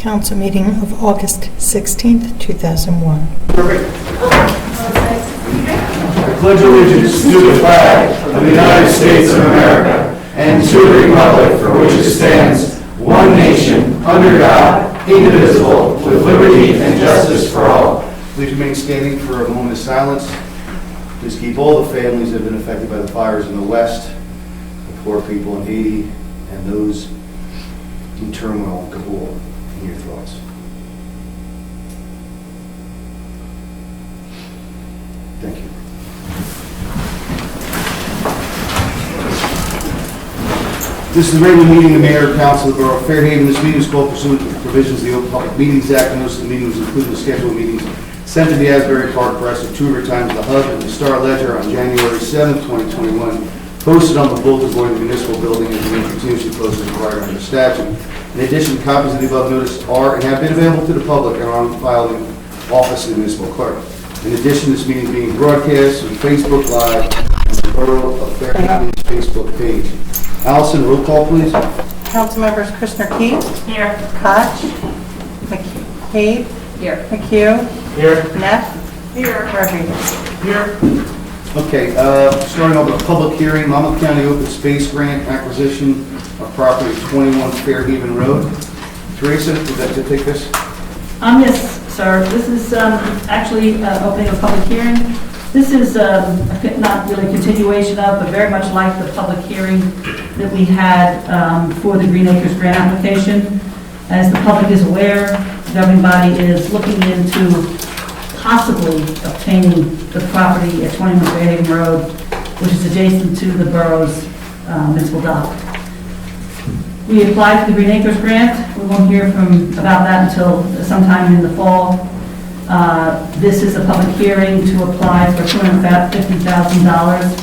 council meeting of August 16th, 2001. Perfect. I pledge allegiance to the flag of the United States of America and to the republic for which it stands, one nation, under God, indivisible, with liberty and justice for all. Please remain standing for a moment of silence. Please keep all the families that have been affected by the fires in the West, the poor people in Haiti, and those in turmoil in Kabul in your thoughts. Thank you. This is a regular meeting of the Mayor and Council of the Borough of Fairhaven. This meeting is called pursuant to the provisions of the Open Public Meetings Act. The notice of the meeting was included in the schedule of meetings sent to the Asbury Park Press at 2 times the Hub and the Star Ledger on January 7, 2021. Posted on the bulletin board in the municipal building and remain continuously posted as required under statute. In addition, copies of the above notice are and have been available to the public and are on file in the office of the municipal clerk. In addition, this meeting is being broadcast on Facebook Live on the Borough of Fairhaven's Facebook page. Allison, roll call, please. Council members Christner Keith. Here. Koch. McCabe. Here. McHugh. Here. Neff. Here. Rodriguez. Here. Okay, starting off with a public hearing, Monmouth County Open Space Grant Acquisition of property at 21 Fairhaven Road. Teresa, would you like to take this? Yes, sir. This is actually opening a public hearing. This is not really a continuation of, but very much like the public hearing that we had for the Green Acres grant application. As the public is aware, the governing body is looking into possibly obtaining the property at 21 Fairhaven Road, which is adjacent to the borough's municipal dock. We applied for the Green Acres grant. We won't hear about that until sometime in the fall. This is a public hearing to apply for $250,000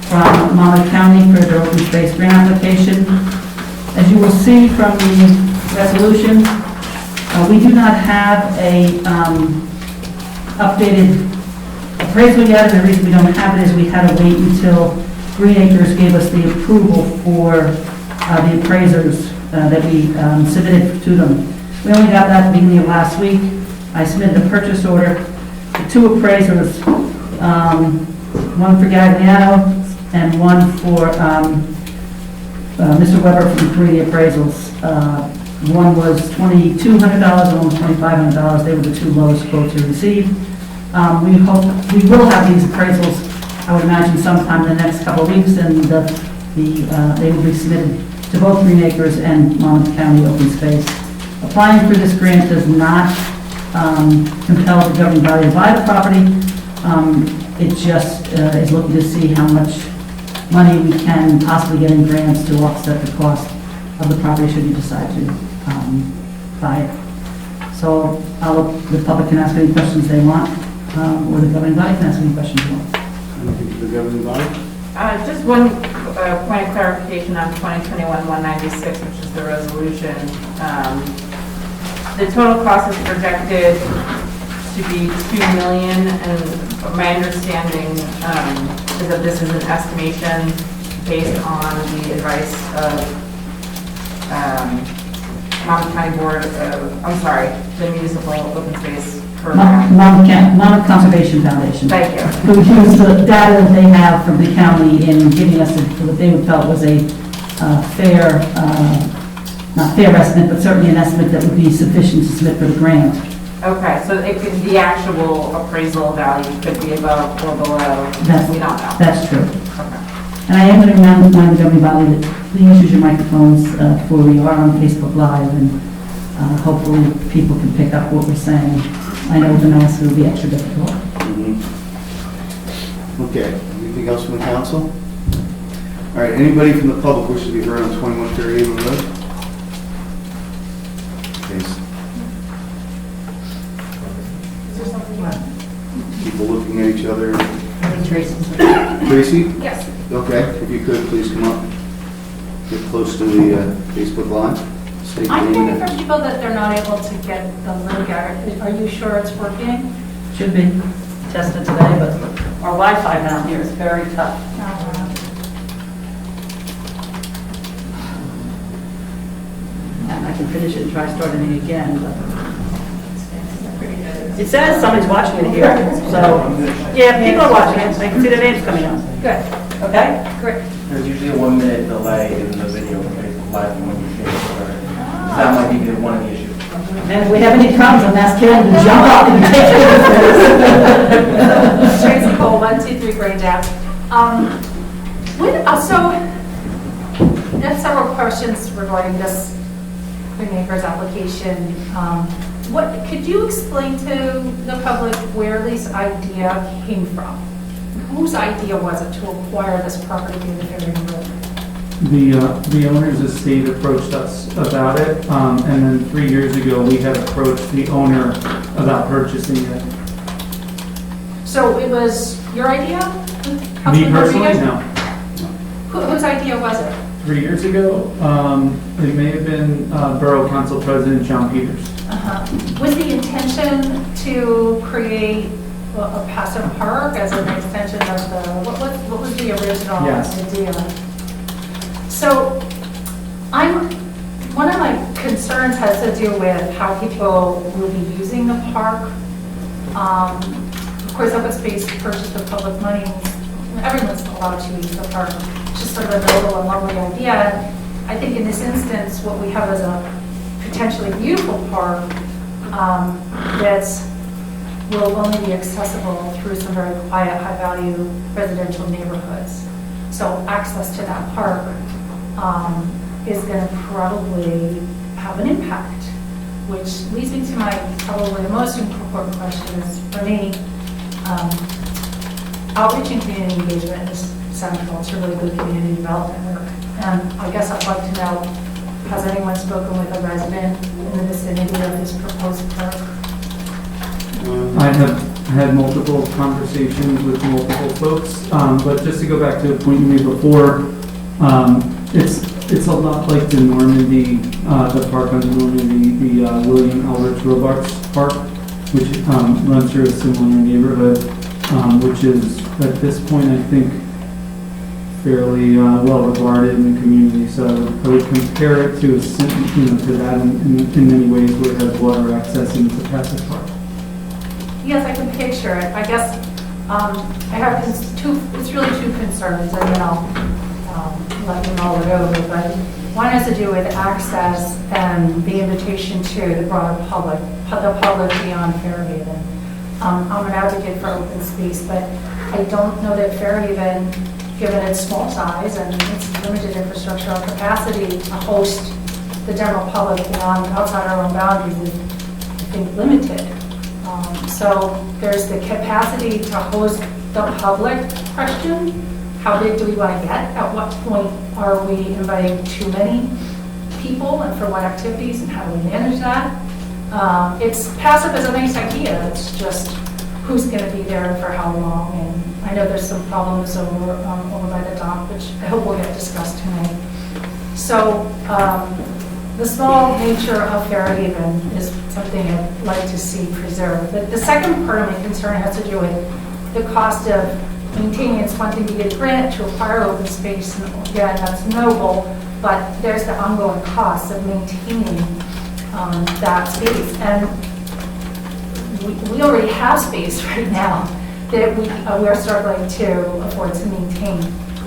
from Monmouth County for their open space grant application. As you will see from the resolution, we do not have a updated appraisal yet, and the reason we don't have it is we had to wait until Green Acres gave us the approval for the appraisers that we submitted to them. We only got that at the beginning of last week. I submitted a purchase order to 2 appraisers, one for Gagliano and one for Mr. Weber from Community Appraisals. One was $2,200 and one was $2,500. They were the 2 lowest quotes we received. We will have these appraisals, I would imagine, sometime in the next couple of weeks, and they will be submitted to both Green Acres and Monmouth County Open Space. Applying for this grant does not compel the governing body to buy the property. It just is looking to see how much money we can possibly get in grants to offset the cost of the property should you decide to buy it. So the public can ask any questions they want, or the governing body can ask any questions they want. Anything for the governing body? Just one point of clarification on 2021-196, which is the resolution. The total cost is projected to be $2 million, and my understanding is that this is an estimation based on the advice of Monmouth County Board of, the Municipal Open Space Program. Monmouth Conservation Foundation. Thank you. Who used the data that they have from the county in giving us what they felt was a fair, not fair estimate, but certainly an estimate that would be sufficient to submit for the grant. Okay, so it could, the actual appraisal value could be above or below. We don't know. That's true. Okay. And I am going to remind the governing body that please use your microphones before we are on Facebook Live, and hopefully people can pick up what we're saying. I know the mask will be extra difficult. Okay, anything else from the council? All right, anybody from the public wishes to be heard on 21 Fairhaven Road? Okay. People looking at each other. Tracy? Yes. Okay, if you could, please come up. Get close to the Facebook Live. State your I'm name hearing and- from people that they're not able to get the link out. Are you sure it's working? Should be tested today, but our Wi-Fi down here is very tough. I I can finish it and try starting it again, but it says somebody's watching it here, so, yeah, people are watching it, I can see their names coming up. Good, Okay? great. There's usually a 1 minute delay in the video when Facebook Live when you finish starting. That might be one of the issues. And if we have any problems, I'm asking Ken to jump up and take it. Tracy Cole, 123 Grange Ave. So, I have several questions regarding this Queen Acres application. Could you explain to the public where this idea came from? Whose idea was it to acquire this property in the Fairhaven Road? The owner's estate approached us about it, and then 3 years ago, we had approached the owner about purchasing it. So it was your idea? Me Councilman personally, Rodriguez? no. Whose idea was it? 3 years ago, it may have been Borough Council President John Peters. Was the intention to create a passive park as an extension of the, what was the original Yes. idea? So one of my concerns has to do with how people will be using the park. Of course, open space purchased with public money, everyone's allowed to use the park. It's just sort of a noble and lovely idea. I think in this instance, what we have is a potentially beautiful park that will only be accessible through some very quiet, high-value residential neighborhoods. So access to that park is going to probably have an impact, which leads me to my probably the most important question is, for me, outreach and community engagement is central to really good community development work. And I guess I'd like to know, has anyone spoken with a resident in the vicinity of this proposed park? I have had multiple conversations with multiple folks, but just to go back to a point you made before, it's a lot like the Normandy, the park on Normandy, the William Alberts Robarts Park, which runs through a similar neighborhood, which is at this point I think fairly well regarded in the community. So I would compare it to to that in many ways where it has water access into the passive park. Yes, I can picture it. I guess I have it's really two concerns, and then I'll let you mull it over. But one has to do with access and the invitation to the broader public, the public beyond Fairhaven. I'm an advocate for open space, but I don't know that Fairhaven, given its small size and its limited infrastructural capacity to host the general public beyond, outside our own boundaries, is, I think, limited. So there's the capacity to host the public question. How big do we want to get? At what point are we inviting too many people and for what activities, and how do we manage that? It's passive as a nice idea. It's just who's going to be there and for how long. And I know there's some problems over by the dock, which I hope will get discussed tonight. So the small nature of Fairhaven is something I'd like to see preserved. But the second part of my concern has to do with the cost of maintaining. It's one thing to get a grant to acquire open space, and again, that's noble, but there's the ongoing cost of maintaining that space. And we already have space right now that we are struggling to afford to maintain.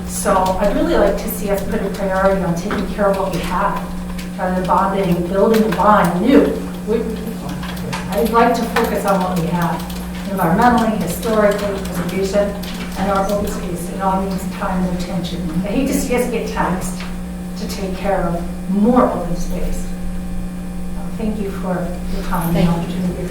So I'd really like to see us put a priority on taking care of what we have, rather than bonding, building and buying new. I'd like to focus on what we have, environmentally, historically, preservation, and our open space. It all means time and attention. I hate to see us get taxed to take care of more open space. Thank you for the time and opportunity.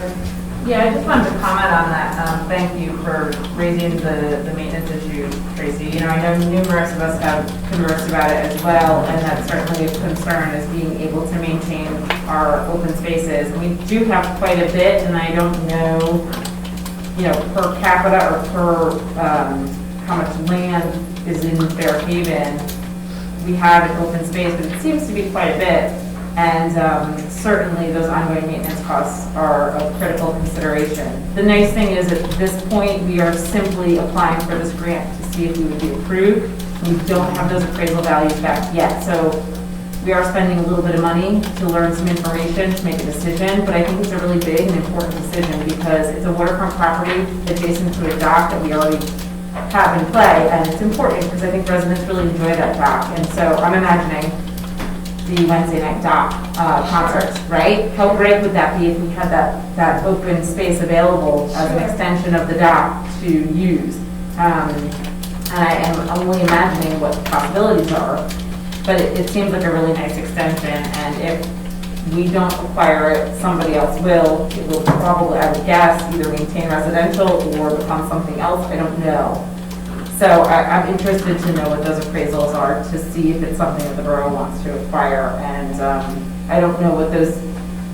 Yeah, I just wanted to comment on that. Thank you for raising the maintenance issue, Tracy. You know, I know numerous of us have conversed about it as well, and that's certainly a concern, is being able to maintain our open spaces. We do have quite a bit, and I don't know, you know, per capita or per how much land is in Fairhaven. We have an open space, but it seems to be quite a bit. And certainly those ongoing maintenance costs are a critical consideration. The nice thing is at this point, we are simply applying for this grant to see if we would be approved. We don't have those appraisal values back yet. So we are spending a little bit of money to learn some information, to make a decision, but I think it's a really big and important decision because it's a waterfront property adjacent to a dock that we already have in play, and it's important because I think residents really enjoy that dock. And so I'm imagining the Wednesday night dock concerts, right? How great would that be if we had that open space available as an extension of the dock to use? And I am only imagining what the possibilities are, but it seems like a really nice extension, and if we don't acquire it, somebody else will. It will probably, I would guess, either maintain residential or become something else, I don't know. So I'm interested to know what those appraisals are to see if it's something that the borough wants to acquire, and I don't know what those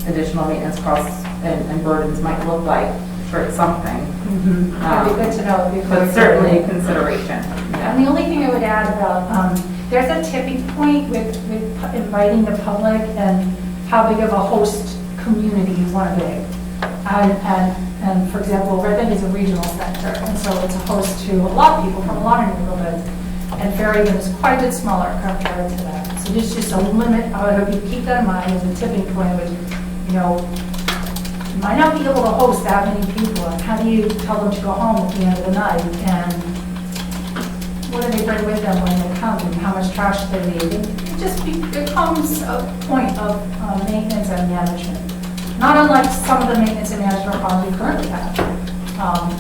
additional maintenance costs and burdens might look like. I'm sure it's something. It'd be good to know. But certainly a consideration. And the only thing I would add about, there's a tipping point with inviting the public and how big of a host community you want to be. And for example, Redmond is a regional center, and so it's a host to a lot of people from a lot of neighborhoods. And Fairhaven is quite a bit smaller compared to that. So there's just a limit. I would hope you keep that in mind as a tipping point, which, you might not be able to host that many people. And how do you tell them to go home at the end of the night? And what do they bring with them when they come, and how much trash they leave? It just becomes a point of maintenance and management. Not unlike some of the maintenance and management problems we currently have.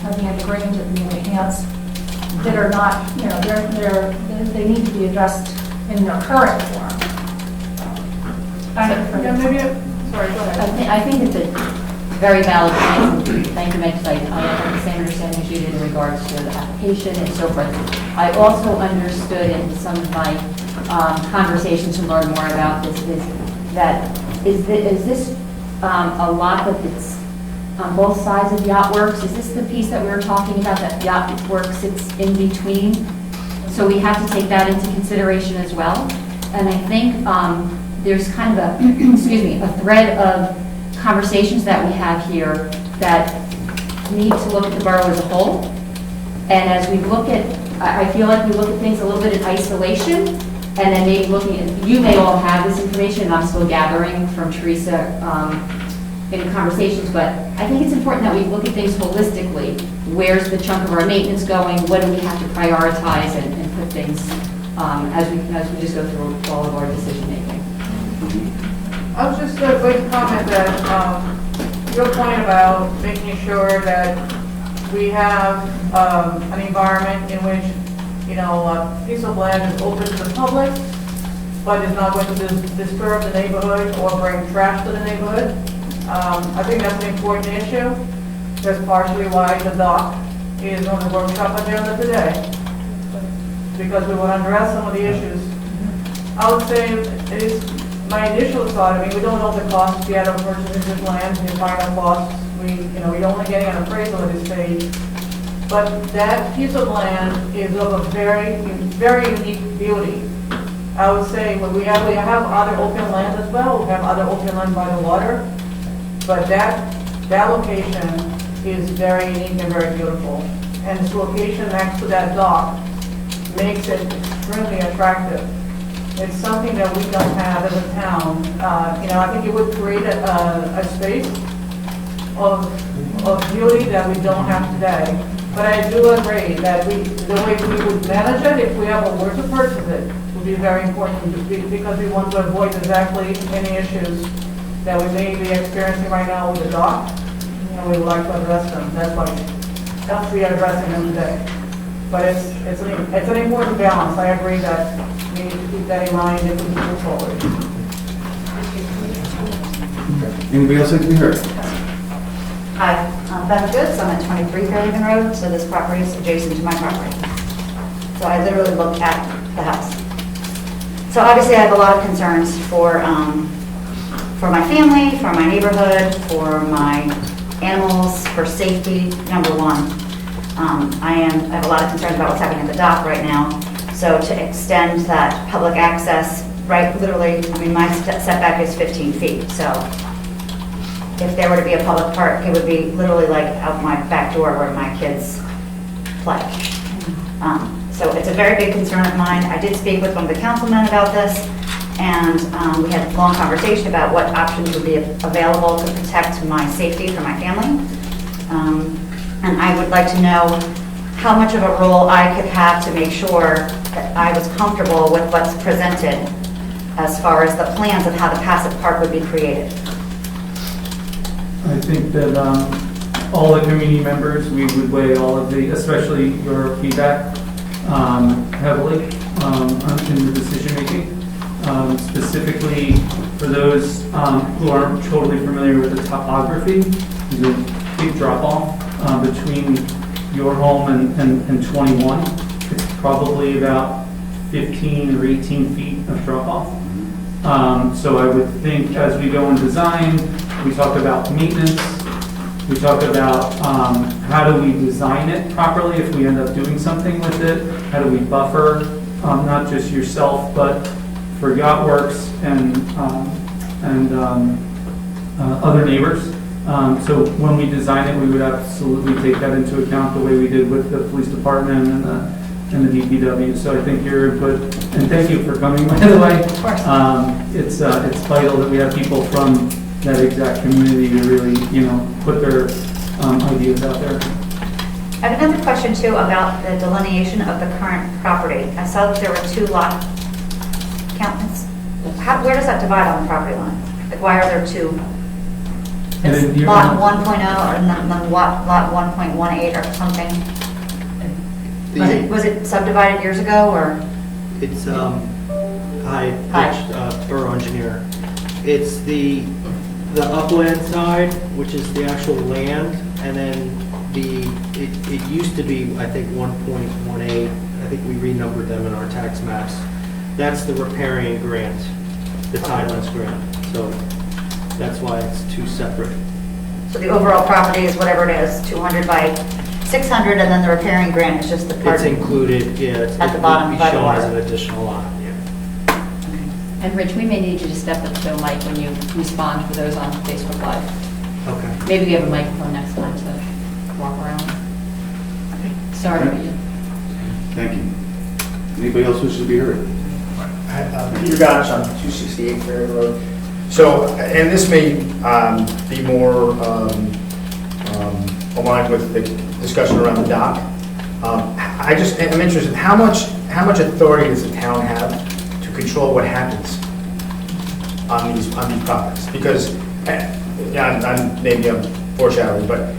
Looking at the Grange, at the enhanced, that are not, they need to be addressed in their current form. Sorry, go ahead. I think it's a very valid point. Thank you, Meg, because I have the same understanding as you did in regards to the application and so forth. I also understood in some of my conversations to learn more about this is this a lot that it's on both sides of Yacht Works? Is this the piece that we were talking about that Yacht Works sits in between? So we have to take that into consideration as well. And I think there's kind of a, a thread of conversations that we have here that need to look at the borough as a whole. And as we look at, I feel like we look at things a little bit in isolation, and then maybe looking at, you may all have this information, and I'm still gathering from Teresa in conversations, but I think it's important that we look at things holistically. Where's the chunk of our maintenance going? What do we have to prioritize and put things as we just go through all of our decision making? I was just going to comment that your point about making sure that we have an environment in which, a piece of land is open to the public, but is not going to disturb the neighborhood or bring trash to the neighborhood. I think that's an important issue. That's partially why the dock is on the workshop agenda today, because we want to address some of the issues. I would say it is my initial thought. We don't know the costs yet of purchasing this land, the final costs. We're only getting an appraisal at this stage. But that piece of land is of a very, very unique beauty. I would say we have other open land as well. We have other open land by the water. But that location is very unique and very beautiful. And its location next to that dock makes it extremely attractive. It's something that we don't have as a town. I think it would create a space of beauty that we don't have today. But I do agree that the way we would manage it, if we have a word to purchase it, would be very important because we want to avoid exactly any issues that we may be experiencing right now with the dock, and we would like to address them. That's why we are addressing them today. But it's an important balance. I agree that we need to keep that in mind if we move forward. Anybody else like to be heard? Hi, I'm Beth Goods. I'm at 23 Fairhaven Road, so this property is adjacent to my property. So I literally look at the house. So obviously I have a lot of concerns for my family, for my neighborhood, for my animals, for safety, number one. I have a lot of concerns about what's happening at the dock right now. So to extend that public access, right, literally, my setback is 15 feet. So if there were to be a public park, it would be literally like out my back door where my kids play. So it's a very big concern of mine. I did speak with one of the councilmen about this, and we had a long conversation about what options would be available to protect my safety for my family. And I would like to know how much of a role I could have to make sure that I was comfortable with what's presented as far as the plans of how the passive park would be created. I think that all the community members, we would weigh all of the, especially your feedback, heavily in the decision making. Specifically for those who aren't totally familiar with the topography, there's a big drop off between your home and 21. It's probably about 15 or 18 feet of drop off. So I would think as we go in design, we talk about maintenance, we talk about how do we design it properly if we end up doing something with it, how do we buffer not just yourself but for yacht works and other neighbors. So when we design it, we would absolutely take that into account the way we did with the police department and the DPW. So I think your input, and thank you for coming, by the way. Of course. It's vital that we have people from that exact community to really, put their ideas out there. I have another question too about the delineation of the current property. I saw that there were 2 lot counts. Where does that divide on the property line? Like, why are there 2? And then It's you're- lot 1.0 and then lot 1.18 or something? Was it subdivided years ago, or? It's, hi, Rich, Borough Engineer. It's the upland side, which is the actual land, and then it used to be, I think, 1.18. I think we renumbered them in our tax maps. That's the riparian grant, the Tidelands grant. So that's why it's 2 separate. So the overall property is whatever it is, 200 by 600, and then the repairing grant is just the part. It's included, yeah. At the bottom by the Shown as water. an additional lot, yeah. And Rich, we may need you to step up to a mic when you respond for those on Facebook Live. Okay. Maybe we have a microphone next time to walk around. Sorry, Peter. Thank you. Anybody else wishes to be heard? Peter Gotch on 268 Ferry Road. So, and this may be more aligned with the discussion around the dock. I'm interested, how much authority does the town have to control what happens on these properties? Because, maybe I'm foreshadowing, but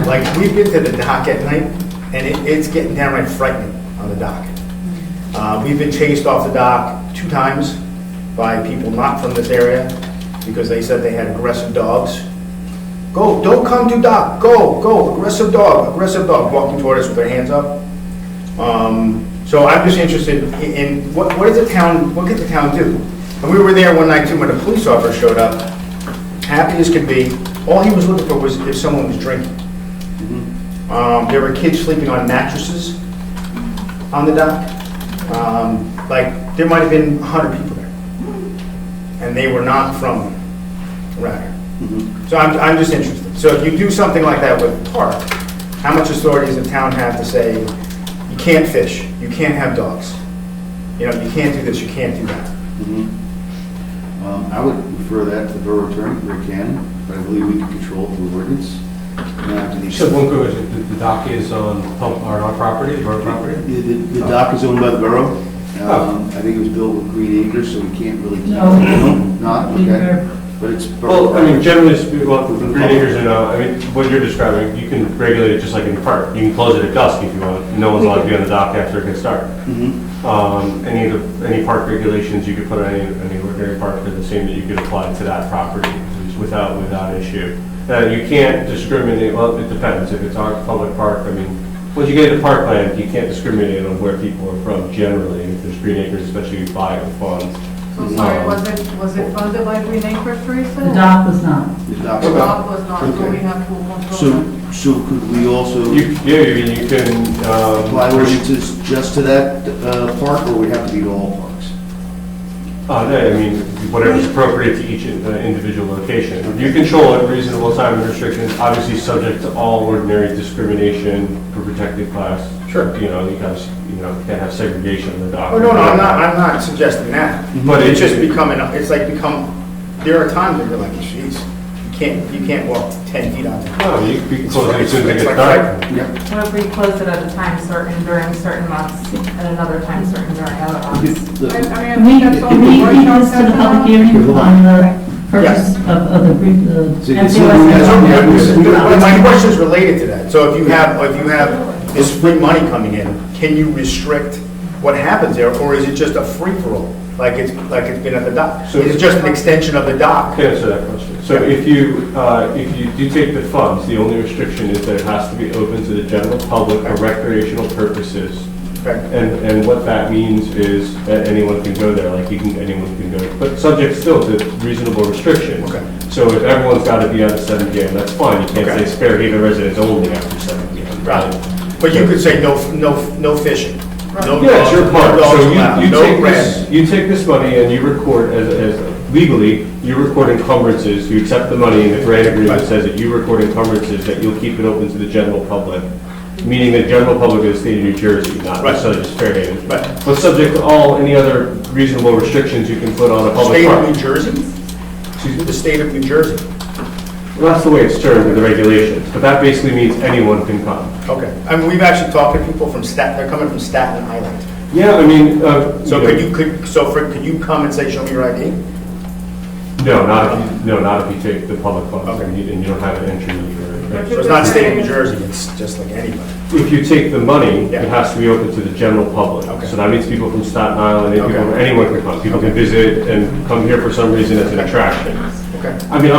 like, we've been to the dock at night, and it's getting downright frightening on the dock. We've been chased off the dock 2 times by people not from this area because they said they had aggressive dogs. Go, don't come to dock, go, aggressive dog, walking toward us with their hands up. So I'm just interested in what can the town do? And we were there one night too when a police officer showed up, happy as could be. All he was looking for was if someone was drinking. There were kids sleeping on mattresses on the dock. Like, there might have been 100 people there. And they were not from around here. So I'm just interested. So if you do something like that with the park, how much authority does the town have to say, you can't fish, you can't have dogs, you can't do this, you can't do that? I would refer that to the borough attorney, Rick Cannon, but I believe we can control it through ordinance. So the dock is on our property, borough property? The dock is owned by the borough. I think it was built with Green Acres, so we can't really. No. Not, okay. But it's. Well, I mean, generally speaking, with Green Acres, what you're describing, you can regulate it just like in the park. You can close it at dusk if you want. No one's allowed to be on the dock after it gets dark. Any park regulations you could put on any ordinary park are the same that you could apply to that property without issue. You can't discriminate, well, it depends. If it's our public park, I mean, once you get into parkland, you can't discriminate on where people are from generally. If there's Green Acres, especially if you buy it with funds. So sorry, was it funded by Green Acres, Teresa? The dock was not. The dock. The dock was not, so we Okay. have full control. So could we also You can, apply ordinances just to that park, or would it have to be to all parks? no, I mean, whatever's appropriate to each individual location. You control it, reasonable time and restrictions, obviously subject to all ordinary discrimination for protected class. Sure. You guys, can't have segregation on the dock. Oh, no, I'm not suggesting that. But It's just becoming, there are times when you're like, geez, you can't walk 10 feet out there. No, you can close it as soon as it It's gets like- dark. Yeah. What if we closed it at a time certain during certain months and another time certain during other months? Can we keep this to the public hearing on the purpose of the My question is related to that. So if you have this free money coming in, can you restrict what happens there, or is it just a free-for-all, like it's been at the dock? So- Is it just an extension of the dock? To answer that question. So if you do take the funds, the only restriction is that it has to be open to the general public for recreational purposes. Okay. And what that means is that anyone can go there, anyone can go, but subject still to reasonable restrictions. Okay. So if everyone's got to be out at 7 p.m., that's fine. You can't Okay. say Fairhaven residents only after 7 p.m. Right. But you could say no fishing. No Yeah, it's your dogs, part. no dogs So allowed, you no take red. you take this money and you record as legally, you record encumbrances, you accept the money, and the grant agreement Right. says that you record encumbrances, that you'll keep it open to the general public, meaning the general public of the state of New Jersey, not Right. necessarily just Fairhaven. Right. But subject to any other reasonable restrictions you can put on a public State of park. New Jersey? Excuse me? The state of New Jersey. Well, that's the way it's termed in the regulations, but that basically means anyone can come. Okay. I mean, we've actually talked to people from they're coming from Staten Island. Yeah, I mean, So could you come and say, show me your ID? No, not if you take the public funds Okay. and you don't have an entry or. So it's not state of New Jersey, it's just like anybody. If you take the money, Yeah. it has to be open to the general public. Okay. So that means people from Staten Island, Okay. anyone can come. People can visit and come here for some reason as an attraction. Okay. I mean,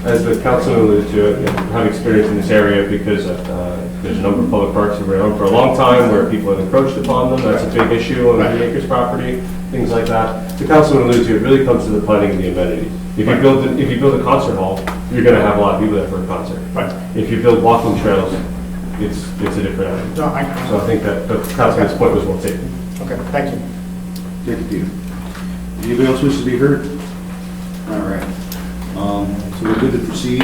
as the councilman alluded to, I have experience in this area because there's a number of public parks that have been around for a long time where people have encroached upon them. That's a big issue on Right. the acres property, things like that. The councilman alluded to, it really comes to the planning of the amenities. If you build a concert hall, you're going to have a lot of people there for a concert. Right. If you build walking trails, it's a different animal. No, So I think that the councilman's point was well taken. okay, thank you. Thank you, Peter. Anybody else wish to be heard? All right. So we're good to proceed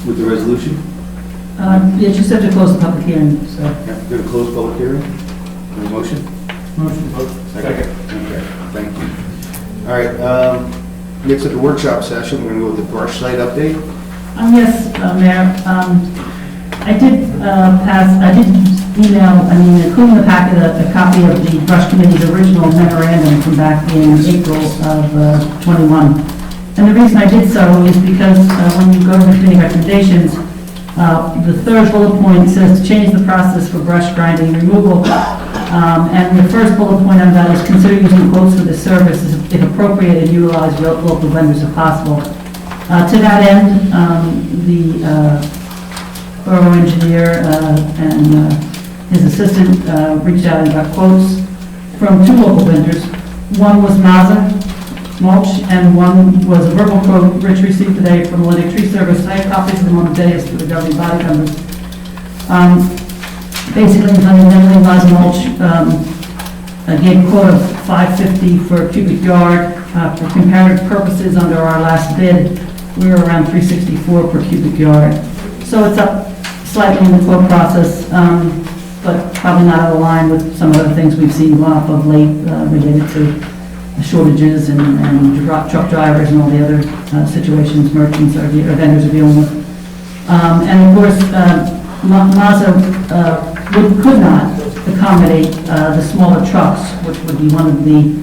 with the resolution? Yeah, just have to close the public hearing, so. Yeah, going to close public hearing? Any motion? Motion. Second. Okay, thank you. All right, next at the workshop session, we're going to go with the brush site update. Yes, Mayor, I did email, including the packet, a copy of the Brush Committee's original memorandum from back in April of 21. And the reason I did so is because when you go to the committee recommendations, the third bullet point says to change the process for brush grinding and removal. And the first bullet point on that is consider using quotes for this service if appropriate and utilize local vendors if possible. To that end, the borough engineer and his assistant reached out and got quotes from two local vendors. One was Mazza Mulch, and one was a verbal quote Rich received today from Atlantic Tree Service. I have copies of them on the dais for the governing body members. Basically, Mazza Mulch gave a quote of $550 for a cubic yard. For comparative purposes, under our last bid, we were around $364 per cubic yard. So it's up slightly in the quote process, but probably not out of line with some other things we've seen go up of late related to shortages and truck drivers and all the other situations merchants or vendors are dealing with. And of course, Mazda could not accommodate the smaller trucks, which would be one of the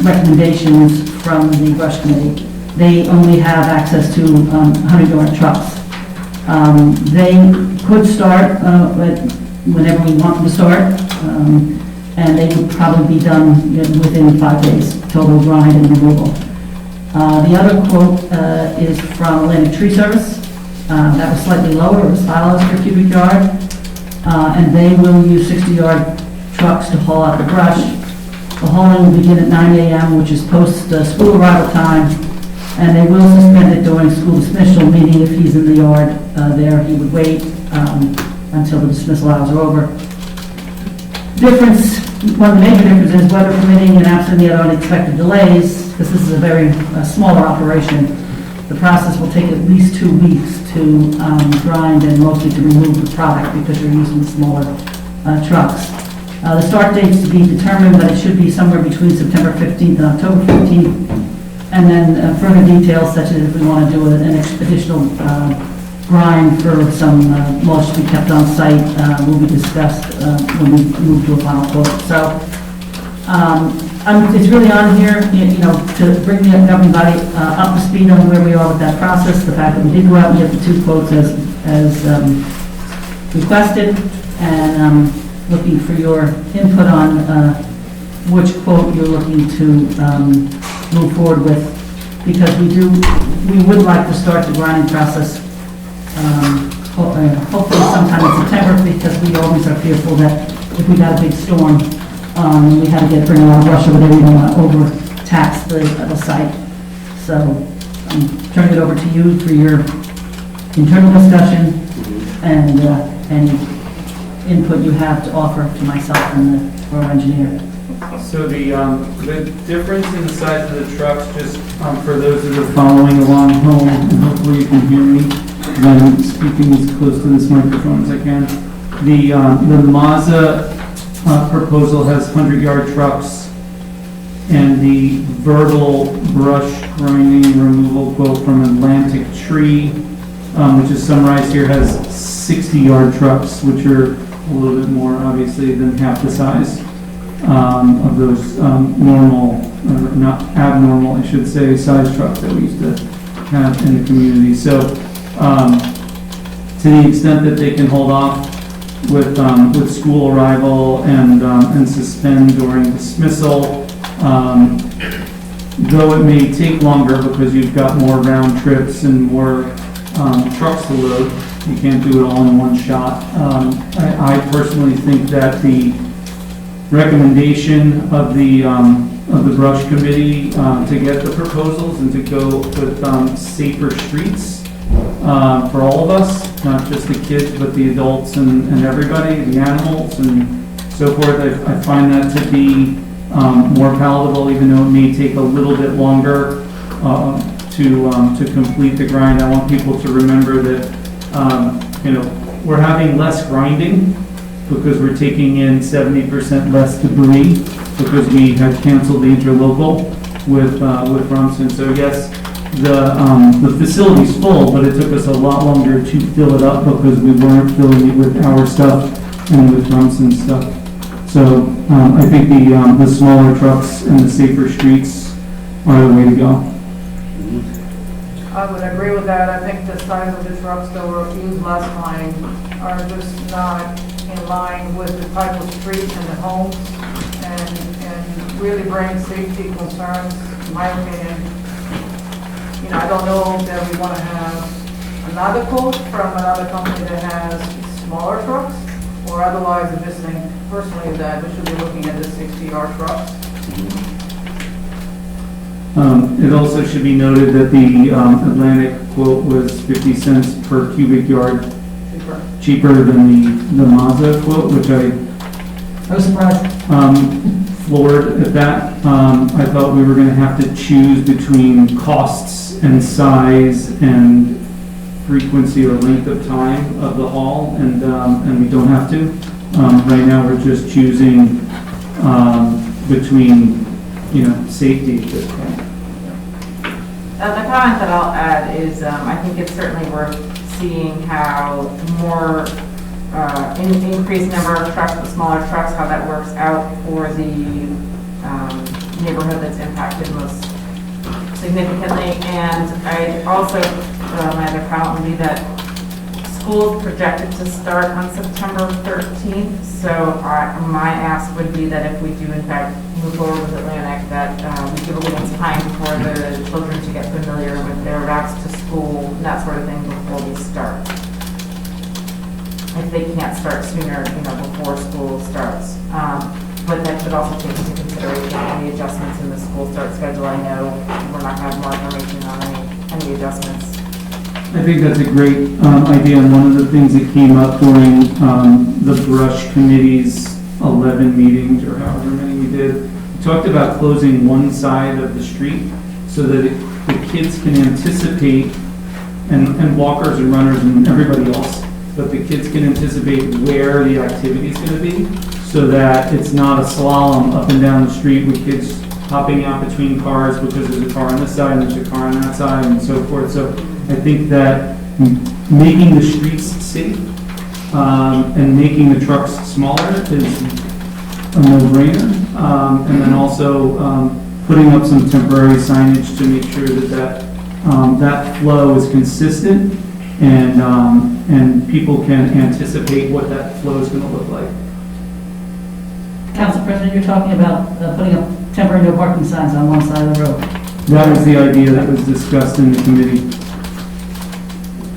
recommendations from the Brush Committee. They only have access to 100-yard trucks. They could start whenever we want them to start, and they would probably be done within 5 days, total grind and removal. The other quote is from Atlantic Tree Service. That was slightly lower, it was $5 per cubic yard, and they will use 60-yard trucks to haul out the brush. The hauling will begin at 9 a.m., which is post-school arrival time, and they will suspend it during school dismissal, meaning if he's in the yard there, he would wait until the dismissal hours are over. One of the major differences is weather permitting and absent the other unexpected delays, because this is a very smaller operation. The process will take at least 2 weeks to grind and mostly to remove the product because you're using smaller trucks. The start date's to be determined, but it should be somewhere between September 15th and October 15th. And then further details such as if we want to do an additional grind for some mulch to be kept on site will be discussed when we move to a final quote. So it's really on here, to bring the governing body up to speed on where we are with that process. The fact that we did go out and get the 2 quotes as requested, and looking for your input on which quote you're looking to move forward with, because we would like to start the grinding process hopefully sometime in September, because we always are fearful that if we got a big storm, we had to bring a lot of brush over there, we don't want to overtax the site. So I'm turning it over to you for your internal discussion and any input you have to offer to myself and the borough engineer. So the difference in the size of the trucks, just for those that are following along home, and hopefully you can hear me, because I'm speaking as close to this microphone as I can. The Mazda proposal has 100-yard trucks, and the verbal brush grinding removal quote from Atlantic Tree, which is summarized here, has 60-yard trucks, which are a little bit more, obviously, than half the size of those normal, or not abnormal, I should say, size trucks that we used to have in the community. So to the extent that they can hold off with school arrival and suspend during dismissal, though it may take longer because you've got more round trips and more trucks to load, you can't do it all in one shot. I personally think that the recommendation of the brush committee to get the proposals and to go with safer streets for all of us, not just the kids, but the adults and everybody, the animals and so forth. I find that to be more palatable, even though it may take a little bit longer to complete the grind. I want people to remember that we're having less grinding because we're taking in 70% less debris because we had canceled the interlocal with Rumson. So yes, the facility's full, but it took us a lot longer to fill it up because we weren't filling it with our stuff and with Rumson stuff. So I think the smaller trucks and the safer streets are the way to go. I would agree with that. I think the size of the trucks that were used last time are just not in line with the type of streets and the homes, and really bring safety concerns, in my opinion. I don't know that we want to have another quote from another company that has smaller trucks, or otherwise I'm just saying personally that we should be looking at the 60-yard trucks. It also should be noted that the Atlantic quote was 50 cents per cubic yard cheaper than the Mazda quote, which I was surprised. Floored at that. I thought we were going to have to choose between costs and size and frequency or length of time of the haul, and we don't have to. Right now, we're just choosing between safety at this point. The comment that I'll add is I think it's certainly worth seeing how more increased number of trucks, but smaller trucks, how that works out for the neighborhood that's impacted most significantly. And I also, my other comment would be that school projected to start on September 13th. So my ask would be that if we do in fact move forward with Atlantic, that we give a little time for the children to get familiar with their routes to school and that sort of thing before we start. If they can't start sooner, before school starts. But that could also take into consideration any adjustments in the school start schedule. I know we're not going to have more information on any adjustments. I think that's a great idea, and one of the things that came up during the brush committee's 11 meetings, or however many we did, we talked about closing one side of the street so that the kids can anticipate, and walkers and runners and everybody else, but the kids can anticipate where the activity is going to be. so that it's not a slalom up and down the street with kids hopping out between cars because there's a car on this side and there's a car on that side and so forth. So I think that making the streets safe and making the trucks smaller is a no-brainer. And then also putting up some temporary signage to make sure that that flow is consistent and people can anticipate what that flow is going to look like. Council President, you're talking about putting up temporary no parking signs on one side of the road. That was the idea that was discussed in the committee.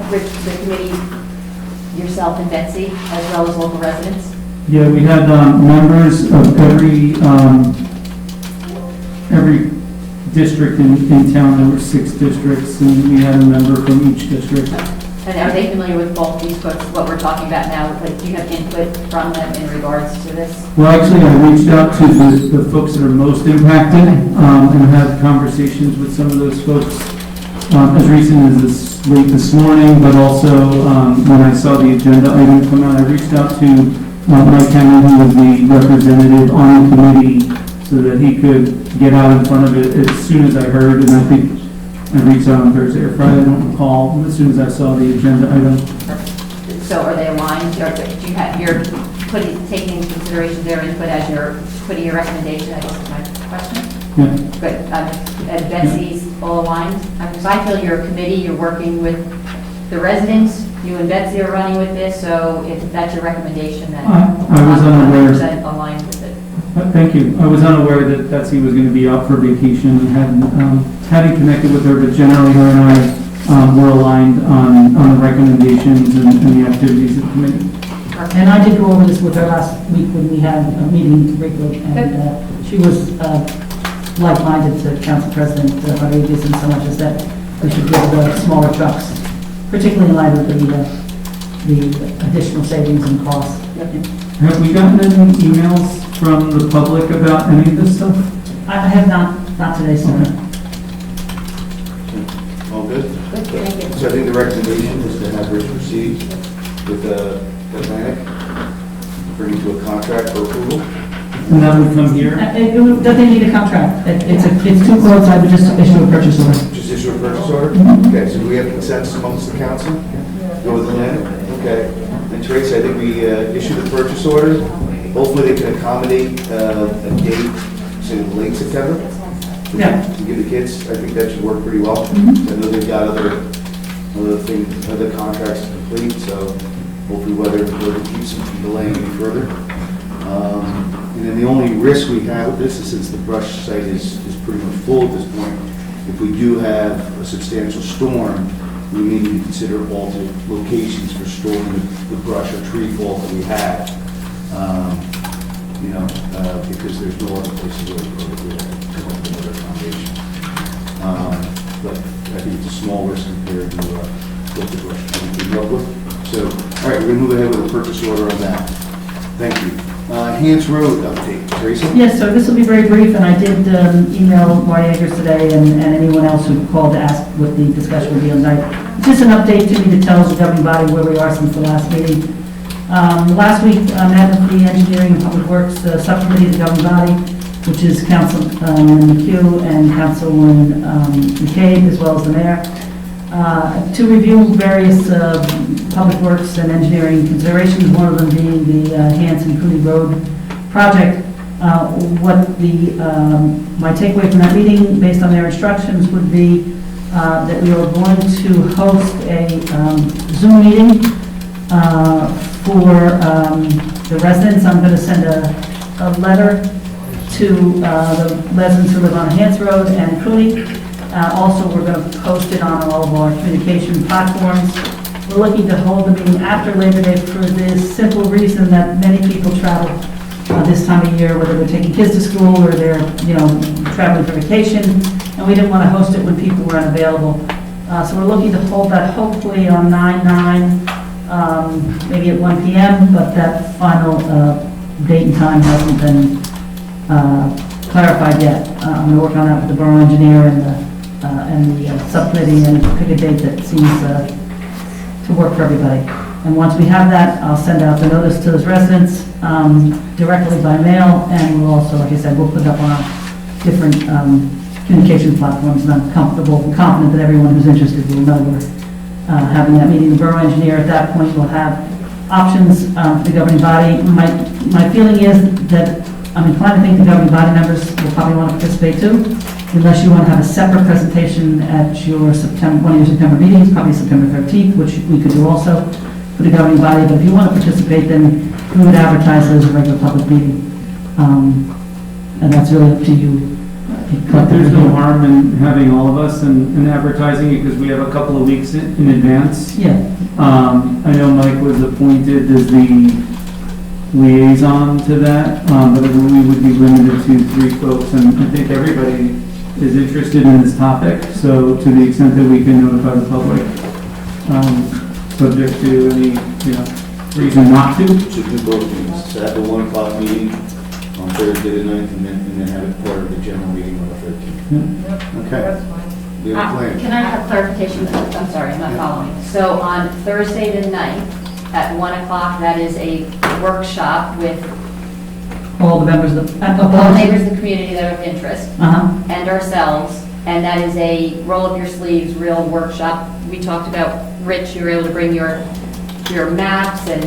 Rich, the committee, yourself and Betsy, as well as local residents? Yeah, we had members of every district in town. There were 6 districts, and we had a member from each district. And are they familiar with both these books, what we're talking about now? Like, do you have input from them in regards to this? Well, actually, I reached out to the folks that are most impacted and had conversations with some of those folks as recent as late this morning, but also when I saw the agenda item come out, I reached out to Mike Cameron, who was the representative on the committee, so that he could get out in front of it as soon as I heard, and I think I reached out on Thursday or Friday, I don't recall, as soon as I saw the agenda item. So are they aligned, or do you have, you're taking into consideration their input as you're putting your recommendation, I guess is my question? Yeah. Good, and Betsy's all aligned? Because I feel you're a committee, you're working with the residents, you and Betsy are running with this, so if that's your recommendation, then I was unaware. 100% aligned with it. Thank you. I was unaware that Betsy was going to be out for vacation and hadn't connected with her, but generally her and I were aligned on the recommendations and the activities of the committee. And I did go over this with her last week when we had a meeting in Rickwood, and she was like-minded to Council President Rodriguez in so much as that we should give the smaller trucks, particularly in light of the additional savings and costs. Have we gotten any emails from the public about any of this stuff? I have not today, sir. All good? Good, thank you. So I think the recommendation is to have Rich proceed with Atlantic, bring it to a contract for approval. And that would come here? Does they need a contract? It's 2 quotes, I would just issue a purchase order. Just issue a purchase order? Okay, so do we have consensus amongst the council? Go with Atlantic? Okay. And Tracy, I think we issue the purchase order. Hopefully they can accommodate a date, say late September. Yeah. To give the kids, I think that should work pretty well. I know they've got other contracts to complete, so hopefully weather keeps them from delaying any further. And then the only risk we have with this is since the brush site is pretty much full at this point, if we do have a substantial storm, we may need to consider alternate locations for storing the brush or tree fall that we have. Because there's no other places where we come up with another foundation. But I think it's a small risk compared to what the brush we dealt with. So, all right, we're going to move ahead with a purchase order on that. Thank you. Hans Road update. Teresa? Yes, so this will be very brief, and I did email Marty Akers today and anyone else who called to ask what the discussion will be on tonight. It's just an update to me that tells the governing body where we are since the last meeting. Last week, I met with the Engineering and Public Works Subcommittee of the governing body, which is Councilman McHugh and Councilman McCabe, as well as the mayor, to review various public works and engineering considerations, one of them being the Hanson Cooney Road project. My takeaway from that meeting, based on their instructions, would be that we are going to host a Zoom meeting for the residents. I'm going to send a letter to the residents who live on Hance Road and Cooney. Also, we're going to post it on all of our communication platforms. We're looking to hold the meeting after Labor Day for the simple reason that many people travel this time of year, whether they're taking kids to school or they're, traveling for vacation, and we didn't want to host it when people were unavailable. So we're looking to hold that hopefully on 9/9, maybe at 1 p.m., but that final date and time hasn't been clarified yet. I'm going to work on that with the borough engineer and the subcommittee and pick a date that seems to work for everybody. And once we have that, I'll send out the notice to those residents directly by mail, and we'll also, like I said, we'll put it up on our different communication platforms, and I'm confident that everyone who's interested will know we're having that meeting. The borough engineer at that point will have options for the governing body. My feeling is that I'm inclined to think the governing body members will probably want to participate too, unless you want to have a separate presentation at your one of your September meetings, probably September 13th, which we could do also for the governing body. But if you want to participate, then we would advertise it as a regular public meeting. And that's really up to you. But there's no harm in having all of us and advertising it because we have a couple of weeks in advance. Yeah. I know Mike was appointed as the liaison to that, but we would be limited to 3 folks, and I think everybody is interested in this topic, so to the extent that we can notify the public, subject to any, reason not to. Should do both meetings, so have the 1 o'clock meeting on Thursday the 9th, and then have it part of the general meeting on the 13th. Okay. That's fine. We have a plan. Can I have clarification? I'm sorry, I'm not following. So on Thursday the 9th at 1 o'clock, that is a workshop with All the members of the... all the neighbors in the community that are of interest Uh-huh. and ourselves, and that is a roll up your sleeves real workshop. We talked about, Rich, you were able to bring your maps and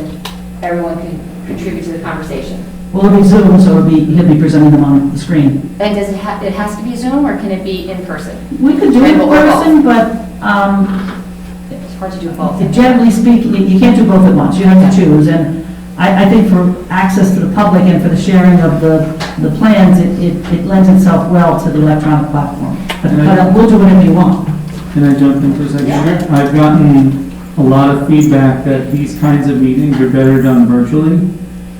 everyone can contribute to the conversation. Well, it'll be Zoom, so he'll be presenting them on the screen. And does it has to be Zoom or can it be in person? We could do it in Or both? person, but It's hard to do both. generally speaking, you can't do both at once. You have to choose. And I think for access to the public and for the sharing of the plans, it lends itself well to the electronic platform. But we'll do whatever you want. Can I jump in for a second? Yeah. I've gotten a lot of feedback that these kinds of meetings are better done virtually.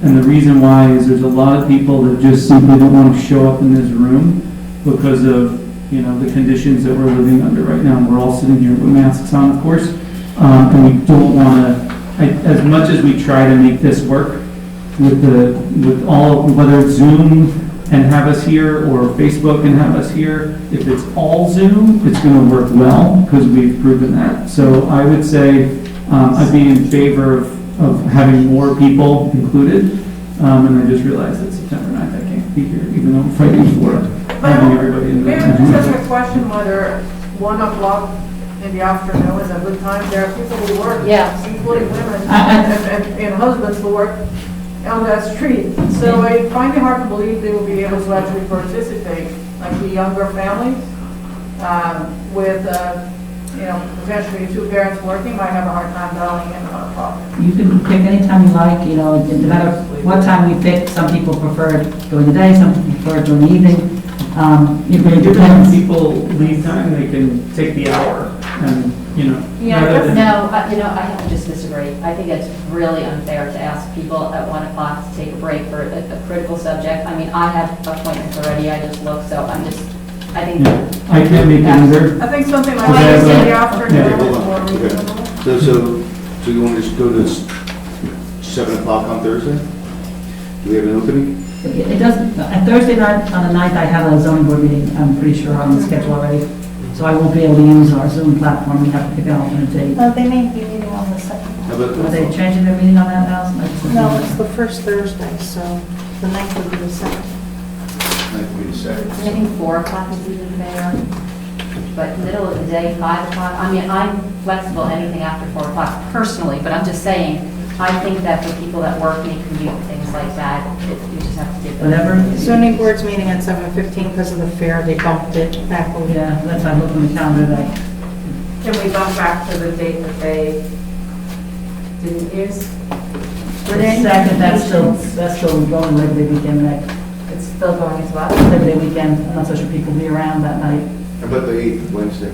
And the reason why is there's a lot of people that just simply don't want to show up in this room because of, the conditions that we're living under right now. We're all sitting here with masks on, of course. And we don't want to, as much as we try to make this work with all, whether it's Zoom and have us here or Facebook and have us here, if it's all Zoom, it's going to work well because we've proven that. So I would say I'd be in favor of having more people included. And I just realized that September 9th I can't be here, even though I'm fighting for having everybody in the Maybe just ask a question whether 1 o'clock in the afternoon is a good time. There are people who work, Yeah. including women and husbands who work on that street. So I find it hard to believe they will be able to actually participate, like the younger families with, potentially 2 parents working might have a hard time dialing in on a clock. You can pick any time you like, no matter what time we pick. Some people prefer it during the day, some people prefer it during the evening. It really Give depends. people lead time, they can take the hour and, rather than- No, I have to just disagree. I think it's really unfair to ask people at 1 o'clock to take a break for a critical subject. I mean, I have appointments already, I just looked, so I think. Yeah, I can't make it either. I think something like Well, this in the yeah, afternoon hold is on. more Okay. reasonable. So you want to just go to 7 o'clock on Thursday? Do we have an opening? It doesn't, Thursday night, on the 9th, I have a zoning board meeting, I'm pretty sure on the schedule already. So I won't be able to use our Zoom platform, we have to pick an alternate date. They may be meeting on the 2nd. How about Are they changing their meeting on that now? No, it's the first Thursday, so the 9th would be the 2nd. Like we said. I think 4 o'clock is even fair, but middle of the day, 5 o'clock, I mean, I'm flexible anything after 4 o'clock personally, but I'm just saying, I think that for people that work, may commute, things like that, you just have to give them. Whatever. Zoning board's meeting at 7:15 because of the fair, they bumped it back a little. Yeah, that's, I looked on the calendar today. Can we bump back to the date that they didn't use? The second, that's still going Labor Day weekend, right? It's still going as well? Labor Day weekend, I'm not so sure people will be around that night. How about the 8th, Wednesday?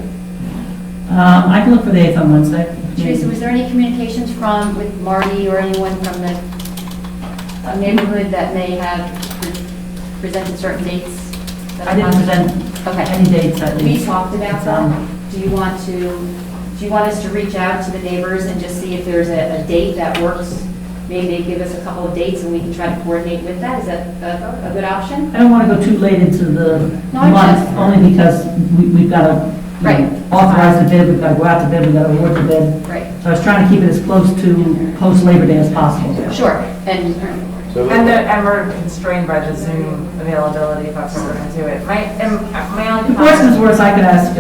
I can look for the 8th on Wednesday. Teresa, was there any communications with Marty or anyone from the neighborhood that may have presented certain dates? that I didn't present Okay. any dates at least. We talked about that. Do you want us to reach out to the neighbors and just see if there's a date that works? Maybe they give us a couple of dates and we can try to coordinate with that. Is that a good option? I don't want to go too late into the No, I month, just- only because we've got to Right. Authorize the bid, we've got to go out to bid, we've got to award the bid. Right, So I was trying to keep it as close to post-Labor Day as possible. sure, and So And we're constrained by the Zoom availability, if that's what we're gonna do it. My only If worse comes comment, worse, I could ask,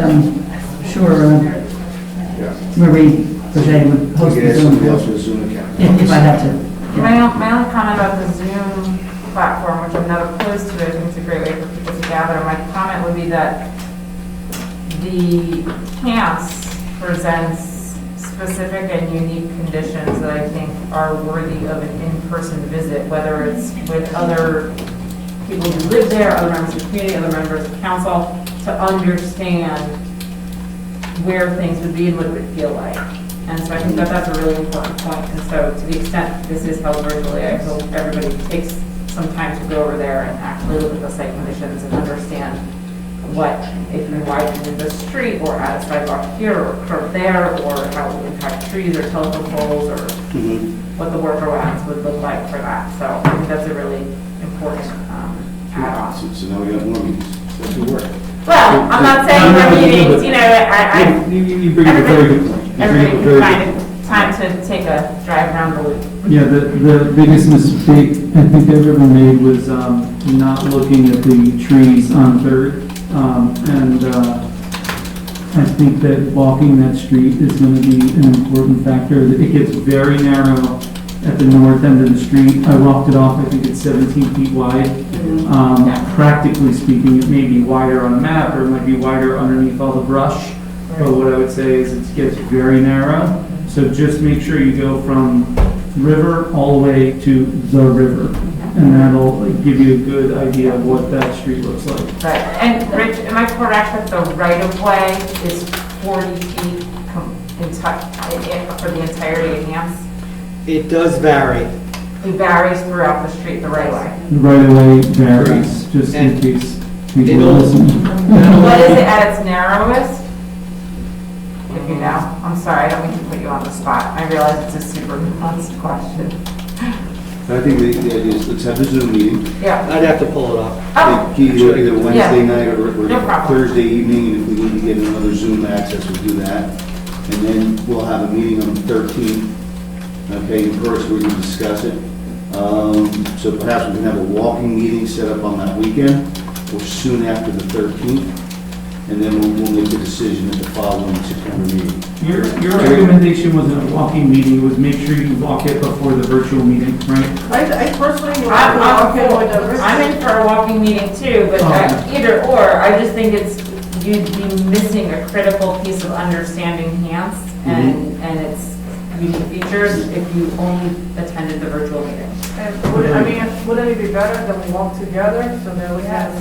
Marie Boucher would we host could the ask Zoom somebody else call, for a Zoom account. if I had to. my only comment about the Zoom platform, which I'm not opposed to, I think it's a great way for people to gather. My comment would be that the CAMS presents specific and unique conditions that I think are worthy of an in-person visit, whether it's with other people who live there, other members of the community, other members of council, to understand where things would be and what it would feel like. And so I think that that's a really important point. And so to the extent this is held virtually, I hope everybody takes some time to go over there and actually look at the site conditions and understand what, if you widen the street or add a sidewalk here or curb there, or how it would impact trees or telephone poles, or what the workarounds would look like for that. So I think that's a really important add-on. So now we got more meetings. That's good work. Well, I'm not saying we're meetings, you know, You bring up a very good point. You bring up a everybody very can good find time to take a drive around the loop. Yeah, the biggest mistake I think I've ever made was not looking at the trees on Third. I think that walking that street is going to be an important factor. It gets very narrow at the north end of the street. I walked it off, I think it's 17 feet wide. Practically speaking, it may be wider on a map, or it might be wider underneath all the brush. But what I would say is it gets very narrow. So just make sure you go from river all the way to the river. And that'll give you a good idea of what that street looks like. Right, and Rich, am I correct that the right-of-way is 40 feet for the entirety of Hams? It does vary. It varies throughout the street, the right-of-way. The right-of-way varies, just in And case people it'll- listen. What is it at its narrowest? If you know, I'm sorry, I don't mean to put you on the spot. I realize it's a super nuanced question. I think the idea is, let's have a Zoom meeting. Yeah. I'd have to pull it up. Oh, Like, either Wednesday Yeah. night or No problem. Thursday evening, and if we need to get another Zoom access, we'll do that. And then we'll have a meeting on the 13th, okay, in person, we can discuss it. So perhaps we can have a walking meeting set up on that weekend, or soon after the 13th, and then we'll make a decision at the following September meeting. Your recommendation wasn't a walking meeting, it was make sure you walk it before the virtual meeting, right? I personally, I'm in for a walking meeting too, but either or, I just think you'd be missing a critical piece of understanding Hams and its unique features if you only attended the virtual meeting. And wouldn't it be better that we walk together so that we can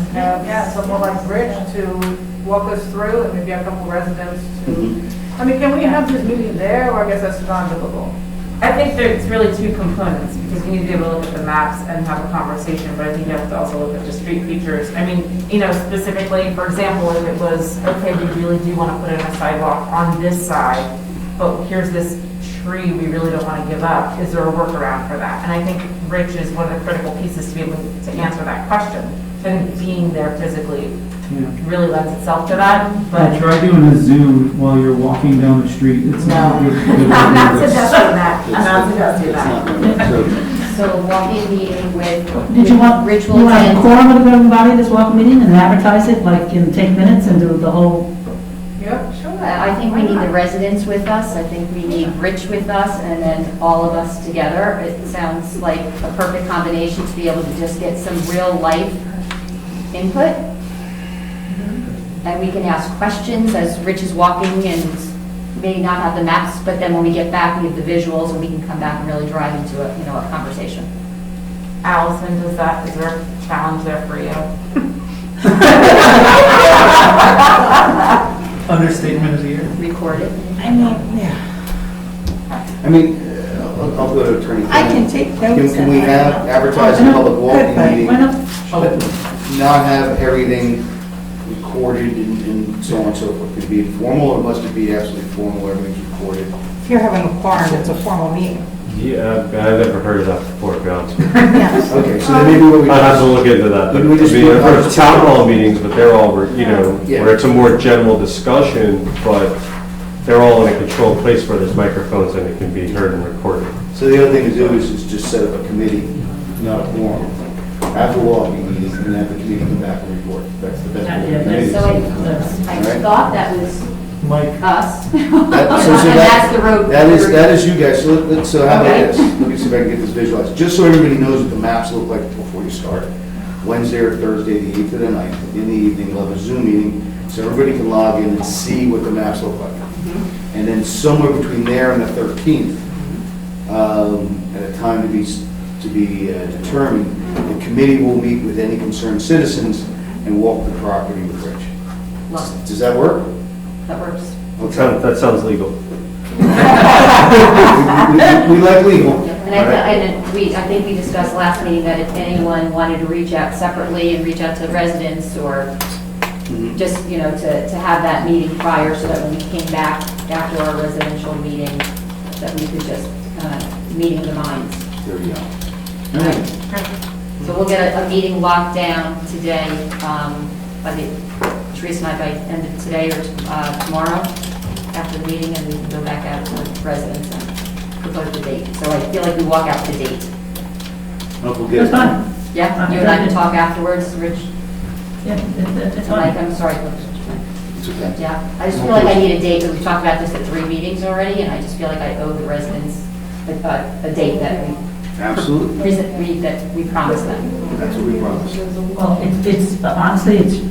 have someone like Rich to walk us through, and maybe a couple residents to, can we have this meeting there, or I guess that's not doable? I think there's really two components, because you need to be able to look at the maps and have a conversation, but I think you have to also look at the street features. Specifically, for example, if it was, okay, we really do want to put in a sidewalk on this side, but here's this tree we really don't want to give up, is there a workaround for that? And I think Rich is one of the critical pieces to be able to answer that question. So I think being there physically really lends itself to that, but. Try doing a Zoom while you're walking down the street. It's not No. good. I'm not suggesting that, I'm not suggesting that. So, so walking meeting with Did you want, Rich you will want a attend. quorum of everybody this walk meeting and advertise it, like, and take minutes and do the whole, Yep, sure. I think we need the residents with us, I think we need Rich with us, and then all of us together. It sounds like a perfect combination to be able to just get some real life input. And we can ask questions as Rich is walking and may not have the maps, but then when we get back, we have the visuals and we can come back and really drive into a conversation. Allison, is there a challenge there for you? Understatement of the year. Recorded. I'll go to Attorney. I can take notes. Can we have advertise a public walking meeting? why not? But not have everything recorded and so on and so forth? Could it be informal, or must it be absolutely formal, everything's recorded? If you're having a quorum, it's a formal meeting. Yeah, I've never heard of that before, to be honest with you. Yes. Okay, so then maybe what we. I'd have to look into that, but, I We just- mean, I've heard of town hall meetings, but they're all, you know, Yeah. where it's a more general discussion, but they're all in a controlled place where there's microphones and it can be heard and recorded. So the other thing to do is just set up a committee, not a quorum, have the walking meeting, and have the committee come back and report. That's the best way to do it. So I Right. thought that was Mike, us. So And that's the road. That is you guys, so how about Okay. this? Let me see if I can get this visualized, just so everybody knows what the maps look like before you start. Wednesday or Thursday, the 8th of the 9th, in the evening, we'll have a Zoom meeting, so everybody can log in and see what the maps look like. And then somewhere between there and the 13th, at a time to be determined, the committee will meet with any concerned citizens and walk the property with Rich. Love Does that work? it. That works. That sounds legal. We like legal. And I think we discussed last meeting that if anyone wanted to reach out separately and reach out to residents or just, you know, to have that meeting prior so that when we came back after our residential meeting, that we could just meeting the minds. There we go. All right. So we'll get a meeting locked down today, Teresa and I, by end of today or tomorrow after the meeting, and we can go back out to residents and propose the date. So I feel like we walk out the date. Hope we'll get That's it. fine. Yeah, you and I can talk afterwards, Rich. Yeah, it's Mike, fine. I'm sorry. It's okay. Yeah, I just feel like I need a date, because we've talked about this at 3 meetings already, and I just feel like I owe the residents a date that Absolutely. that we promised them. That's what we promised. Well, it's, honestly,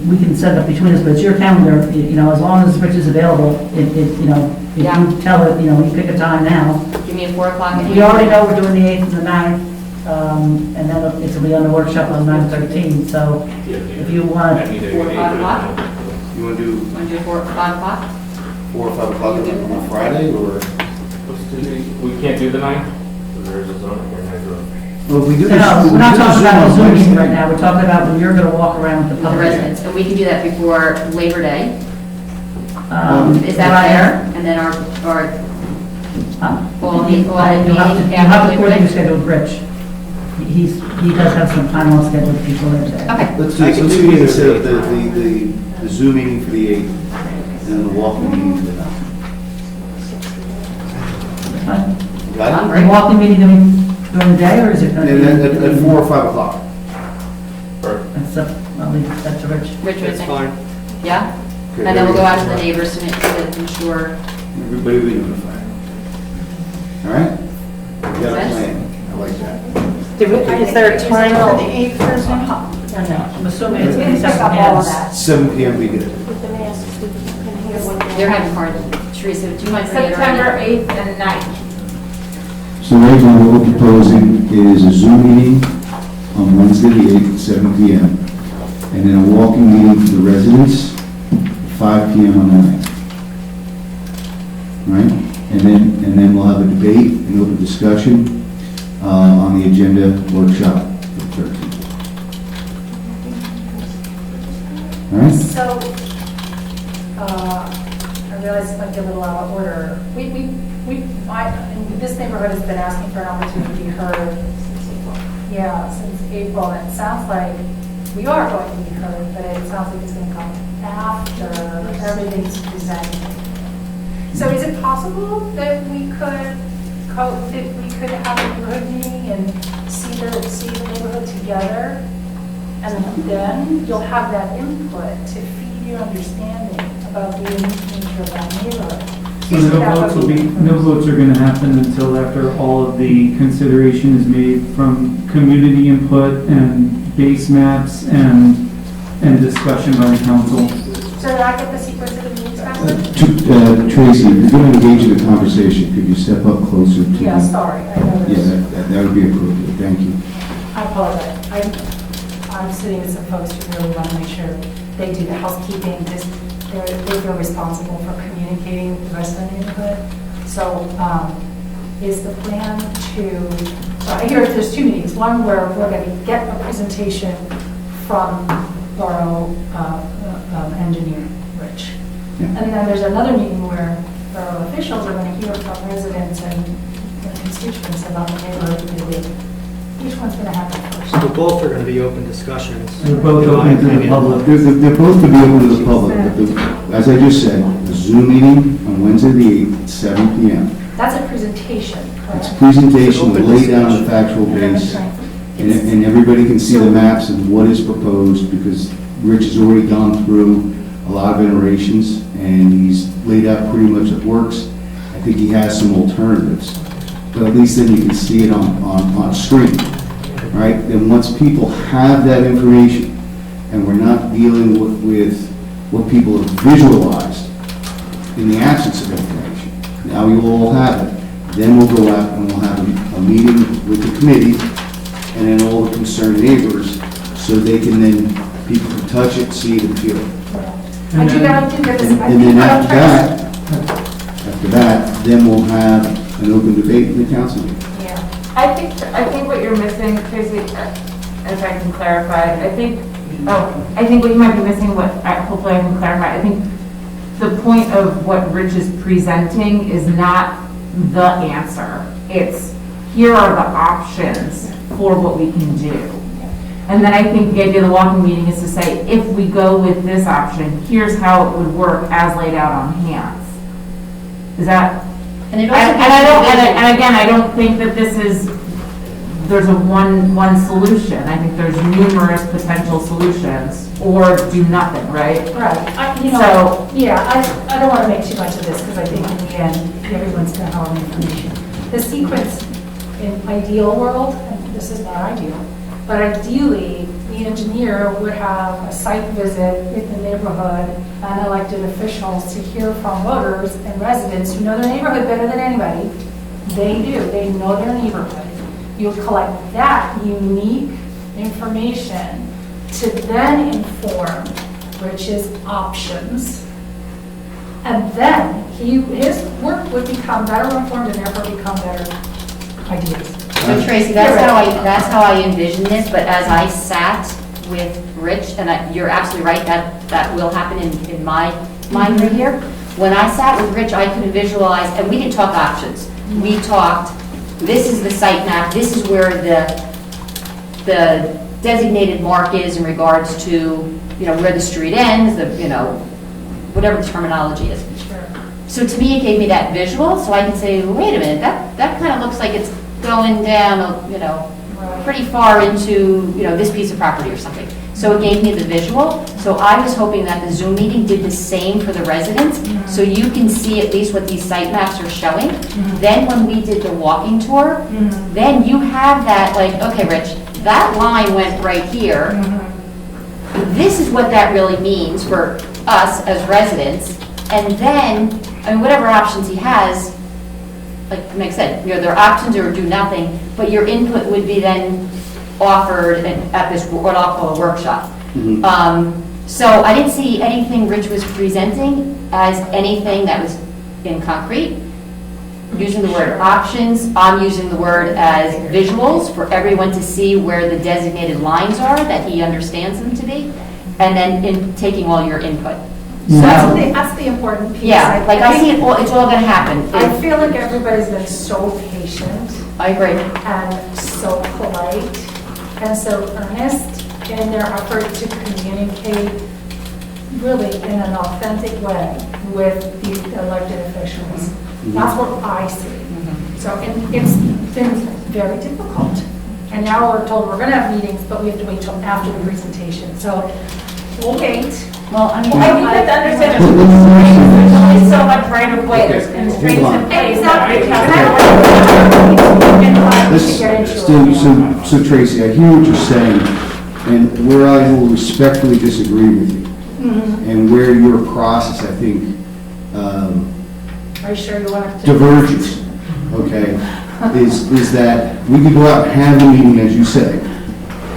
we can set it up between us, but it's your calendar, you know, as long as Rich is available, you know, if Yeah. you tell it, you know, you pick a time now. Give me a 4 o'clock. We already know we're doing the 8th and the 9th, and then it'll be on the workshop on 9/13, so if you want, 4 or 5 o'clock? You want to do Want to do 4 or 5 o'clock? 4 or 5 o'clock on a Friday, or? We can't do the 9th? There's a zoning hearing. Well, we do. no, we're not talking about the Zoom meeting right now, we're talking about when you're gonna walk around with the With the public. residents, and we can do that before Labor Day. Is that right fair? And then our all the You have to, meeting you have to after Labor coordinate your Day? schedule with Rich. He does have some time on schedule before Labor Day. Okay. Let's do this, let's see if we can set up the Zoom meeting for the 8th, and then the walking meeting for the 9th. Fine. Got The walking meeting during the day, or is it it? gonna And then be? at 4 or 5 o'clock. That's up, I'll leave that to Rich. Rich, what do you It's think? fine. Yeah? Okay, And then we'll go out to the very neighbors to ensure. Everybody will be notified. All right? We got a Sense? plan. I like that. Is there a time for the 8th for Zoom? No, I'm assuming it's gonna be Pick up separate all of hands. that. 7 PM, we get it. They're having hard, Teresa, do you mind reiterating? September 8th and 9th. So right now, what we're proposing is a Zoom meeting on Wednesday, the 8th, at 7 PM, and then a walking meeting for the residents, 5 PM on the 9th. Right? And then we'll have a debate, an open discussion on the agenda workshop for the 13th. All right? So, I realize it might be a little out of order. In this neighborhood has been asking for an opportunity to be heard. Yeah, since April, and it sounds like we are going to be heard, but it sounds like it's going to come after everything's presented. So is it possible that we could have a neighborhood meeting and see the neighborhood together? And then you'll have that input to feed your understanding about the unique nature of that neighborhood. So no votes are gonna happen until after all of the consideration is made from community input and base maps and discussion by the council. So did I get the sequence of the meetings back? Tracy, if you're going to engage in a conversation, could you step up closer to? Yeah, sorry, I know Yeah, there's, that would be appropriate, thank you. I apologize. I'm sitting with some folks who really want to make sure they do the housekeeping, they feel responsible for communicating with the rest of the neighborhood. So, is the plan so I hear there's 2 meetings, one where we're going to get a presentation from borough engineer, Rich. Yeah. And then there's another meeting where borough officials are going to hear from residents and the constituents about the neighborhood going to be? Which one's going to happen first? So both are going to be open discussions. They're both in my open to the opinion. public. They're both to be open to the public, but as I just said, the Zoom meeting on Wednesday the 8th at 7 PM. That's a presentation, It's a correct? presentation to Open lay down the discussion. factual base, It's- and everybody can see the maps and what is proposed, because Rich has already gone through a lot of iterations, and he's laid out pretty much what works. I think he has some alternatives, but at least then you can see it on screen, right? Then once people have that information, and we're not dealing with what people have visualized in the absence of information, now you all have it, then we'll go out and we'll have a meeting with the committee, and then all the concerned neighbors, so they can then, people can touch it, see it, and feel it. I do that, I do this. I And then think what I'm after that, then we'll have an open debate in the council meeting. Yeah. I think what you're missing, Tracy, if I can clarify, I think what you might be missing, hopefully I can clarify, I think the point of what Rich is presenting is not the answer. It's, here are the options for what we can do. And then I think the idea of the walking meeting is to say, if we go with this option, here's how it would work as laid out on hands. Is that? And it And also I don't, gives you and again, I don't think that this is, there's a one solution. I think there's numerous potential solutions, or do nothing, right? Right, So- I don't want to make too much of this, because I think in the end, everyone's going to have all the information. The sequence in ideal world, and this is not ideal, but ideally, the engineer would have a site visit in the neighborhood and elected officials to hear from voters and residents who know their neighborhood better than anybody. They do, they know their neighborhood. You'll collect that unique information to then inform Rich's options. And then his work would become better informed and therefore become better ideas. So Tracy, that's how I envision this, but as I sat with Rich, and you're absolutely right, that will happen in my mind right here. When I sat with Rich, I could visualize, and we didn't talk options. We talked, this is the site map, this is where the designated mark is in regards to, where the street ends, whatever the terminology is. So to me, it gave me that visual, so I can say, wait a minute, that kind of looks like it's going down, pretty far into, this piece of property or something. So it gave me the visual. So I was hoping that the Zoom meeting did the same for the residents, so you can see at least what these site maps are showing. Then when we did the walking tour, then you have that, like, okay, Rich, that line went right here. This is what that really means for us as residents. And then, whatever options he has, like Meg said, there are options or do nothing, but your input would be then offered at this, what I'll call a workshop. So I didn't see anything Rich was presenting as anything that was in concrete. Using the word options, I'm using the word as visuals for everyone to see where the designated lines are, that he understands them to be, and then in taking all your input. So that's the important piece. Yeah, like I see it all, it's all gonna happen. I feel like everybody's been so patient I agree. and so polite and so earnest in their effort to communicate really in an authentic way with the elected officials. That's what I see. So it's been very difficult. And now we're told we're going to have meetings, but we have to wait till after the presentation. So we'll wait. Well, I mean, I think that's understandable. There's only so much right of way, there's constraints in place. So Tracy, I hear what you're saying, and where I will respectfully disagree with you, and where your process, I think, Are you sure you want to? diverges, okay, is that we could go out and have a meeting, as you say,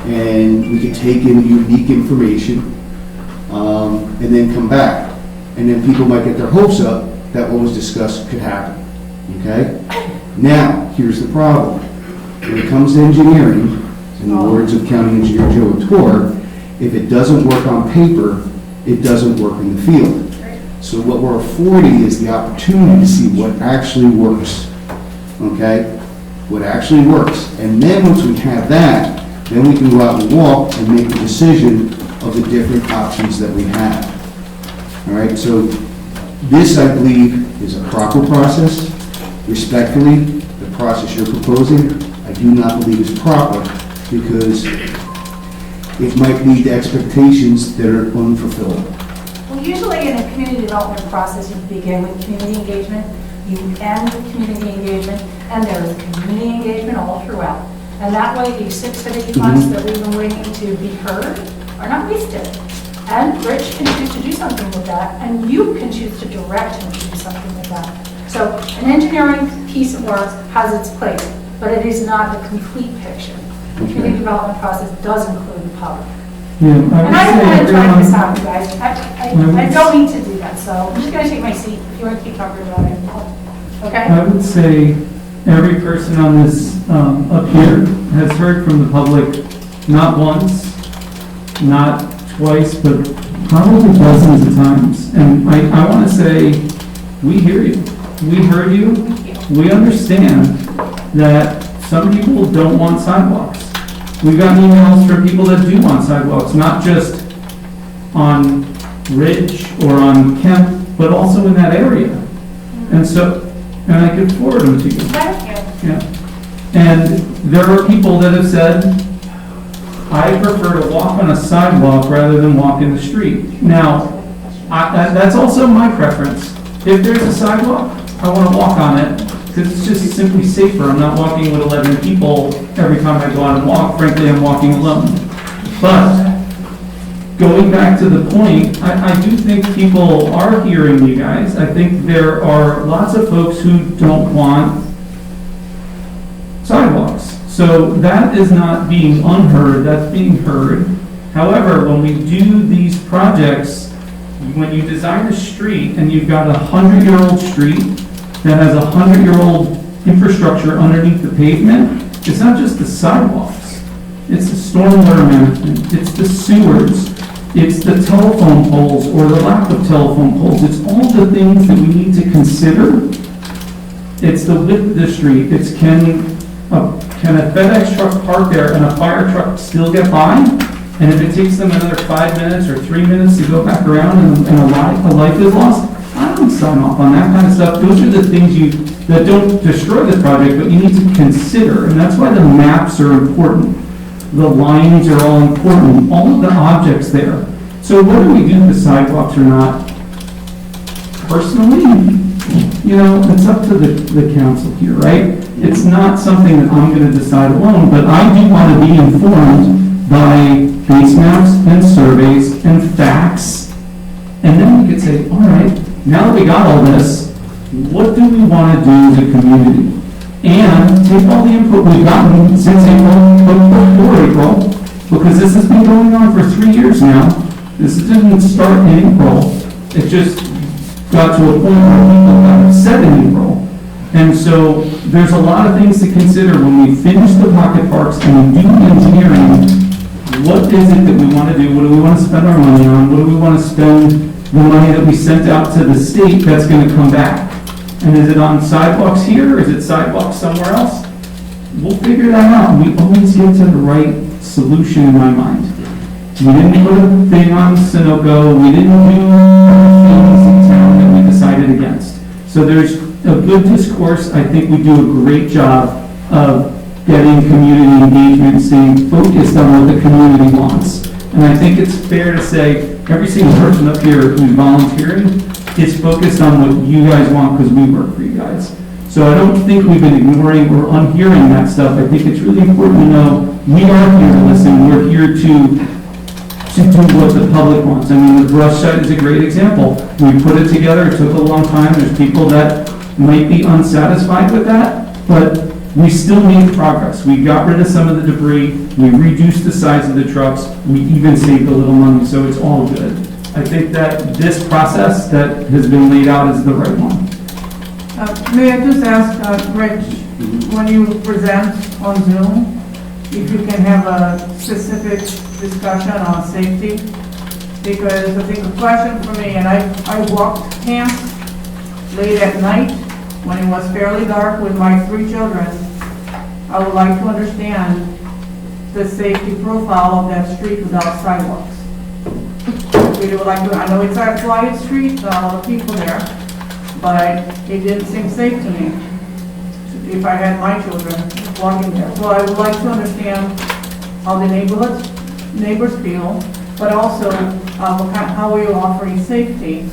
and we could take in unique information, and then come back. And then people might get their hopes up that what was discussed could happen, okay? Now, here's the problem. When it comes to engineering, in the words of County Engineer Joe Torr, if it doesn't work on paper, it doesn't work in the field. So what we're affording is the opportunity to see what actually works, okay? what actually works. And then once we have that, then we can go out and walk and make a decision of the different options that we have. All right, so this, I believe, is a proper process. Respectfully, the process you're proposing, I do not believe is proper because it might lead to expectations that are unfulfilled. Well, usually in a community development process, you begin with community engagement, you end with community engagement, and there is community engagement all throughout. And that way, these 6 to 8 months that we've been waiting to be heard are not wasted. And Rich can choose to do something with that, and you can choose to direct him to do something with that. So an engineering piece of work has its place, but it is not the complete picture. The community development process does include the public. Yeah, And I don't want to drag this out, you guys. I don't need to do that, so I'm just going to take my seat. If you want to keep talking about it, okay? I would say every person on this, up here, has heard from the public, not once, not twice, but probably dozens of times. And I want to say, we hear you. We heard you. We understand that some people don't want sidewalks. We've gotten emails from people that do want sidewalks, not just on Ridge or on Kemp, but also in that area. And so, and I could forward them to you. Thank you. Yeah. And there are people that have said, I prefer to walk on a sidewalk rather than walk in the street. Now, that's also my preference. If there's a sidewalk, I want to walk on it because it's just simply safer. I'm not walking with 11 people every time I go out and walk. Frankly, I'm walking alone. But going back to the point, I do think people are hearing you guys. I think there are lots of folks who don't want sidewalks. So that is not being unheard, that's being heard. However, when we do these projects, when you design a street and you've got a 100-year-old street that has a 100-year-old infrastructure underneath the pavement, it's not just the sidewalks. It's the stormwater management, it's the sewers, it's the telephone poles or the lack of telephone poles. It's all the things that we need to consider. It's the width of the street. It's can a FedEx truck park there and a fire truck still get by? And if it takes them another 5 minutes or 3 minutes to go back around and a life is lost, I don't sign off on that kind of stuff. Those are the things that don't destroy the project, but you need to consider. And that's why the maps are important. The lines are all important, all of the objects there. So whether we do the sidewalks or not, personally, it's up to the council here, right? It's not something that I'm going to decide alone, but I do want to be informed by base maps and surveys and facts. And then we could say, all right, now that we got all this, what do we want to do as a community? And take all the input we've gotten since April, before April, because this has been going on for 3 years now. This didn't start in April. It just got to a point where people got upset in April. And so there's a lot of things to consider when we finish the pocket parks and we do engineering. What is it that we want to do? What do we want to spend our money on? What do we want to spend the money that we sent out to the state that's going to come back? And is it on sidewalks here? Is it sidewalks somewhere else? We'll figure that out. We always get to the right solution in my mind. We didn't put a thing on Sunoco. We didn't do things in town that we decided against. So there's a good discourse. I think we do a great job of getting community engagement, staying focused on what the community wants. And I think it's fair to say every single person up here who's volunteering is focused on what you guys want because we work for you guys. So I don't think we've been ignoring or unhearing that stuff. I think it's really important to know we are here to listen. We're here to do what the public wants. I mean, the brush site is a great example. We put it together. It took a long time. There's people that might be unsatisfied with that, but we still made progress. We got rid of some of the debris. We reduced the size of the trucks. We even saved a little money, so it's all good. I think that this process that has been laid out is the right one. May I just ask, Rich, when you present on Zoom, if you can have a specific discussion on safety? Because I think the question for me, and I walked camps late at night when it was fairly dark with my 3 children, I would like to understand the safety profile of that street without sidewalks. We would like to, I know it's a quiet street, there are a lot of people there, but it didn't seem safe to me if I had my children walking there. So I would like to understand how the neighbors feel, but also how we are offering safety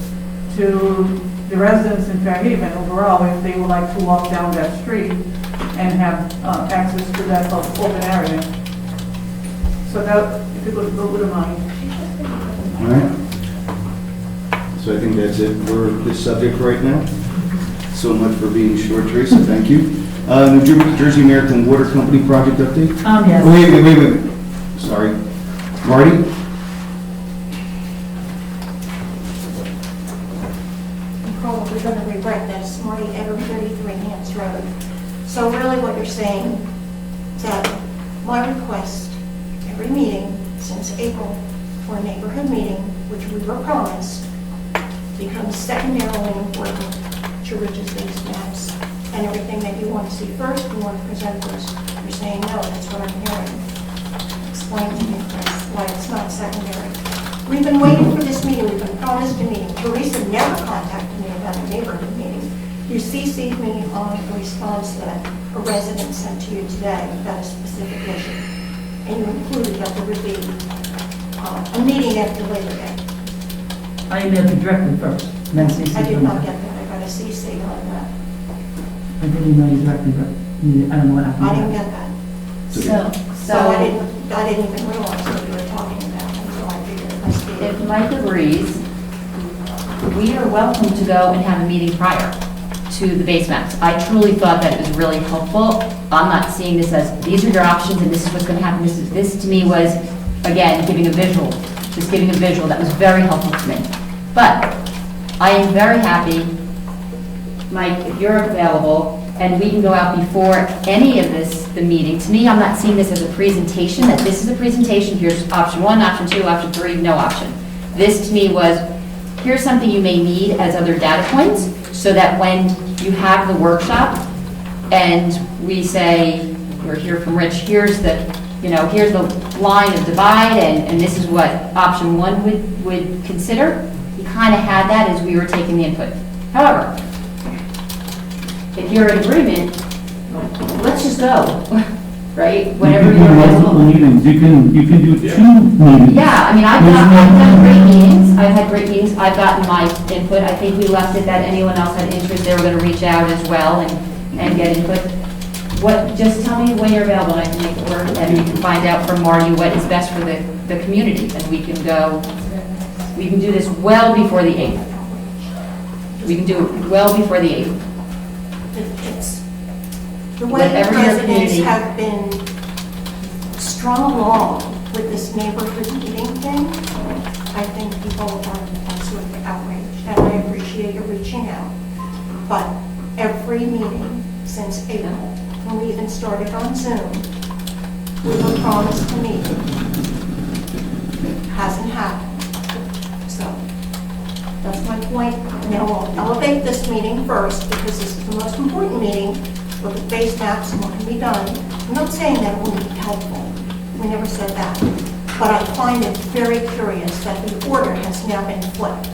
to the residents in Fairhaven overall if they would like to walk down that street and have access to that open area. So that, if you would mind. All right. So I think that's it for this subject right now. So much for being short, Teresa, thank you. New Jersey American Water Company project update? Yes. Wait. Sorry. Marty? I'm probably going to regret this, Marty Edward, 33 Hants Road. So really what you're saying is that my request every meeting since April for a neighborhood meeting, which we were promised, becomes secondarily important to Rich's base maps and everything that you want to see first, you want to present first. You're saying no, that's what I'm hearing. Explain to me, Chris, why it's not secondary. We've been waiting for this meeting, we've been promised a meeting. Teresa never contacted me about a neighborhood meeting. You CC'd me on a response that a resident sent to you today about a specific issue. And you included that there would be a meeting after Labor Day. I emailed you directly first, and then CC. I did not get that, I got a CC on that. I did email you directly, but I don't know what happened. I didn't get that. So I didn't even realize what you were talking about until I figured it must be. If Mike agrees, we are welcome to go and have a meeting prior to the base maps. I truly thought that it was really helpful. I'm not seeing this as, these are your options and this is what's going to happen. This to me was, again, giving a visual, just giving a visual. That was very helpful to me. But I am very happy, Mike, if you're available, and we can go out before any of this, the meeting. To me, I'm not seeing this as a presentation, that this is a presentation, here's option 1, option 2, option 3, no option. This to me was, here's something you may need as other data points, so that when you have the workshop, and we say, or hear from Rich, here's the, here's the line of divide, and this is what option 1 would consider. You kind of had that as we were taking the input. However, if you're in agreement, let's just go, right? Whatever You can do multiple meetings, you can do 2 meetings. Yeah, I mean, I've done great meetings, I've had great meetings, I've gotten my input. I think we left it that anyone else had interest, they were going to reach out as well and get input. Just tell me when you're available, and I can make it work, and we can find out from Marty what is best for the community, and we can do this well before the 8th. We can do it well before the 8th. It's the way the residents have been strung along with this neighborhood meeting thing. I think people are sort of outraged, and I appreciate you reaching out. But every meeting since April, when we even started on Zoom, we were promised a meeting. Hasn't happened. So that's my point. Now we'll elevate this meeting first because this is the most important meeting. Look at base maps and what can be done. I'm not saying that it wouldn't be helpful. We never said that. But I find it very curious that the order has now been flipped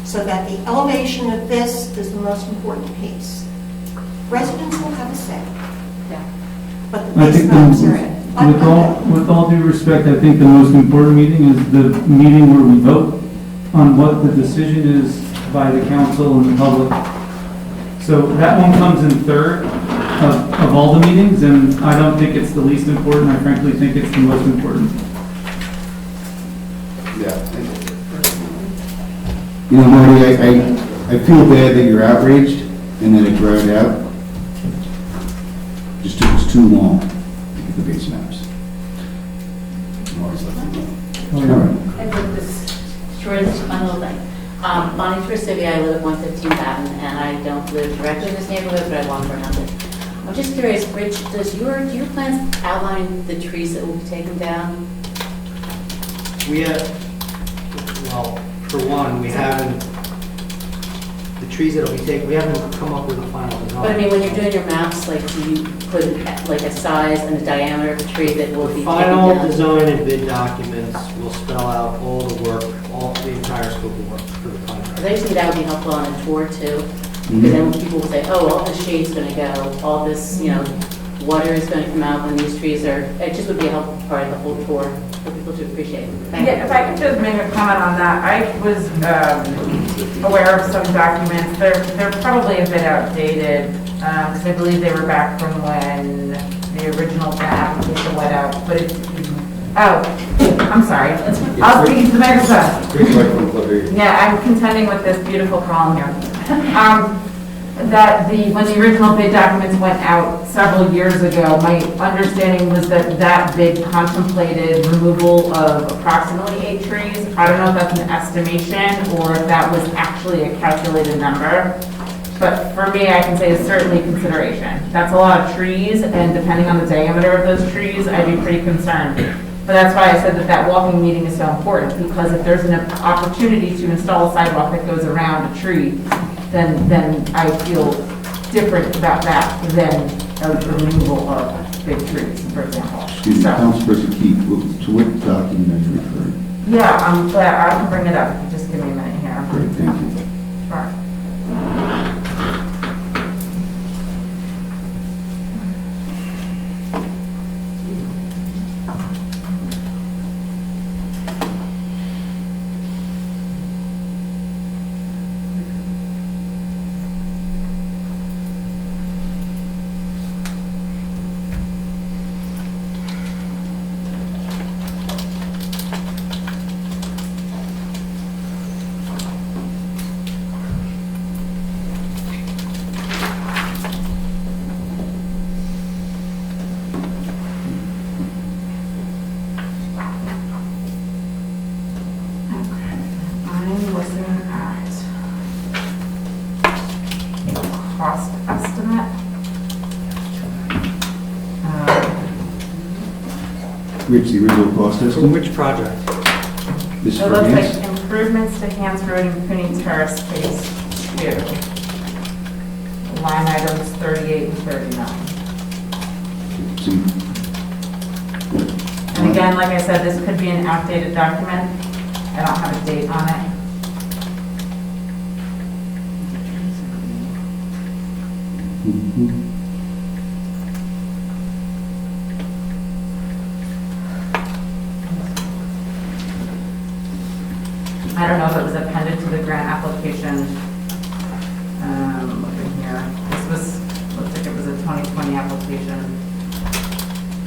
so that the elevation of this is the most important piece. Residents will have a say. But the I base think maps are it. with all due respect, I think the most important meeting is the meeting where we vote on what the decision is by the council and the public. So that one comes in third of all the meetings, and I don't think it's the least important. I frankly think it's the most important. Yeah. Marty, I feel bad that you're outraged and that it dragged out. Just took us too long to get the base maps. Marty's left it alone. All right. I put this shortest one little thing. Bonnie Trisivi, I live at 115 Batten, and I don't live directly in this neighborhood, but I walk around it. I'm just curious, Rich, do your plans outline the trees that will be taken down? We have, well, for one, we haven't, the trees that'll be taken, we haven't come up with a final design. But I mean, when you're doing your maps, like, do you put like a size and a diameter of the tree that will be taken Final down? design and bid documents will spell out all the work, all the entire scope of work for the contract. I just think that would be helpful on a tour too, because then people will say, oh, all this shade's gonna go, all this, you know, water is gonna come out when these trees are, it just would be a helpful part of the whole tour for people to appreciate. Thank you. Yeah, if I could just make a comment on that, I was aware of some documents, they're probably a bit outdated, because I believe they were back from when the original grant application went out, but it's, oh, I'm sorry, I'll speak to the microphone. Yeah, I'm contending with this beautiful column here. That when the original bid documents went out several years ago, my understanding was that that bid contemplated removal of approximately 8 trees. I don't know if that's an estimation or if that was actually a calculated number. But for me, I can say it's certainly consideration. That's a lot of trees, and depending on the diameter of those trees, I'd be pretty concerned. But that's why I said that that walking meeting is so important, because if there's an opportunity to install a sidewalk that goes around a tree, then I feel different about that than a removal of big trees, for example. Excuse me, Councilperson Keith, to what document are you referring? Yeah, I'm glad, I can bring it up, if you just give me a minute here. Great, thank you. Sure. I'm looking at cost estimate. Rich, the original cost For estimate? which project? This It for looks Hans? like improvements to Hans Road and Cooney Terrace Phase 2. Line items 38 and 39. And again, like I said, this could be an outdated document. I don't have a date on it. I don't know if it was appended to the grant application. Looking here, this was, looks like it was a 2020 application.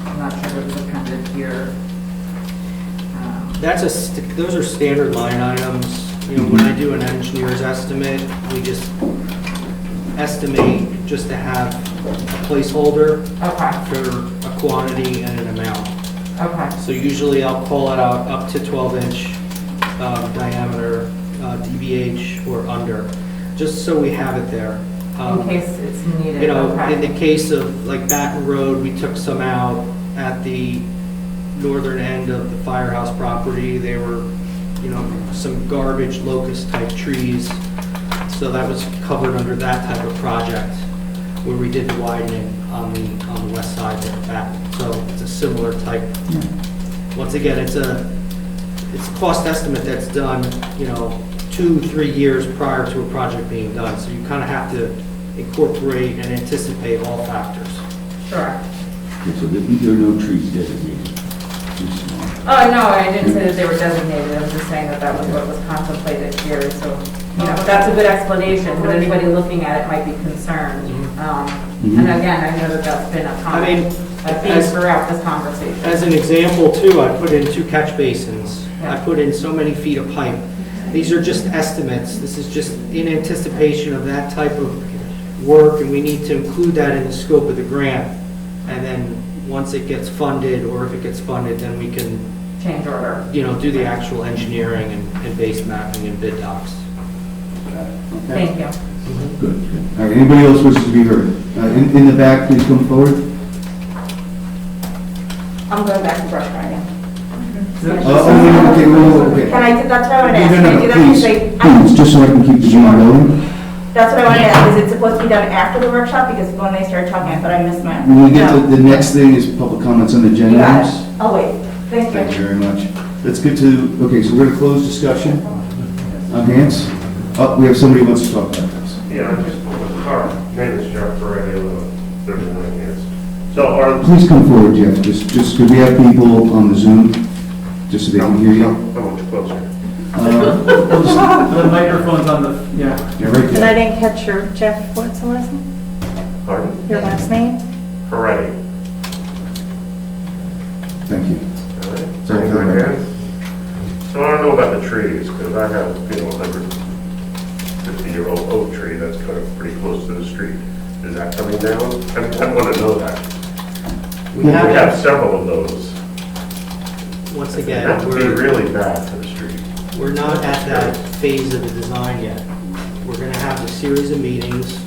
I'm not sure if it was appended here. Those are standard line items. You know, when I do an engineer's estimate, we just estimate just to have a placeholder for a quantity and an amount. Okay. So usually I'll call it out up to 12-inch diameter, DBH or under, just so we have it there. In case it's needed. You know, Okay. in the case of like Baton Road, we took some out at the northern end of the firehouse property. They were, you know, some garbage locust type trees. So that was covered under that type of project where we did the widening on the west side there back. So it's a similar type. Once again, it's a cost estimate that's done, you know, 2-3 years prior to a project being done. So you kind of have to incorporate and anticipate all factors. Sure. Okay, so there are no trees designated. Oh, no, I didn't say that they were designated. I was just saying that that was what was contemplated here. So, you know, that's a good explanation, but anybody looking at it might be concerned. And again, I know that that's been a theme throughout this conversation. As an example too, I put in 2 catch basins. I put in so many feet of pipe. These are just estimates. This is just in anticipation of that type of work, and we need to include that in the scope of the grant. And then once it gets funded, or if it gets funded, then we can change order. You know, do the actual engineering and base mapping and bid docs. Thank you. Good. All right, anybody else wishes to be heard? In the back, please come forward. I'm going back to brush dragon. Okay. Can I, that's what I would ask. No, Can I do that? please, Say, please, just so I can keep the meeting going. That's what I wanted to ask, is it supposed to be done after the workshop? Because when they started talking, I thought I missed my. When we get to No. the next thing is public comments on the You agenda got items. it. I'll wait. Thank Thank you. you very much. Let's get to, okay, so we're going to close discussion on hands. Oh, we have somebody who wants to talk about this. Yeah, I just spoke with the car. Name is Jeff Ferretti, 39 years. So are... Please come forward, Jeff, just could we have people on the Zoom, just so they can hear you? How much closer? The microphone's on the, yeah. Yeah, right And there. I didn't catch your, Jeff, what's the last name? Pardon? Your last name? Ferretti. Thank you. All right. Sorry for the record. So I don't know about the trees, because I have, 150-year-old oak tree that's kind of pretty close to the street. Is that coming down? I want to know that. We We have, have several of those. once That again, would be really bad for the street. we're not at that phase of the design yet. We're going to have a series of meetings.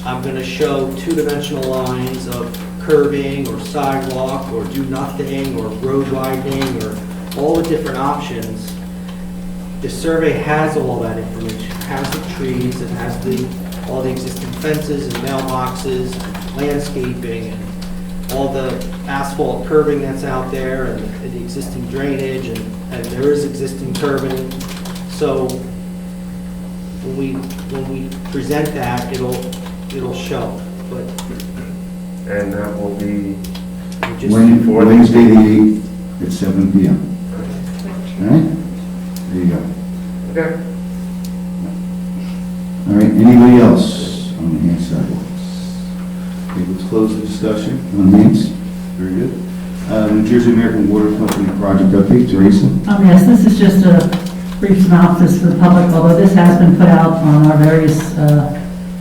I'm going to show two-dimensional lines of curbing or sidewalk or do nothing or road widening or all the different options. The survey has all that information, has the trees, it has all the existing fences and mailboxes, landscaping, and all the asphalt curbing that's out there and the existing drainage, and there is existing curbing. So when we present that, it'll show, but And that will be just Wednesday the 8th at 7 p.m. All right? There you go. okay. All right, anybody else on the hand sidewalks? Okay, let's close the discussion on hands. Very good. New Jersey American Water Company project update, Teresa? Yes, this is just a brief synopsis for the public, although this has been put out on our various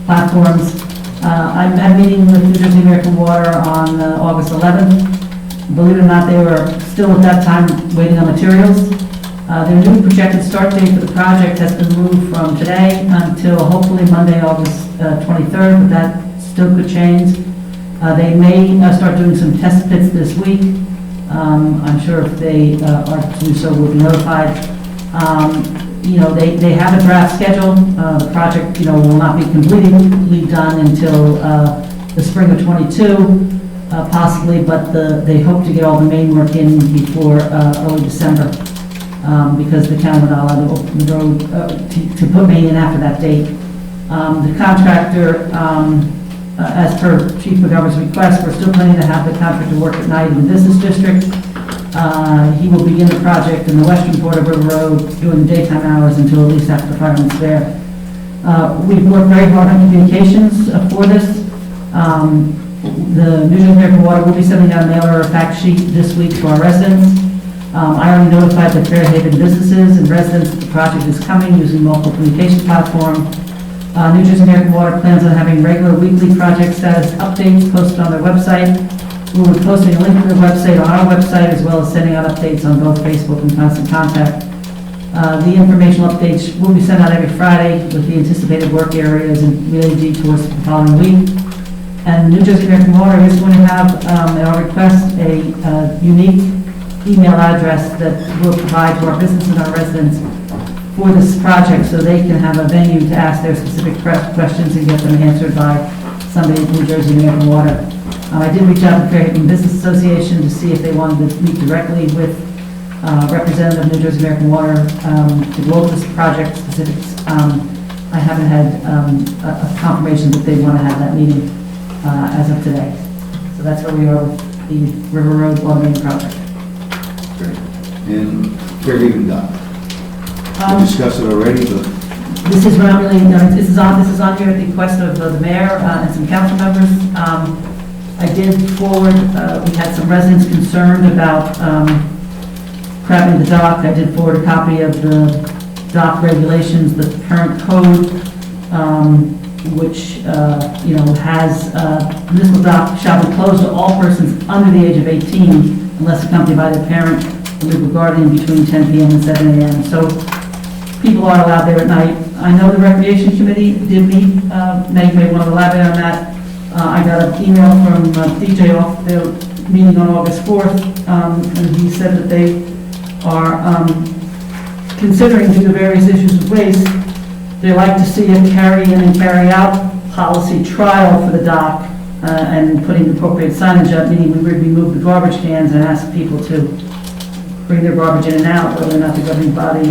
platforms. I had a meeting with New Jersey American Water on August 11th. Believe it or not, they were still at that time waiting on materials. Their new projected start date for the project has been moved from today until hopefully Monday, August 23rd, but that still could change. They may start doing some test pits this week. I'm sure if they are to do so, we'll be notified. They have a draft schedule. The project, will not be completely done until the spring of &22, possibly, but they hope to get all the main work in before early December, because the county would not allow to open the road to put main in after that date. The contractor, as per Chief McGovern's request, we're still planning to have the contractor work at night in the business district. He will begin the project in the western part of River Road during the daytime hours until at least after the fireman's there. We've worked very hard on communications for this. The New Jersey American Water will be sending out a mailer or fact sheet this week to our residents. I already notified the Fairhaven businesses and residents that the project is coming using multiple communication platform. New Jersey American Water plans on having regular weekly project status updates posted on their website. We'll be posting a link to the website on our website, as well as sending out updates on both Facebook and Constant Contact. The informational updates will be sent out every Friday with the anticipated work areas and related detours for the following week. And New Jersey American Water is going to have, at our request, a unique email address that we'll provide to our business and our residents for this project, so they can have a venue to ask their specific questions and get them answered by somebody at New Jersey American Water. I did reach out to the Fairhaven Business Association to see if they wanted to meet directly with representative of New Jersey American Water to go over this project specifics. I haven't had a confirmation that they want to have that meeting as of today. So that's where we are with the River Road Water Main project. Great. And Fairhaven Dock. We discussed it already, but This is not really, this is on here at the request of the mayor and some council members. I did forward, we had some residents concerned about crabbing the dock. I did forward a copy of the dock regulations, the current code, which, has, municipal dock shall be closed to all persons under the age of 18 unless accompanied by their parent or legal guardian between 10 p.m. and 7 a.m. So people are allowed there at night. I know the Recreation Committee did meet, Meg may want to elaborate on that. I got an email from DJ off their meeting on August 4th, and he said that they are considering, due to various issues of waste, They like to see a carry in and carry out policy trial for the dock and putting appropriate signage up, meaning we would remove the garbage cans and ask people to bring their garbage in and out, whether or not the governing body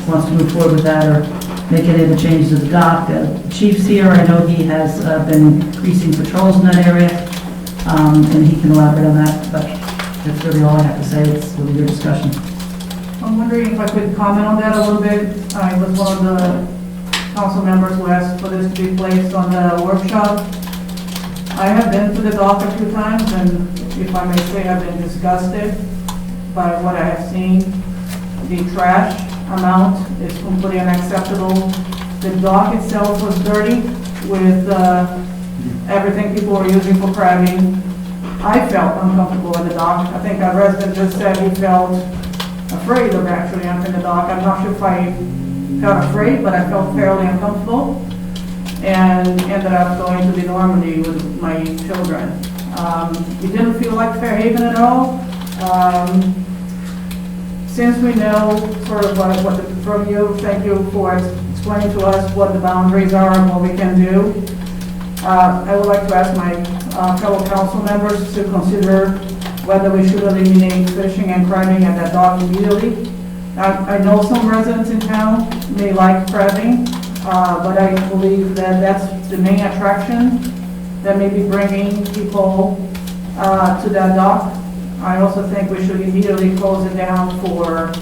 wants to move forward with that or make any other changes to the dock. Chief's here, I know he has been increasing patrols in that area, and he can elaborate on that, but that's really all I have to say. It's really your discussion. I'm wondering if I could comment on that a little bit. I was one of the council members who asked for this to be placed on the workshop. I have been to the dock a few times, and if I may say, I've been disgusted by what I have seen. The trash amount is completely unacceptable. The dock itself was dirty with everything people were using for crabbing. I felt uncomfortable at the dock. I think our resident just said he felt afraid of actually entering the dock. I'm not sure if I felt afraid, but I felt fairly uncomfortable and ended up going to the Normandy with my children. It didn't feel like Fairhaven at all. Since we know sort of from you, thank you for explaining to us what the boundaries are and what we can do. I would like to ask my fellow council members to consider whether we should eliminate fishing and crabbing at that dock immediately. I know some residents in town may like crabbing, but I believe that that's the main attraction that may be bringing people to that dock. I also think we should immediately close it down for,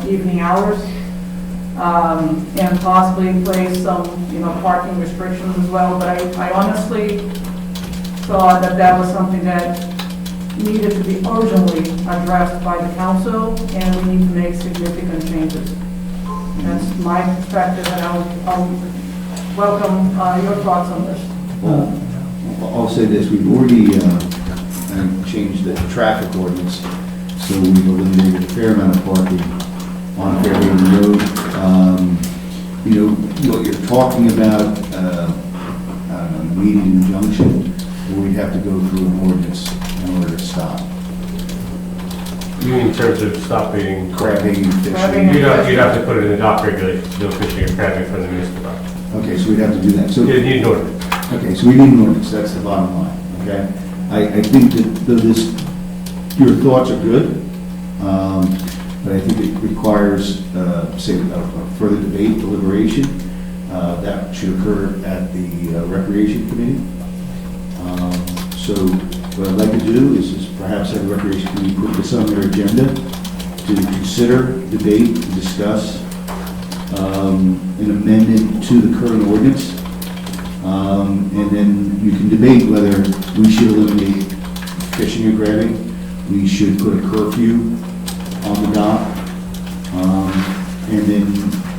evening hours, and possibly place some, parking restrictions as well. But I honestly thought that that was something that needed to be urgently addressed by the council, and we need to make significant changes. That's my perspective, and I'll welcome your thoughts on this. Well, I'll say this, we've already changed the traffic ordinance, so we've eliminated a fair amount of parking on Fairhaven Road. What you're talking about, needing an injunction, we'd have to go through an ordinance in order to stop. You mean in terms of stopping Crabbing and fishing? You'd have to put it in the dock regulations, no fishing or crabbing from the municipal dock. Okay, so we'd have to do that. So You need an ordinance. okay, so we need an ordinance, that's the bottom line, okay? I think that your thoughts are good, but I think it requires, a further debate, deliberation. That should occur at the Recreation Committee. So what I'd like to do is perhaps have the Recreation Committee put this on their agenda to consider, debate, and discuss an amendment to the current ordinance. And then you can debate whether we should eliminate fishing and crabbing, we should put a curfew on the dock, and then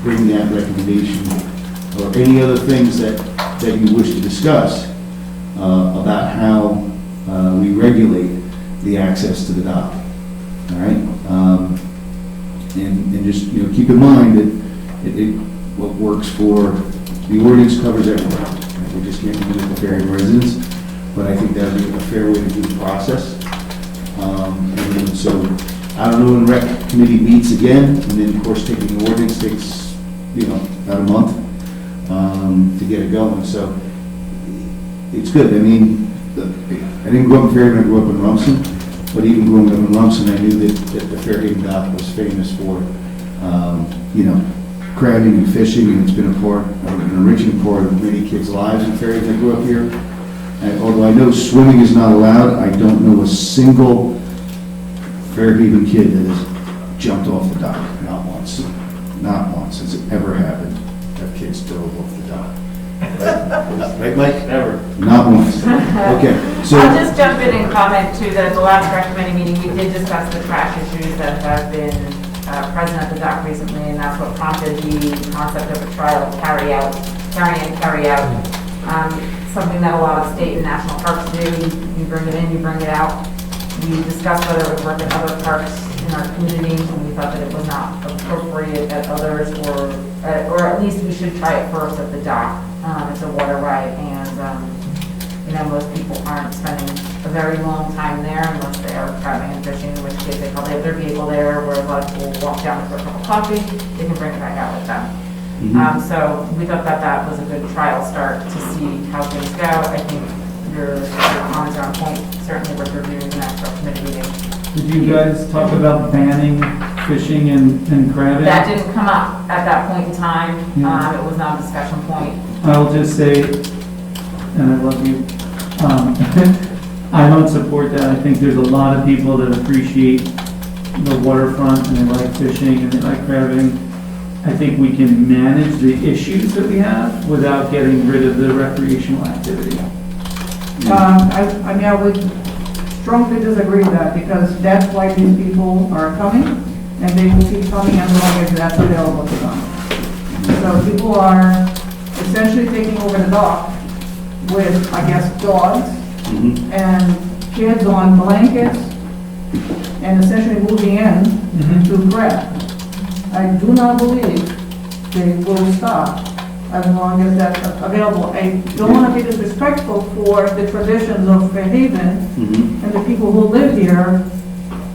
bring that recommendation or any other things that you wish to discuss about how we regulate the access to the dock. All right? And just, keep in mind that what works for, the ordinance covers everyone. We just can't do it for Fairhaven residents, but I think that would be a fair way to do the process. And then, so, I don't know when Rec Committee meets again, and then, of course, taking the ordinance takes, about a month to get it going. So, it's good. I mean, I didn't grow up in Fairhaven, I grew up in Rumson, but even growing up in Rumson, I knew that the Fairhaven dock was famous for, crabbing and fishing, and it's been an enriching part of many kids' lives in Fairhaven that grew up here. And although I know swimming is not allowed, I don't know a single Fairhaven kid that has jumped off the dock, not once. Not once has it ever happened that kids dove off the dock. Right, Mike? Never. Not once. Okay, so. I'll just jump in and comment to the last rec committee meeting, we did discuss the trash issues that have been present at the dock recently, and that's what prompted the concept of a trial carry in, carry out. Something that a lot of state and national parks do. You bring it in, you bring it out. We discussed whether it would work at other parks in our community, and we thought that it was not appropriate at others, or at least we should try it first at the dock. It's a water right, and most people aren't spending a very long time there unless they are crabbing and fishing, in which case they probably have their vehicle there, where a lot of people will walk down for a cup of coffee, they can bring it back out with them. So we thought that that was a good trial start to see how things go. I think your comments are on point, certainly worth reviewing the next committee meeting. Did you guys talk about banning fishing and crabbing? That didn't come up at that point in time. Yeah. It was not a discussion point. I'll just say, and I love you, I don't support that. I think there's a lot of people that appreciate the waterfront and they like fishing and they like crabbing. I think we can manage the issues that we have without getting rid of the recreational activity. I mean, I would strongly disagree with that, because that's why these people are coming, and they will keep coming as long as that's available to them. So people are essentially taking over the dock with, I guess, dogs and kids on blankets, and essentially moving in to crab. I do not believe they will stop as long as that's available. I don't want to be disrespectful for the traditions of Fairhaven and the people who live here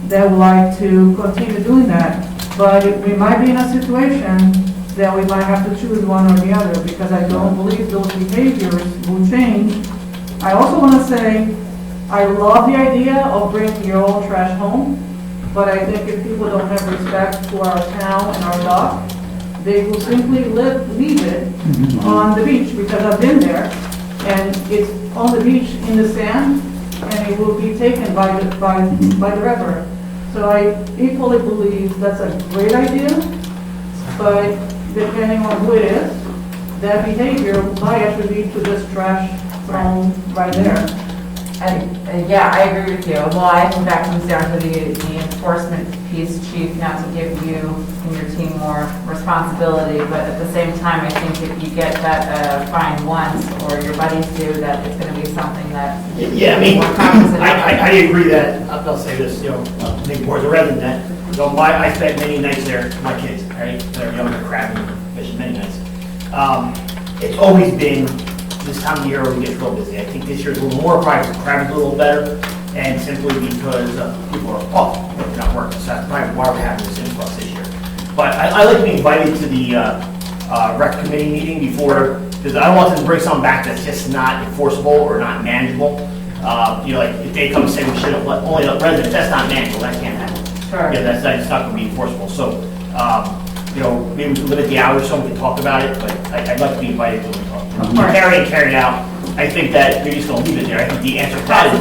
that would like to continue doing that. But we might be in a situation that we might have to choose one or the other, because I don't believe those behaviors will change. I also want to say, I love the idea of bringing your own trash home, but I think if people don't have respect for our town and our dock, they will simply leave it on the beach, because I've been there, and it's on the beach in the sand, and it will be taken by the river. So I equally believe that's a great idea, but depending on who it is, that behavior might actually lead to this trash thrown right there. And yeah, I agree with you. Well, I think that comes down to the enforcement piece, Chief, not to give you and your team more responsibility, but at the same time, I think if you get that fine once, or your buddies do, that it's going to be something that Yeah, I mean, more cognizant of. I agree that, I'll say this, maybe more as a resident, that, I spent many nights there with my kids, right? They're younger, crabbing, fishing many nights. It's always been this time of year when we get real busy. I think this year's a little more private, crabbing's a little better, and simply because people are off, they're not working, so that's probably why we're having this influx this year. But I like to be invited to the rec committee meeting before, because I don't want them to bring something back that's just not enforceable or not manageable. Like if they come and say we should have only let residents, that's not manageable, that can't happen. Sure. Yeah, that's not going to be enforceable. So, maybe we can limit the hours so we can talk about it, but I'd like to be invited to talk. Carry out. I think that we're just going to leave it there. I think the answer to that is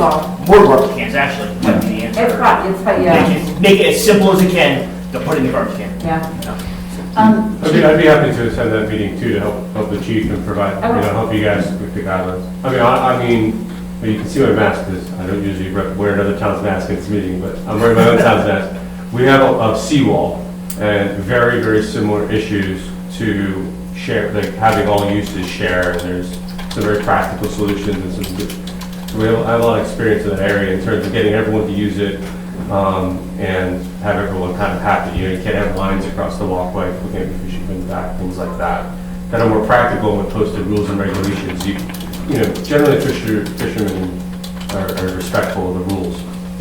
more garbage cans, actually. Might be the answer. Make it as simple as it can to put in the garbage can. Yeah. I'd be happy to attend that meeting too, to help the chief and provide, help you guys with the guidelines. I mean, you can see my mask is, I don't usually wear another town's mask in this meeting, but I'm wearing my own town's mask. We have a seawall and very, very similar issues to share, like having all uses share, and there's some very practical solutions and some good, so I have a lot of experience in that area in terms of getting everyone to use it and have everyone kind of happy. You can't have lines across the walkway, looking at the fishing in the back, things like that. That are more practical when posted rules and regulations. Generally fishermen are respectful of the rules.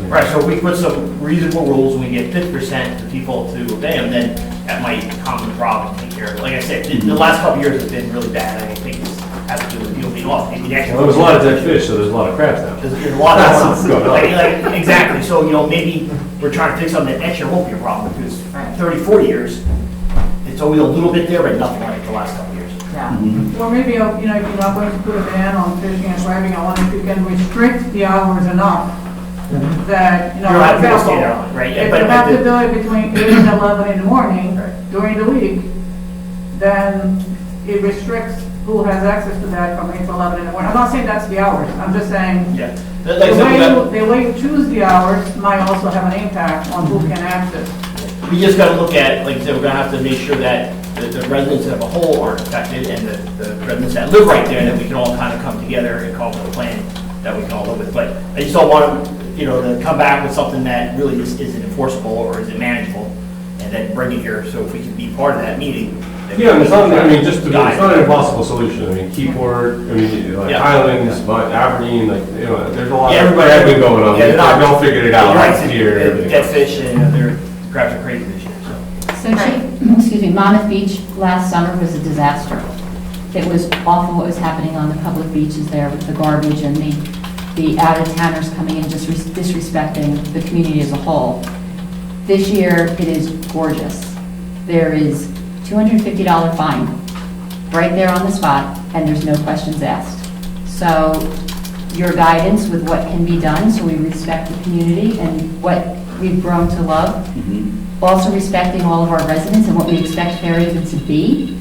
Right, so if we put some reasonable rules and we get 50% of people to obey them, then that might calm the problem and take care of it. Like I said, the last couple of years has been really bad. I think it's has to do with people being off. There's a lot of dead fish, so there's a lot of crabs now. There's a lot of stuff. Exactly. So, maybe we're trying to fix something that next year won't be a problem, because 30, 40 years, it's always a little bit there, but nothing like the last couple of years. Yeah. Or maybe, if you're not going to put a ban on fishing and crabbing, I wonder if you can restrict the hours enough that, You don't have people stay there, right? if you have to do it between 8 and 11 in the morning during the week, then it restricts who has access to that from 8 to 11 in the morning. I'm not saying that's the hours, I'm just saying the way you choose the hours might also have an impact on who can access. We just got to look at, like I said, we're going to have to make sure that the residents as a whole aren't affected, and the residents that live right there, that we can all kind of come together and come up with a plan that we can all live with. But I just don't want to come back with something that really just isn't enforceable or isn't manageable, and then bring it here, so if we can be part of that meeting. Yeah, it's not an impossible solution. Keyboard, Highlands, Aberdeen, there's a lot of crabbing going on. They've all figured it out here. Dead fish, and their crabs are crazy this year, so. So excuse me, Monmouth Beach last summer was a disaster. It was awful what was happening on the public beaches there with the garbage and the out-of-towners coming in just disrespecting the community as a whole. This year, it is gorgeous. There is $250 fine right there on the spot, and there's no questions asked. So your guidance with what can be done, so we respect the community and what we've grown to love. Also respecting all of our residents and what we expect Fairhaven to be.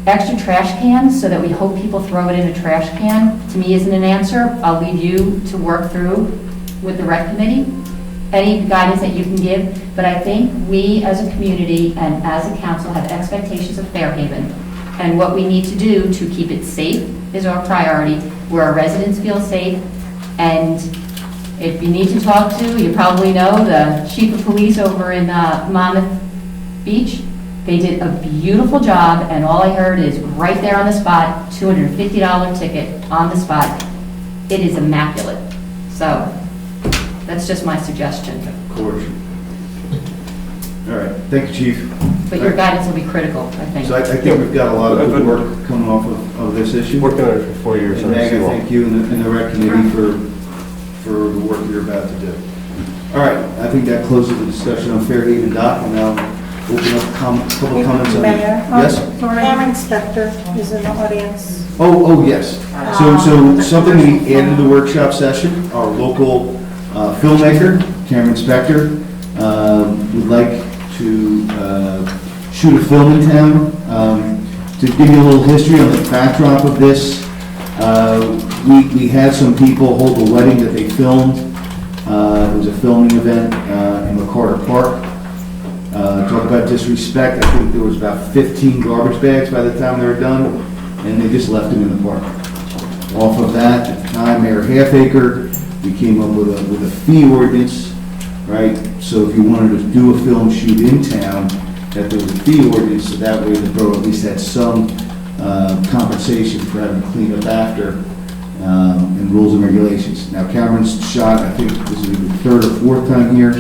Extra trash cans, so that we hope people throw it in a trash can, to me isn't an answer. I'll leave you to work through with the rec committee, any guidance that you can give. But I think we as a community and as a council have expectations of Fairhaven. And what we need to do to keep it safe is our priority, where our residents feel safe. And if you need to talk to, you probably know the chief of police over in Monmouth Beach. They did a beautiful job, and all I heard is right there on the spot, $250 ticket on the spot. It is immaculate. So that's just my suggestion. Of course. All right, thank you, Chief. But your guidance will be critical, I think. So I think we've got a lot of good work coming off of this issue. Working on it for 4 years. And Meg, I thank you and the rec committee for the work you're about to do. All right, I think that closes the discussion on Fairhaven Dock, and now open up public comments. Mayor? Yes? Cameron Spector is in the audience. Oh, yes. So something we added to the workshop session, our local filmmaker, Cameron Spector, would like to shoot a film in town. To give you a little history on the backdrop of this, we had some people hold a wedding that they filmed. It was a filming event in McCarter Park. Talk about disrespect, I think there was about 15 garbage bags by the time they were done, and they just left them in the park. Off of that, at the time, Mayor Halfacre, we came up with a fee ordinance, right? So if you wanted to do a film shoot in town, that there was a fee ordinance, so that way the borough at least had some compensation for having to clean up after, and rules and regulations. Now Cameron's shot, I think this is the third or fourth time here,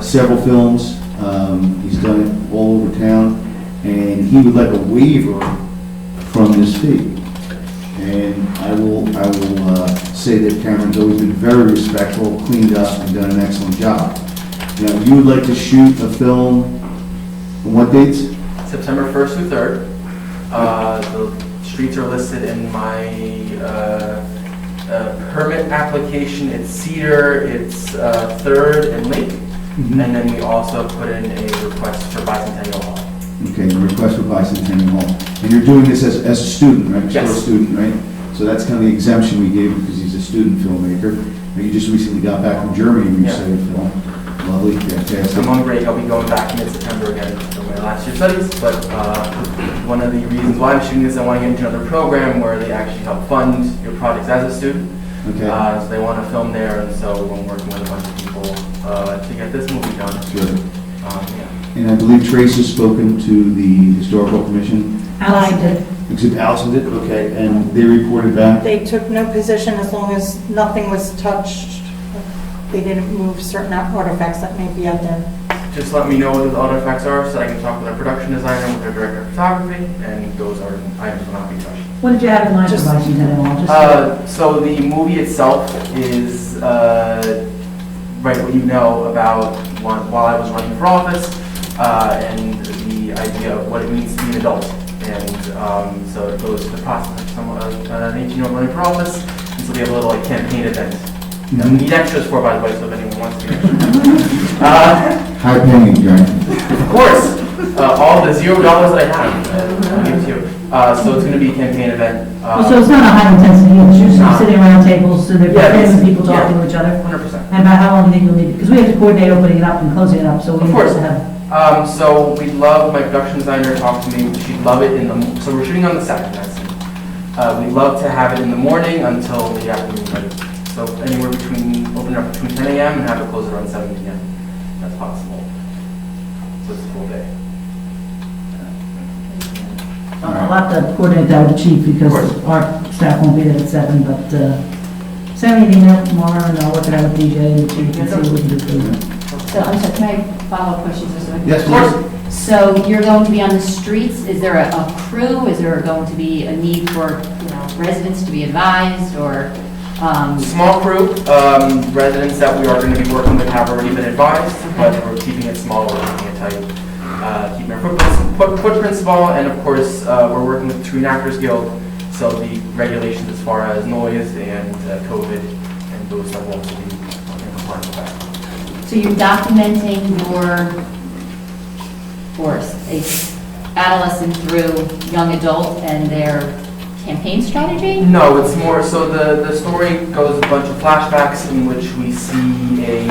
several films. He's done it all over town, and he would like a waiver from this fee. And I will say that Cameron's always been very respectful, cleaned up, and done an excellent job. Now, you would like to shoot a film on what dates? September 1st through 3rd. The streets are listed in my permit application. It's Cedar, it's 3rd and Lake. And then we also put in a request for Bicentennial Hall. Okay, a request for Bicentennial Hall. And you're doing this as a student, right? Yes. Still a student, right? So that's kind of the exemption we gave because he's a student filmmaker. And you just recently got back from Germany when you studied film. Lovely, fantastic. I'm on break. I'll be going back mid-September again for my last year studies. But one of the reasons why I'm shooting this, I want to get into another program where they actually help fund your projects as a student. Okay. So they want to film there, and so I'm working with a bunch of people to get this movie done. Good. Yeah. And I believe Trace has spoken to the Historical Commission. Allison did. Except Allison did, okay, and they reported back? They took no position as long as nothing was touched. They didn't move certain artifacts that may be out there. Just let me know what those artifacts are so I can talk with our production designer, with our director of photography, and those are items will not be touched. What did you have in mind for Bicentennial Hall? So the movie itself is, right, what you know about while I was running for office, and the idea of what it means to be an adult. And so it goes through the process of an 18-year-old running for office, and so we have a little campaign event. We need extras for, by the way, so if anyone wants to be High paying, John. Of course. All the $0 that I have, I'll give to you. So it's going to be a campaign event. So it's not a high intensity, it's just sitting around tables, so they're famous people talking to each other? 100%. And about how long do you think you'll need? Because we have to coordinate opening it up and closing it up, so we need to have. So we'd love, my production designer talked to me, she'd love it in the, so we're shooting on the 2nd, that's it. We'd love to have it in the morning until the afternoon, right? So anywhere between, open it up between 10 a.m. and have it close around 7 p.m. That's possible. So it's a full day. I'll have to coordinate that with the chief because our staff won't be there at 7, but send me an email tomorrow and I'll work it out with DJ and the chief and see what we can do for you. So, I'm sorry, can I follow up questions? Yes, please. So you're going to be on the streets? Is there a crew? Is there going to be a need for, residents to be advised or? Small crew, residents that we are going to be working with have already been advised, but we're keeping it small, we're keeping it tight, keeping our footprint small, and of course, we're working with the Screen Actors Guild, so the regulations as far as noise and COVID and those that will also be in compliance with that. So you're documenting adolescent through young adult and their campaign strategy? No, it's more, so the story goes a bunch of flashbacks in which we see a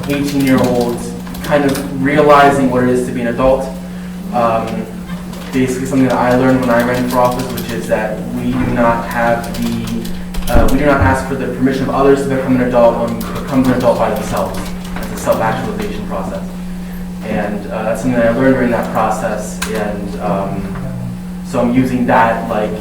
18-year-old kind of realizing what it is to be an adult. Basically something that I learned when I ran for office, which is that we do not ask for the permission of others to become an adult, become an adult by themselves. It's a self-actualization process. And that's something that I learned during that process, and so I'm using that like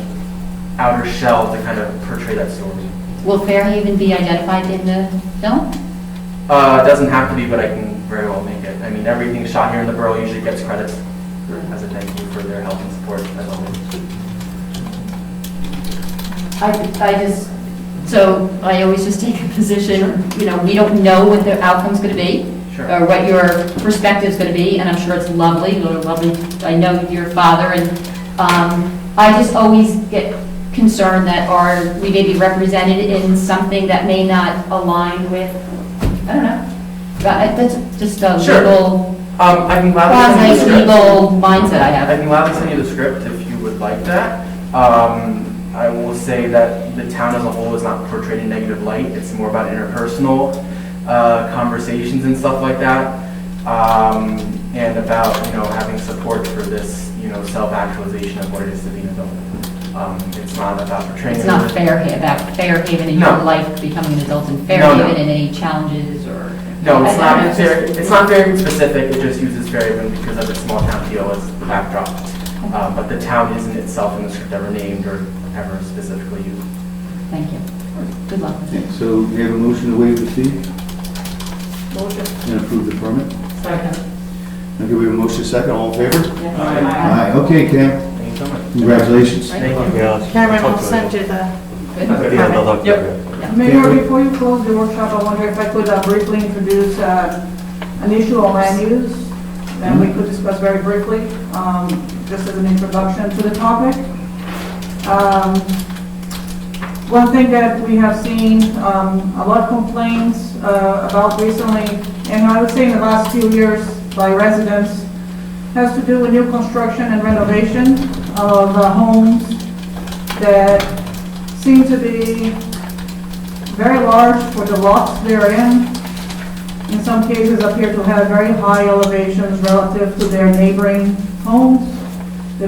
outer shell to kind of portray that story. Will Fairhaven be identified in the film? It doesn't have to be, but I can very well make it. I mean, everything shot here in the borough usually gets credits as a thank you for their help and support as always. So I always just take a position, we don't know what the outcome's going to be. Sure. Or what your perspective's going to be, and I'm sure it's lovely. I know your father, and I just always get concerned that we may be represented in something that may not align with, I don't know. That's just a legal, I can gladly send you the legal script. mindset I have. I can gladly send you the script if you would like that. I will say that the town as a whole is not portrayed in negative light. It's more about interpersonal conversations and stuff like that, and about having support for this self-actualization of what it is to be an adult. It's not about portraying. It's not Fairhaven in your life becoming an adult in Fairhaven and any challenges or. No, it's not fair. It's not Fairhaven specific. It just uses Fairhaven because of its small town feel as the backdrop. But the town isn't itself in the script ever named or ever specifically used. Thank you. Good luck. Okay, so we have a motion to waive the fee Motion. and approve the permit. Second. Okay, we have a motion second, all in favor? Yes. Aye. Okay, Cam, Thank you so much. congratulations. Thank you. Cameron will send you the. Mayor, before you close the workshop, I wonder if I could briefly introduce an issue on land use that we could discuss very briefly, just as an introduction to the topic. One thing that we have seen a lot of complaints about recently, and I would say in the last few years by residents, has to do with new construction and renovation of homes that seem to be very large for the lots they're in. In some cases appear to have very high elevations relative to their neighboring homes, the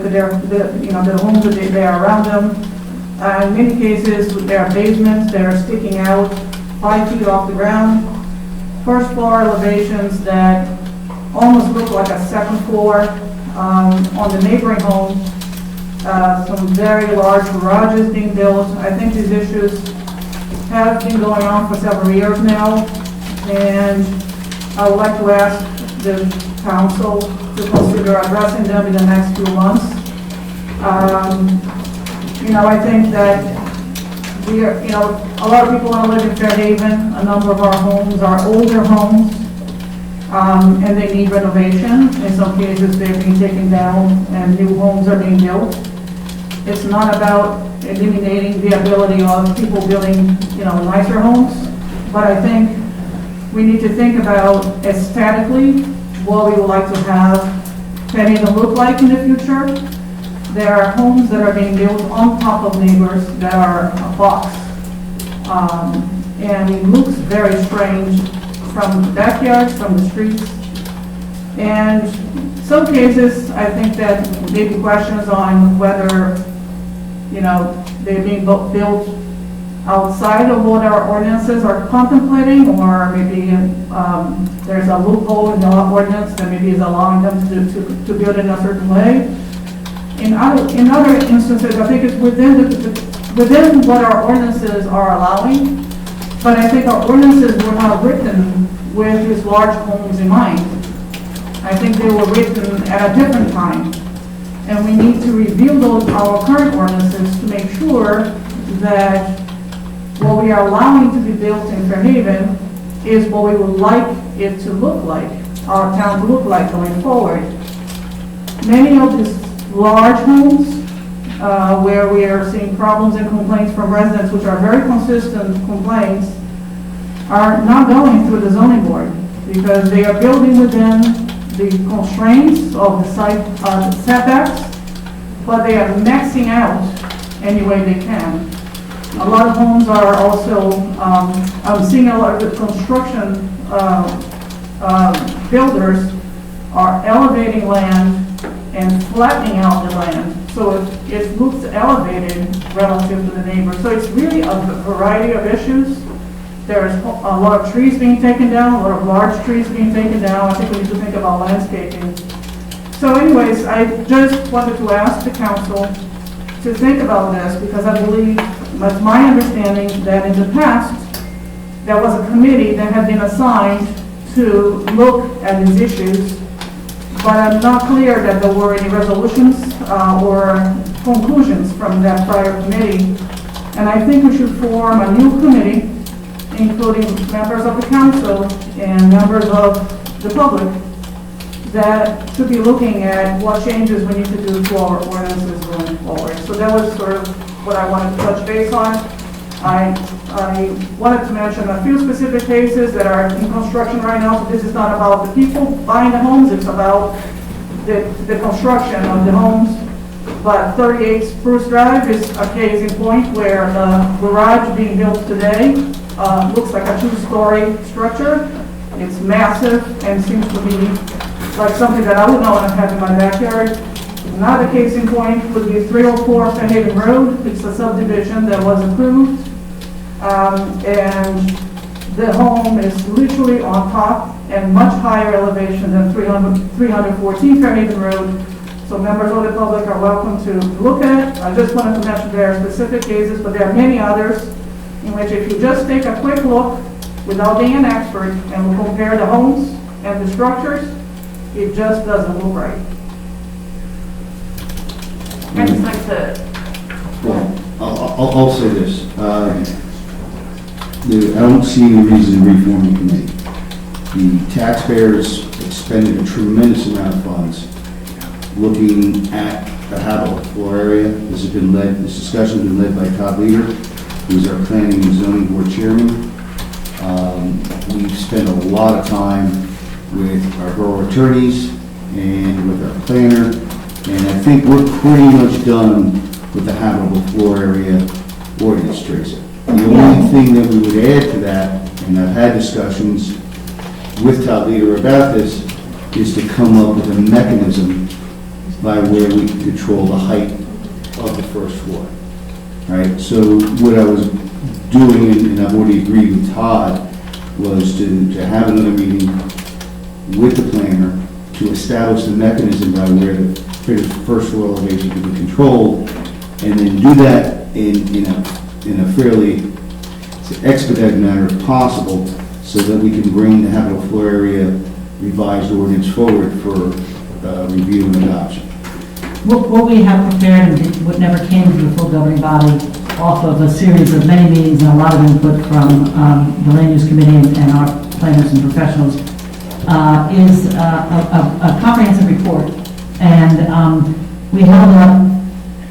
homes that they are around them. In many cases, there are basements that are sticking out 5 feet off the ground. First floor elevations that almost look like a second floor on the neighboring home. Some very large garages being built. I think these issues have been going on for several years now, and I would like to ask the council to consider addressing them in the next few months. I think that a lot of people want to live in Fairhaven. A number of our homes are older homes, and they need renovation. In some cases, they're being taken down and new homes are being built. It's not about eliminating the ability of people building, nicer homes, but I think we need to think about aesthetically what we would like to have Fairhaven look like in the future. There are homes that are being built on top of neighbors that are a box. And it looks very strange from the backyards, from the streets. And some cases, I think that maybe questions on whether, they're being built outside of what our ordinances are contemplating, or maybe there's a loophole in the ordinance that maybe is allowing them to build in a certain way. In other instances, I think it's within what our ordinances are allowing, but I think our ordinances were not written with these large homes in mind. I think they were written at a different time. And we need to review our current ordinances to make sure that what we are allowing to be built in Fairhaven is what we would like it to look like, our town to look like going forward. Many of these large homes, where we are seeing problems and complaints from residents, which are very consistent complaints, are not going through the zoning board because they are building within the constraints of the site setbacks, but they are maxing out any way they can. A lot of homes are also, I'm seeing a lot of the construction builders are elevating land and flattening out the land. So it looks elevated relative to the neighbor. So it's really a variety of issues. There's a lot of trees being taken down, a lot of large trees being taken down. I think we need to think about landscaping. So anyways, I just wanted to ask the council to think about this because I believe, it's my understanding that in the past, there was a committee that had been assigned to look at these issues, but I'm not clear that there were any resolutions or conclusions from that prior committee. And I think we should form a new committee, including members of the council and members of the public, that should be looking at what changes we need to do to our ordinances going forward. So that was sort of what I wanted to touch base on. I wanted to mention a few specific cases that are in construction right now. So this is not about the people buying the homes, it's about the construction of the homes. But 38 Spruce Drive is a case in point where the garage being built today looks like a two-story structure. It's massive and seems to be like something that I would not want to have in my backyard. Another case in point would be 304 Fairhaven Road. It's a subdivision that was approved. And the home is literally on top and much higher elevation than 314 Fairhaven Road. So members of the public are welcome to look at it. I just wanted to mention there are specific cases, but there are many others in which if you just take a quick look without being an expert and we'll compare the homes and the structures, it just doesn't look right. I just like to, Well, I'll say this. I don't see any reason to reform the committee. The taxpayers expended a tremendous amount of funds looking at the habitable floor area. This discussion has been led by Todd Leader, who's our planning and zoning board chairman. We've spent a lot of time with our borough attorneys and with our planner, and I think we're pretty much done with the habitable floor area ordinance, Teresa. The only thing that we would add to that, and I've had discussions with Todd Leader about this, is to come up with a mechanism by where we can control the height of the first floor. Right? So what I was doing, and I've already agreed with Todd, was to have another meeting with the planner to establish the mechanism by where the first floor elevation can be controlled, and then do that in a fairly expedited manner if possible, so that we can bring the habitable floor area revised ordinance forward for review and adoption. What we have prepared and what never came to the full governing body off of a series of many meetings and a lot of input from the land use committee and our planners and professionals is a comprehensive report. And we held up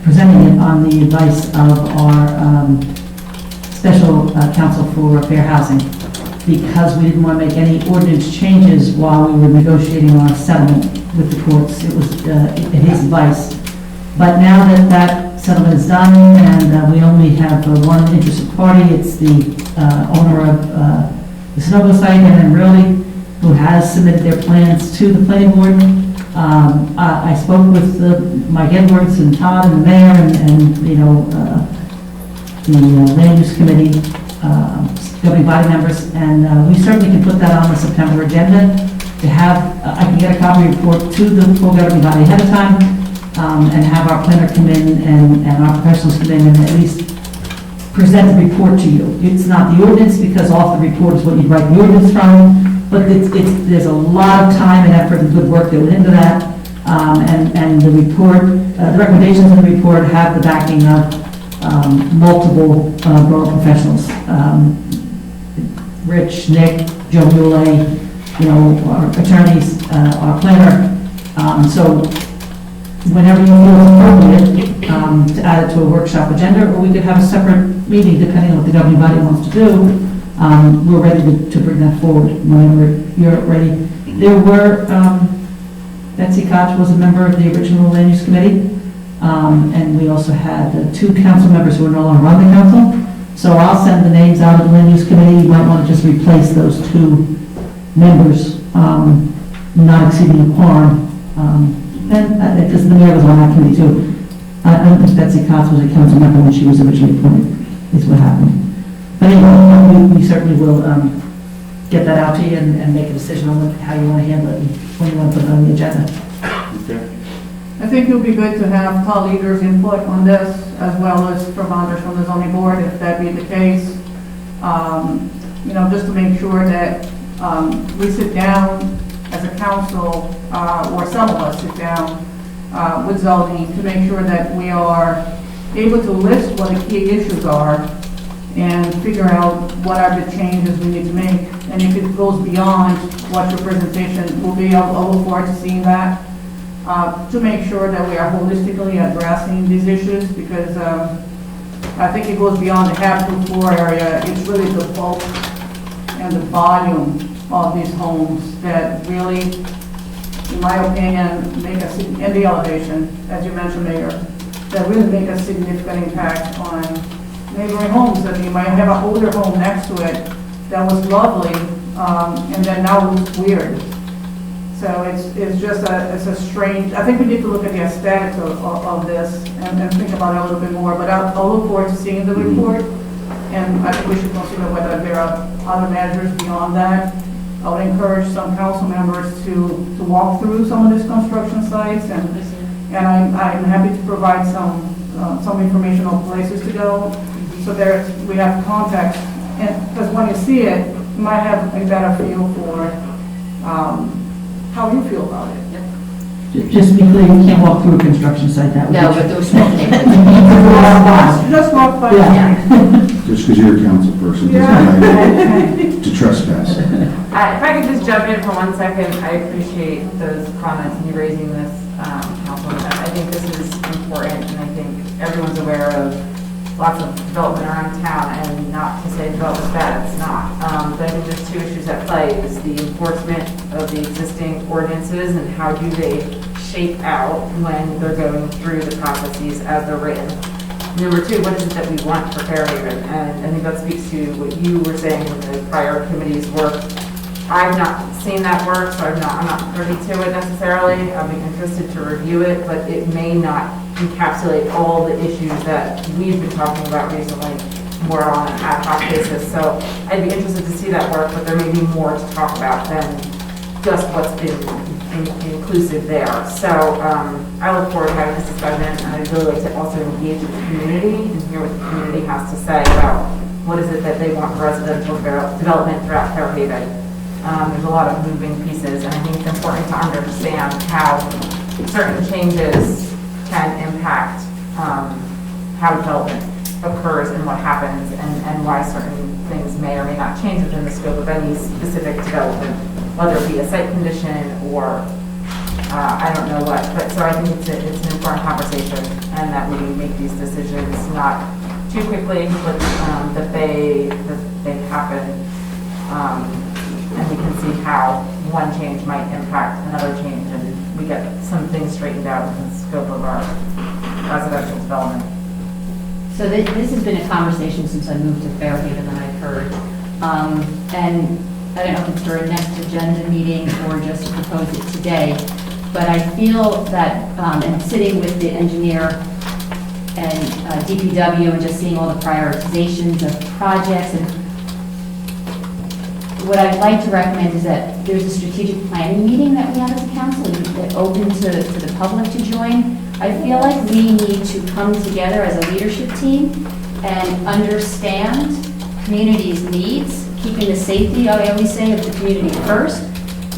presenting it on the advice of our special counsel for fair housing, because we didn't want to make any ordinance changes while we were negotiating our settlement with the courts. It was his advice. But now that that settlement is done and we only have one interested party, it's the owner of the Sunoco site, and really, who has submitted their plans to the planning board. I spoke with Mike Edwards and Todd and the mayor and you know, the land use committee, governing body members, and we certainly can put that on the September agenda to have, I can get a copy report to the full governing body ahead of time, and have our planner come in and our professionals come in and at least present the report to you. It's not the ordinance, because off the report is what you write the ordinance from, but there's a lot of time and effort and good work that went into that. And the report, the recommendations in the report have the backing of multiple borough professionals. Rich, Nick, Joe Muley, our attorneys, our planner. So whenever you feel it's appropriate to add it to a workshop agenda, or we could have a separate meeting depending on what the governing body wants to do. We're ready to bring that forward whenever you're ready. There were, Betsy Koch was a member of the original land use committee, and we also had 2 council members who are no longer on the council. So I'll send the names out of the land use committee. You might want to just replace those 2 members, not exceeding a quorum. And because the mayor was on that committee too. I don't think Betsy Koch was a council member when she was originally appointed, is what happened. But anyway, we certainly will get that out to you and make a decision on how you want to handle it and when you want to put it on the agenda. Okay. I think it would be good to have town leaders' input on this, as well as from others from the zoning board, if that be the case. Just to make sure that we sit down as a council, or some of us sit down with zoning to make sure that we are able to list what the key issues are and figure out what are the changes we need to make. And if it goes beyond what your presentation will be, I'll look forward to seeing that. To make sure that we are holistically addressing these issues, because I think it goes beyond the habitable floor area. It's really the bulk and the volume of these homes that really, in my opinion, make a, and the elevation, as you mentioned, Mayor, that really make a significant impact on neighboring homes. That you might have an older home next to it that was lovely, and then now looks weird. So it's just a strange, I think we need to look at the aesthetics of this and think about it a little bit more, but I'll look forward to seeing the report, and I think we should consider whether there are other measures beyond that. I would encourage some council members to walk through some of these construction sites, and I'm happy to provide some information on places to go, so we have context, and because when you see it, you might have a better feel for how you feel about it. Just to be clear, you can't walk through a construction site that way. No, but those small neighborhoods. Just walk by. Yeah. Just because you're a council person doesn't mean to trespass. If I could just jump in for 1 second, I appreciate those comments and you raising this, Councilman. I think this is important, and I think everyone's aware of lots of development around town, and not to say development's bad, it's not. But I think there's 2 issues at play, is the enforcement of the existing ordinances and how do they shape out when they're going through the processes as they're written. Number 2, what is it that we want for Fairhaven? And I think that speaks to what you were saying in the prior committee's work. I've not seen that work, so I'm not privy to it necessarily. I'd be interested to review it, but it may not encapsulate all the issues that we've been talking about recently, more on an ad hoc basis. So I'd be interested to see that work, but there may be more to talk about than just what's been inclusive there. So I look forward to having this discussion, and I'd really like to also engage with the community and hear what the community has to say about what is it that they want for residential development throughout Fairhaven. There's a lot of moving pieces, and I think it's important to understand how certain changes can impact how development occurs and what happens, and why certain things may or may not change within the scope of any specific development, whether it be a site condition or I don't know what. But so I think it's an important conversation, and that we make these decisions not too quickly, but that they happen. And we can see how one change might impact another change, and we get some things straightened out in the scope of our residential development. So this has been a conversation since I moved to Fairhaven that I've heard. And I don't know if it's for a next agenda meeting or just to propose it today, but I feel that, and sitting with the engineer and DPW and just seeing all the prioritizations of projects, and what I'd like to recommend is that there's a strategic planning meeting that we have as a council that's open to the public to join. I feel like we need to come together as a leadership team and understand communities' needs, keeping the safety, I always say, of the community first.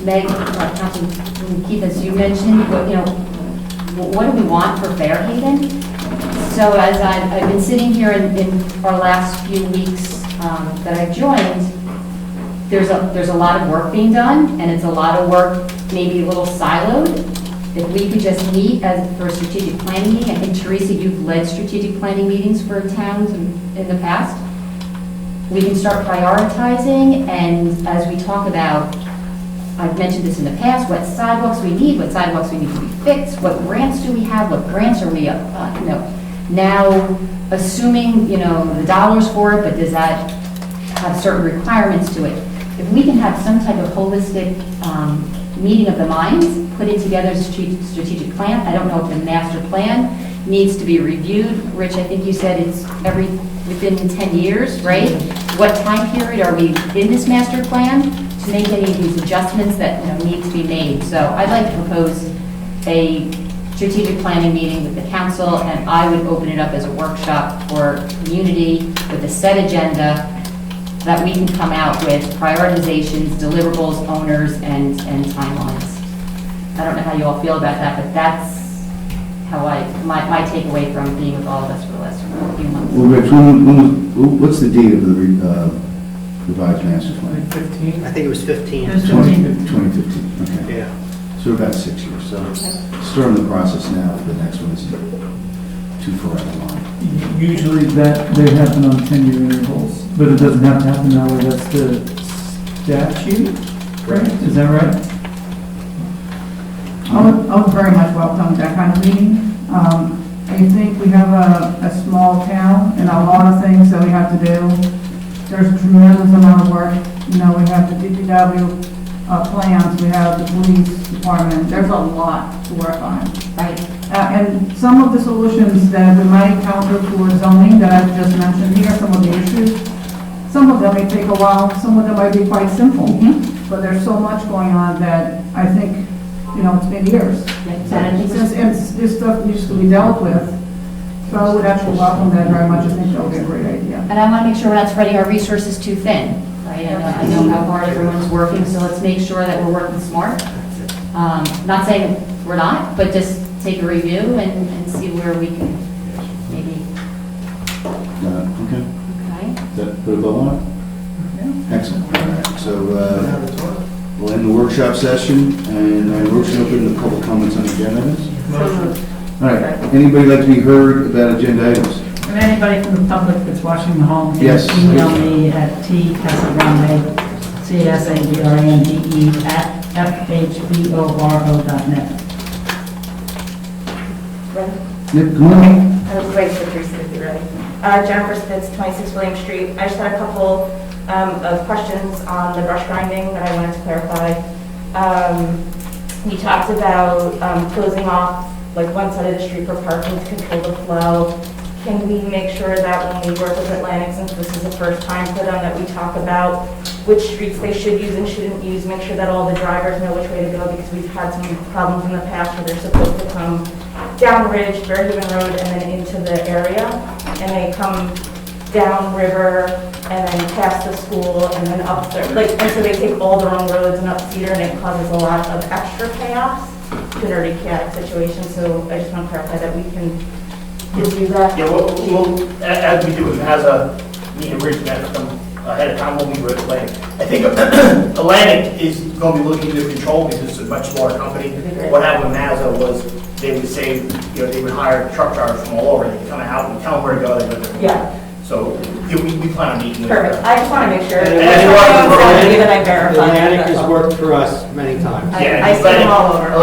Meg, Councilman Keith, as you mentioned, what do we want for Fairhaven? So as I've been sitting here in our last few weeks that I've joined, there's a lot of work being done, and it's a lot of work maybe a little siloed. If we could just meet for a strategic planning meeting, I think Teresa, you've led strategic planning meetings for towns in the past. We can start prioritizing, and as we talk about, I've mentioned this in the past, what sidewalks we need, what sidewalks we need to be fixed, what grants do we have, what grants are we, now assuming, the dollars for it, but does that have certain requirements to it? If we can have some type of holistic meeting of the minds, putting together a strategic plan. I don't know if the master plan needs to be reviewed. Rich, I think you said it's within 10 years, right? What time period are we in this master plan to make any of these adjustments that need to be made? So I'd like to propose a strategic planning meeting with the council, and I would open it up as a workshop for community with a set agenda that we can come out with prioritizations, deliverables, owners, and timelines. I don't know how you all feel about that, but that's how my takeaway from being with all of us for the last few months. Well, Rich, what's the date of the revised master plan? 15? I think it was 15. 2015, okay. Yeah. So about 6 years, so starting the process now, the next one isn't too far out of line. Usually they happen on 10-year intervals, but it doesn't have to happen that way. That's the statute, right? Is that right? I would very much welcome that kind of meeting. I think we have a small town and a lot of things that we have to do. There's a tremendous amount of work. We have the DPW plans, we have the police department. There's a lot to work on. Right. And some of the solutions that we might encounter for zoning that I've just mentioned here, some of the issues, some of them may take a while, some of them might be quite simple. But there's so much going on that I think, it's been years. And since this stuff needs to be dealt with, so I would actually welcome that very much. I think that would be a great idea. And I want to make sure we're not spreading our resources too thin, right? I know how hard everyone's working, so let's make sure that we're working smart. Not saying we're not, but just take a review and see where we can maybe. Okay. Okay. Is that put a bow on it? Excellent. All right. So we'll end the workshop session, and I motion open the public comments on agenda items. All right. Anybody like to be heard about agenda items? And anybody from the public that's watching the home, can Yes. email me at tcasagrande, CASAGRANDE @fhboro.net. Yep, come on. I was waiting for Teresa to be ready. Jennifer Spitz, 26 William Street. I just had a couple of questions on the brush grinding that I wanted to clarify. You talked about closing off like one side of the street for parking to control the flow. Can we make sure that when we work with Atlantic, since this is the first time for them, that we talk about which streets they should use and shouldn't use, make sure that all the drivers know which way to go, because we've had some problems in the past where they're supposed to come down Ridge, Fairhaven Road, and then into the area, and they come down River, and then past the school, and then up there, and so they take all the wrong roads and up Cedar, and it causes a lot of extra chaos. It's an already chaotic situation, so I just want to clarify that we can do that. Yeah, we'll, as we do with Mazza, need to reach that ahead of time when we were Atlantic. I think Atlantic is going to be looking to control because it's a much smaller company. What happened with Mazza was they would say, they would hire truck drivers from all over. They could come out and tell them where to go. They go there. Yeah. So we plan on meeting with Perfect. I just want to make sure And that I verify. Atlantic has worked for us many times. I see them all over. No,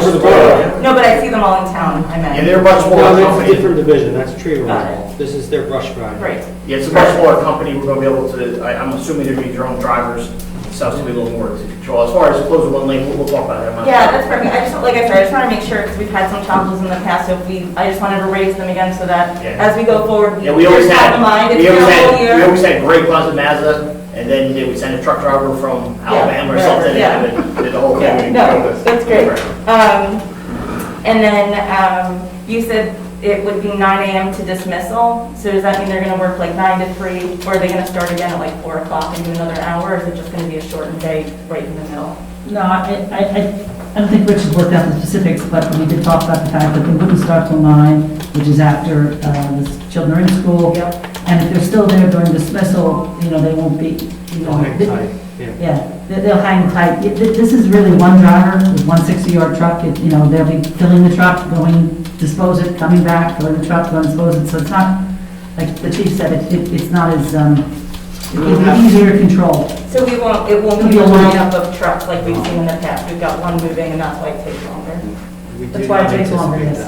for the borough. No, but I see them all in town, I meant. Yeah, they're much more No, that's company. a different division, that's tree Got removal. This is their brush grind. Right. Yeah, it's a much smaller company. We're going to be able to, I'm assuming they're going to be their own drivers. So it's going to be a little more to control. As far as closing one lane, we'll talk about that. Yeah, that's perfect. I just, like I said, I just want to make sure, because we've had some challenges in the past, so I just wanted to raise them again so that as we go forward, Yeah, we always had, in mind, it's we been a whole year. always had great plans with Mazda, and then they would send a truck driver from Alabama or something, and did the whole thing. Yeah, no, that's great. And then you said it would be 9 AM to dismissal. So does that mean they're gonna work like 9 to 3, or are they gonna start again at like 4 o'clock and do another hour, or is it just gonna be a shortened day right in the middle? No, I don't think Rich has worked out the specifics, but we did talk about the fact that they wouldn't start till 9, which is after the children are in school. Yep. And if they're still there during dismissal, you know, they won't be, you know. Hang tight, yeah. Yeah, they'll hang tight. This is really one driver with one 60-yard truck. You know, they'll be filling the truck, going, dispose it, coming back, filling the truck, going, dispose it. So it's not, like the chief said, it's not as, it's easier to control. So it won't It'll be be a a lot. lineup of trucks like we've seen in the past. We've got one moving and that's why it takes longer. That's why it takes longer, yes.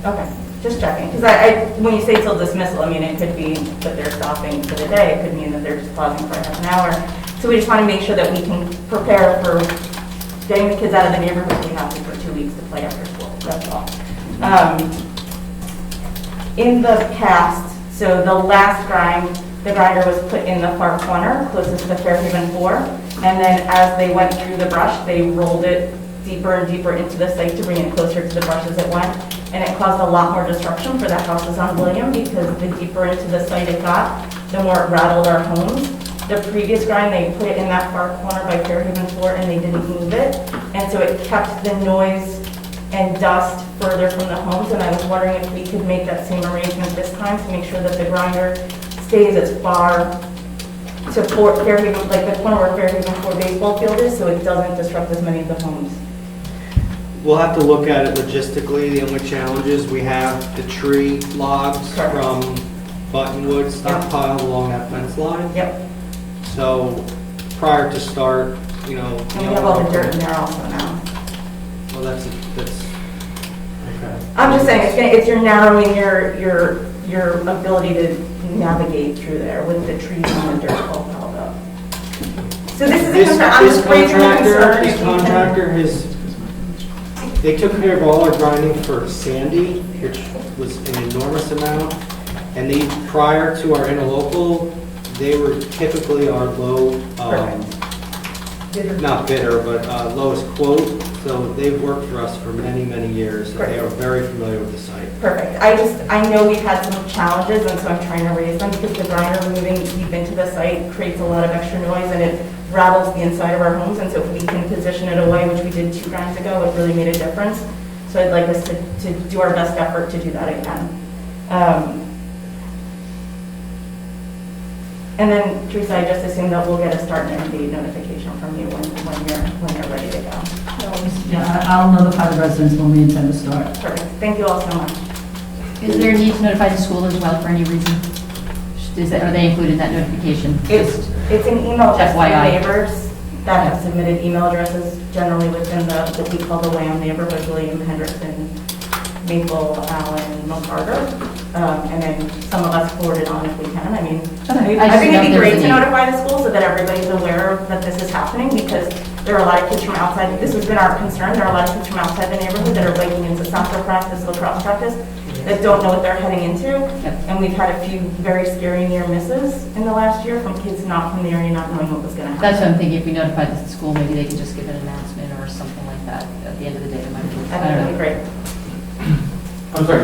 Okay, just checking. Because when you say till dismissal, I mean, it could be that they're stopping for the day. It could mean that they're just pausing for half an hour. So we just want to make sure that we can prepare for getting the kids out of the neighborhood we have to for 2 weeks to play after school. That's all. In the past, so the last the grinder was put in the far corner, closest to Fairhaven 4. And then as they went through the brush, they rolled it deeper and deeper into the site to bring it closer to the brush as it went. And it caused a lot more disruption for the houses on William because the deeper into the site it got, the more it rattled our homes. The previous grind, they put it in that far corner by Fairhaven 4 and they didn't move it. And so it kept the noise and dust further from the homes. And I was wondering if we could make that same arrangement this time to make sure that the grinder stays as far to Fairhaven, like the corner where Fairhaven 4 baseball field is, so it doesn't disrupt as many of the homes. We'll have to look at it logistically. The only challenge is we have the tree logs from Buttonwood stockpiled along that fence line. Yep. So prior to start, you know. And we have all the dirt in there also now. Well, that's, okay. I'm just saying, you're narrowing your ability to navigate through there with the trees and the dirt all piled up. So this is a concern, I'm just raising a concern. This contractor they took care of all our grinding for Sandy, which was an enormous amount. And prior to our interlocal, they were typically our low, not bidder, but lowest quote. So they've worked for us for many, many years. And they are very familiar with the site. Perfect. I know we've had some challenges, and so I'm trying to raise them because the grinder moving deep into the site creates a lot of extra noise and it rattles the inside of our homes. And so if we can position it away, which we did 2 grinds ago, it really made a difference. So I'd like us to do our best effort to do that again. And then, Teresa, I just assume that we'll get a start and end date notification from you when you're ready to go. Yeah, I'll notify the residents when we intend to start. Perfect. Thank you all so much. Is there a need to notify the school as well for any reason? Are they included in that notification? It's an email just to FYI. neighbors that have submitted email addresses generally within what we call the WAM neighborhood, William, Henderson, Maple, Allen, McCarter. And then some of us forward it on if we can. I mean, I think it'd be great to notify the school so that everybody's aware that this is happening because there are a lot of kids from outside. This has been our concern. There are a lot of kids from outside the neighborhood that are biking into soccer practice, lacrosse practice, that don't know what they're heading into. And we've had a few very scary near misses in the last year from kids not from the area, not knowing what was going to happen. That's what I'm thinking. If we notify the school, maybe they can just give an announcement or something like that at the end of the day. I think that'd be great. I'm sorry,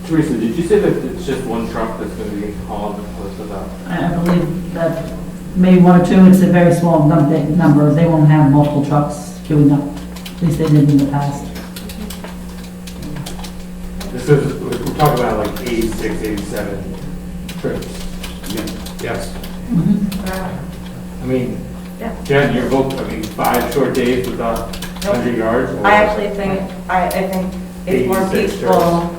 Teresa, did you say that it's just one truck that's going to be hauled or so that? I believe that maybe 1 or 2, it's a very small number. They won't have multiple trucks queuing up. At least they did in the past. This is, we're talking about like 86, 87 trips. Yes. I mean, Jen, you're booked, 5 short days without 100 yards? Or I actually think, I think it's more 86 peaceful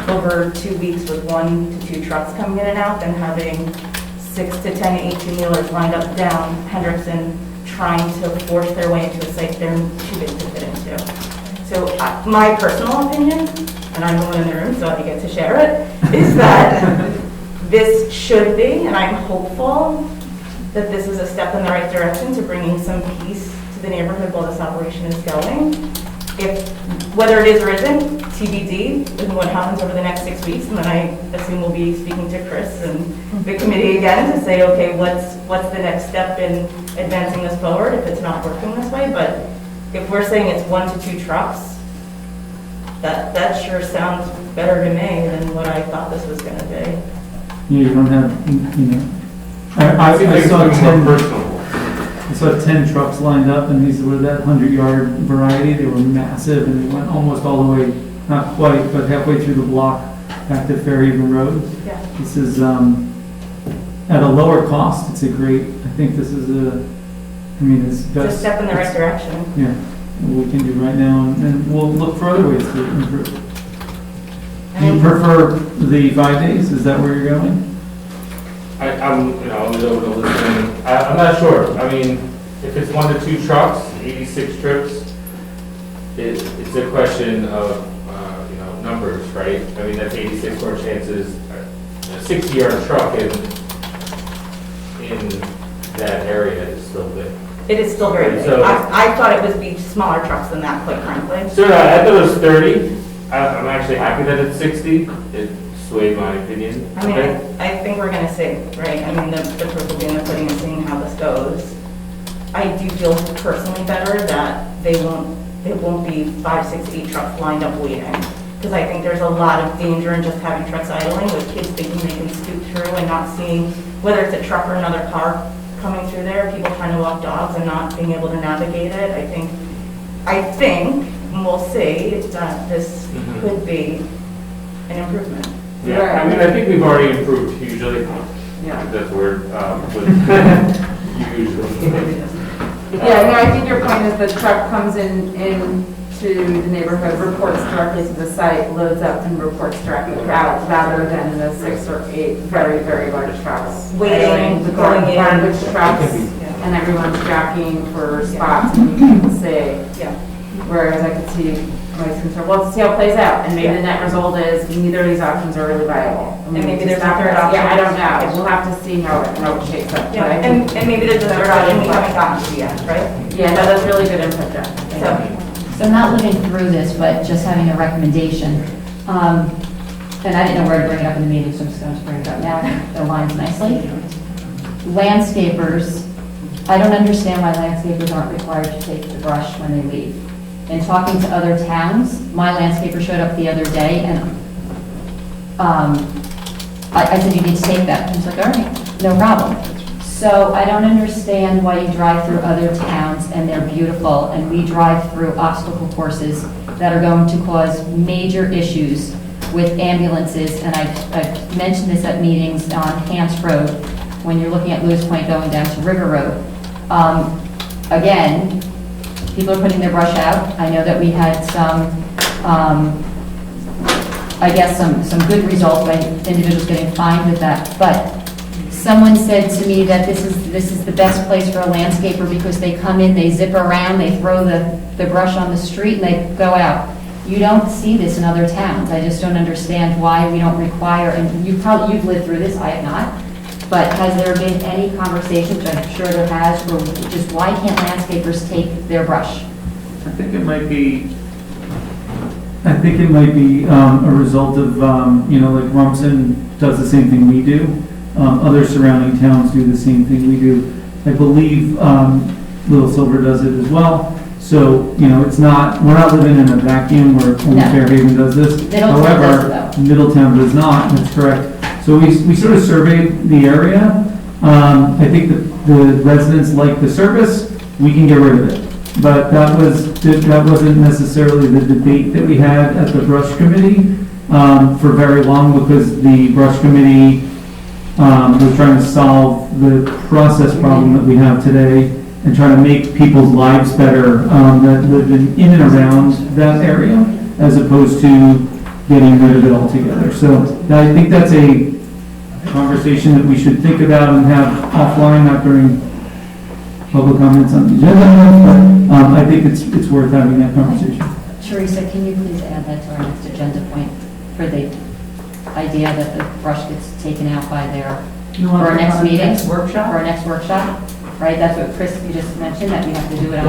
over 2 weeks with 1 to 2 trucks coming in and out than having 6 to 10 18-wheelers lined up down Hendrickson trying to force their way into a site they're too big to fit into. So my personal opinion, and I'm the one in the room so I get to share it, is that this should be, and I'm hopeful that this is a step in the right direction to bringing some peace to the neighborhood while this operation is going. If, whether it is or isn't, TBD, and what happens over the next 6 weeks, and then I assume we'll be speaking to Chris and the committee again to say, okay, what's the next step in advancing this forward if it's not working this way? But if we're saying it's 1 to 2 trucks, That sure sounds better to me than what I thought this was gonna be. Yeah, you don't have, you know, I Seems like it's saw looking 10, more personable. I saw 10 trucks lined up, and these were that 100-yard variety. They were massive, and they went almost all the way, not quite, but halfway through the block back to Fairhaven Road. Yeah. This is, at a lower cost, it's a great, I think this is it's It's a best. step in the right direction. Yeah, what we can do right now, and we'll look for other ways to improve. Do you prefer the 5 days? Is that where you're going? I'm, I was able to listen. I'm not sure. I mean, if it's 1 to 2 trucks, 86 trips, it's a question of, numbers, right? I mean, that's 86 more chances. A 60-yard truck in that area is still big. It is still very big. So- I thought it would be smaller trucks than that, quite frankly. So I thought it was 30. I'm actually happy that it's 60. It swayed my opinion. I mean, I think we're gonna see, right? I mean, the proof will be in the pudding and seeing how this goes. I do feel personally better that it won't be 5, 6, 8 trucks lined up waiting. Because I think there's a lot of danger in just having trucks idling with kids thinking they can scoot through and not seeing, whether it's a truck or another car coming through there, people trying to walk dogs and not being able to navigate it. I think, and we'll see, that this could be an improvement. Yeah, I mean, I think we've already improved hugely. Yeah. That's the word, usually. Yeah, no, I think your point is the truck comes in to the neighborhood, reports directly to the site, loads up and reports directly out, rather than the 6 or 8 very, very large trucks. Waiting, the going in. garbage trucks, and everyone's jockeying for spots and you can see. Yeah. Whereas I could see my concern, well, let's see how it plays out, and maybe the net result is neither of these options are really viable. I mean, And maybe it's there's a not third gonna- Yeah, I option. don't know, we'll have to see how it shakes up. Yeah, but I think- and maybe there's a third option we haven't gotten to yet, right? Yeah, no, that's really good input, Jen. So not living through this, but just having a recommendation, and I didn't know where to bring it up in the meeting, so I'm just going to bring it up now. It aligns nicely. Landscapers, I don't understand why landscapers aren't required to take the brush when they leave. In talking to other towns, my landscaper showed up the other day, and I said, you need to take that. He's like, all right, no problem. So I don't understand why you drive through other towns and they're beautiful, and we drive through obstacle courses that are going to cause major issues with ambulances. And I've mentioned this at meetings on Hants Road, when you're looking at Lewis Point going down to River Road. Again, people are putting their brush out. I know that we had some, some good results by individuals getting fined with that, but someone said to me that this is the best place for a landscaper because they come in, they zip around, they throw the brush on the street, and they go out. You don't see this in other towns. I just don't understand why we don't require, and you've lived through this, I have not, but has there been any conversation, which I'm sure there has, for just why can't landscapers take their brush? I think it might be a result of, like Rumson does the same thing we do. Other surrounding towns do the same thing we do. I believe Little Silver does it as well. So, it's not, we're not living in a vacuum where only Fairhaven does this. However, Middletown does not, that's correct. So we sort of surveyed the area. I think that the residents like the service, we can get rid of it. But that wasn't necessarily the debate that we had at the brush committee for very long, because the brush committee was trying to solve the process problem that we have today and trying to make people's lives better that live in and around that area, as opposed to getting rid of it altogether. So I think that's a conversation that we should think about and have offline, not during public comments on the agenda. But I think it's worth having that conversation. Teresa, can you please add that to our next agenda point for the idea that the brush gets taken out by for our next meeting? Workshop? For our next workshop, right? That's what Chris, you just mentioned, that we have to do it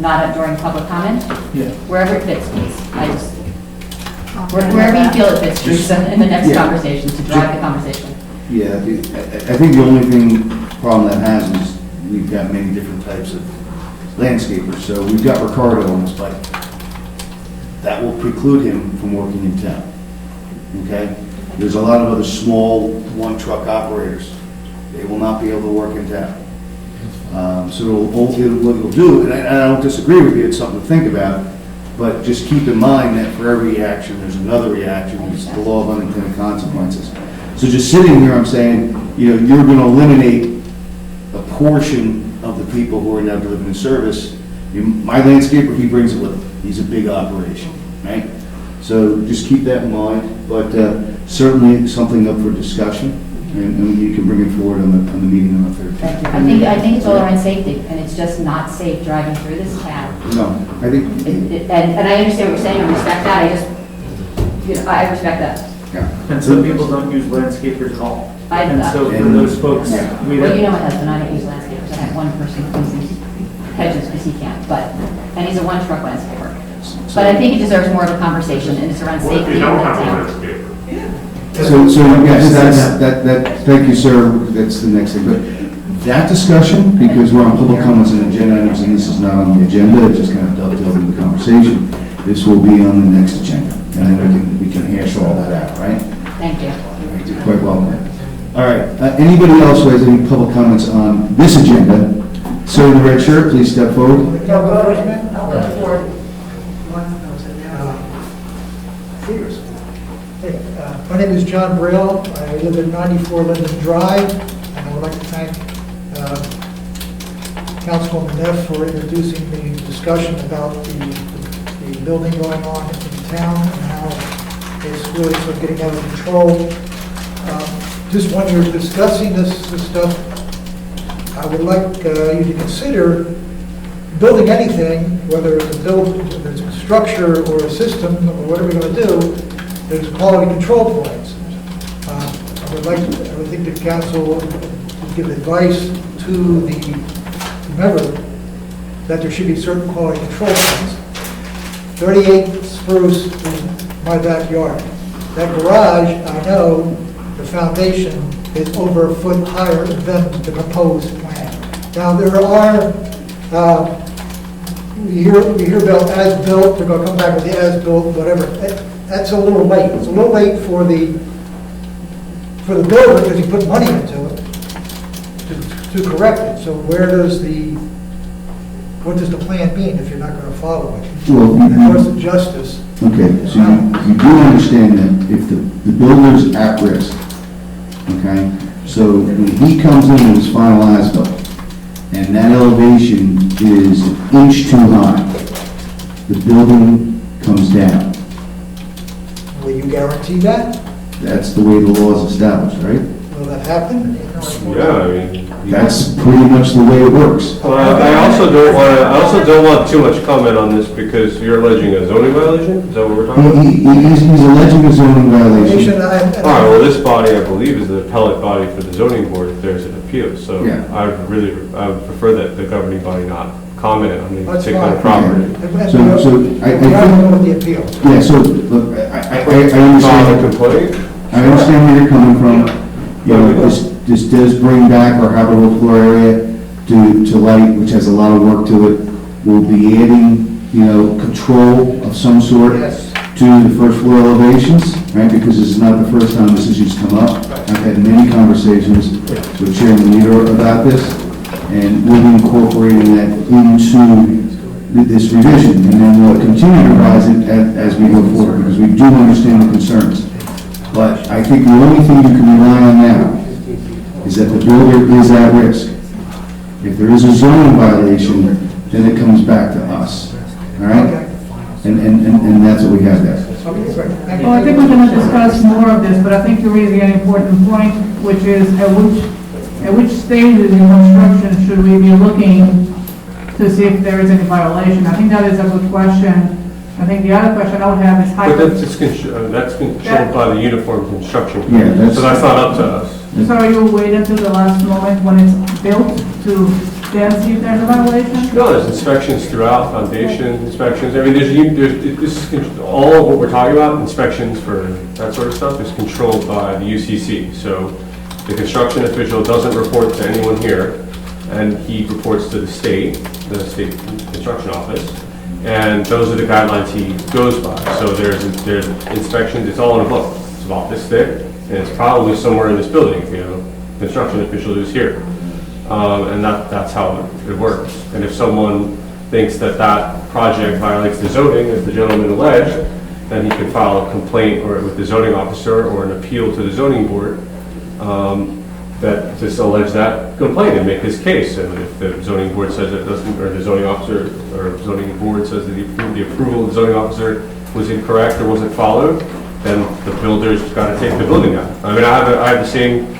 not during public comment? Yeah. Wherever it fits, please. Wherever you feel it fits, Teresa, in the next conversation, to drive the conversation. Yeah, I think the only problem that has is we've got many different types of landscapers. So we've got Ricardo on this bike. that will preclude him from working in town. Okay? There's a lot of other small one-truck operators. They will not be able to work in town. So what it'll do, and I don't disagree with you, it's something to think about, but just keep in mind that for every reaction, there's another reaction. It's the law of unintended consequences. So just sitting here, I'm saying, you're going to eliminate a portion of the people who are now delivering service. My landscaper, he brings it with him. He's a big operation, right? So just keep that in mind, but certainly something up for discussion, and you can bring it forward on the meeting on the 13th. I think it's all around safety, and it's just not safe driving through this town. No, I think... And I understand what you're saying, I respect that, I respect that. Yeah. And some people don't use landscapers at all. I know And that. so for those folks, we Well, you know don't. my husband, I don't use landscapers, I have one person who uses hedges because he can't, and he's a one-truck landscaper. But I think it deserves more of a conversation, and it's around What if safety you in don't the have a town. landscaper? So yes, thank you, sir, that's the next thing. But that discussion, because we're on public comments and agenda items, and this is not on the agenda, it just kind of dovetails into the conversation. This will be on the next agenda, and then we can hash all that out, right? Thank you. You're quite welcome. All right, anybody else who has any public comments on this agenda? Sir in the red shirt, please step forward. My name is John Brill. I live at 94 Linden Drive, and I would like to thank Councilwoman Neff for introducing the discussion about the building going on in town and how it's really sort of getting out of control. Just when you're discussing this stuff, I would like you to consider building anything, whether it's whether it's a structure or a system or whatever you're going to do, there's quality control points. I would think the council would give advice to the whomever that there should be certain quality control points. 38 Spruce is my backyard. That garage, I know, the foundation is over a foot higher than the proposed plan. Now, there are, we hear about as-built, they're going to come back with the as-built, whatever. That's a little late. It's a little late for the builder because he put money into it to correct it. So what does the plan mean if you're not going to follow it? Well, What's the justice? Okay, so you do understand that if the builder's at risk, okay? So when he comes in with his final asphalt, and that elevation is an inch too high, the building comes down. Will you guarantee that? That's the way the law is established, right? Will that happen? Yeah, I mean. That's pretty much the way it works. Well, I also don't want too much comment on this because you're alleging a zoning violation? Is that what we're talking about? He's alleging a zoning violation. All right, well, this body, I believe, is the appellate body for the zoning board if there's an appeal. So Yeah. I would prefer that the governing body not comment on the That's particular fine. property. So I We're not think, going with the appeal. yeah, so, look, I File a understand, complaint? I understand where you're coming from. You know, this does bring back our habitable floor area to light, which has a lot of work to it. We'll be adding, control of some sort Yes. to the first floor elevations, right? Because this is not the first time this issue's come up. I've had many conversations with Chairman Leader about this, and we'll be incorporating that into this revision, and then we'll continue to revise it as we go forward, because we do understand the concerns. But I think the only thing you can rely on now is that the builder is at risk. If there is a zoning violation, then it comes back to us, all right? And that's what we have there. Well, I think we're going to discuss more of this, but I think you're raising an important point, which is at which stage in construction should we be looking to see if there is any violation? I think that is a good question. I think the other question I would have is But that's controlled by the Uniform Construction Yeah, Code, so that's not up to us. So you wait until the last moment when it's built to then see if there's a violation? No, there's inspections throughout, foundation inspections. I mean, this is all of what we're talking about, inspections for that sort of stuff is controlled by the UCC. So the construction official doesn't report to anyone here, and he reports to the state construction office. And those are the guidelines he goes by. So there's inspections, it's all in a book. It's about this thick, and it's probably somewhere in this building, if you know, construction official who's here. And that's how it works. And if someone thinks that that project violates the zoning, as the gentleman alleged, then he can file a complaint or with the zoning officer or an appeal to the zoning board that just allege that complaint and make his case. And if the zoning board says it doesn't, or the zoning officer or zoning board says that the approval of the zoning officer was incorrect or wasn't followed, then the builder's got to take the building out. I mean, I have the same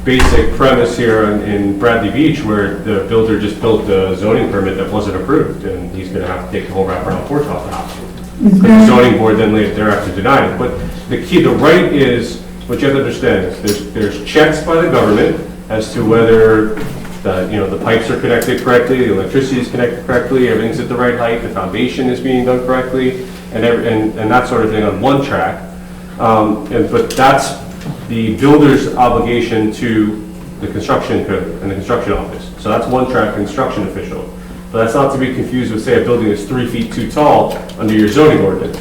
basic premise here in Bradley Beach where the builder just built a zoning permit that wasn't approved, and he's going to have to take the whole wraparound porch off the house. But the zoning board then thereafter denied it. But the key, the right is, what you have to understand is there's checks by the government as to whether the pipes are connected correctly, the electricity is connected correctly, everything's at the right height, the foundation is being done correctly, and that sort of thing on one track. But that's the builder's obligation to the construction code and the construction office. So that's one track construction official. But that's not to be confused with, say, a building that's 3 feet too tall under your zoning ordinance.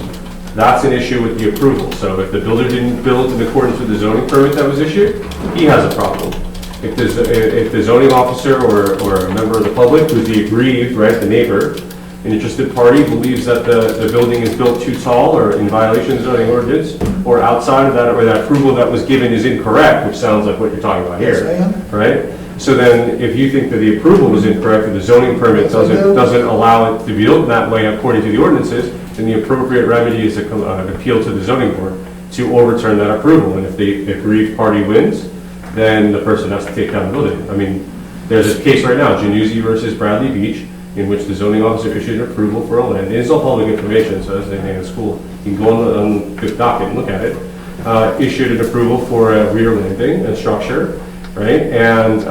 That's an issue with the approval. So if the builder didn't build in accordance with the zoning permit that was issued, he has a problem. If the zoning officer or a member of the public, who's the aggrieved, right, the neighbor, an interested party believes that the building is built too tall or in violation of the zoning ordinance, or outside of that, or that approval that was given is incorrect, which sounds like what you're talking about here, right? So then, if you think that the approval was incorrect, or the zoning permit doesn't allow it to be built that way according to the ordinances, then the appropriate remedy is an appeal to the zoning board to overturn that approval. And if the aggrieved party wins, then the person has to take down the building. I mean, there's a case right now, Januzzi versus Bradley Beach, in which the zoning officer issued an approval for a land. It's all public information, so as anything in school, you can go on the docket and look at it. Issued an approval for a rear landing and structure, right? And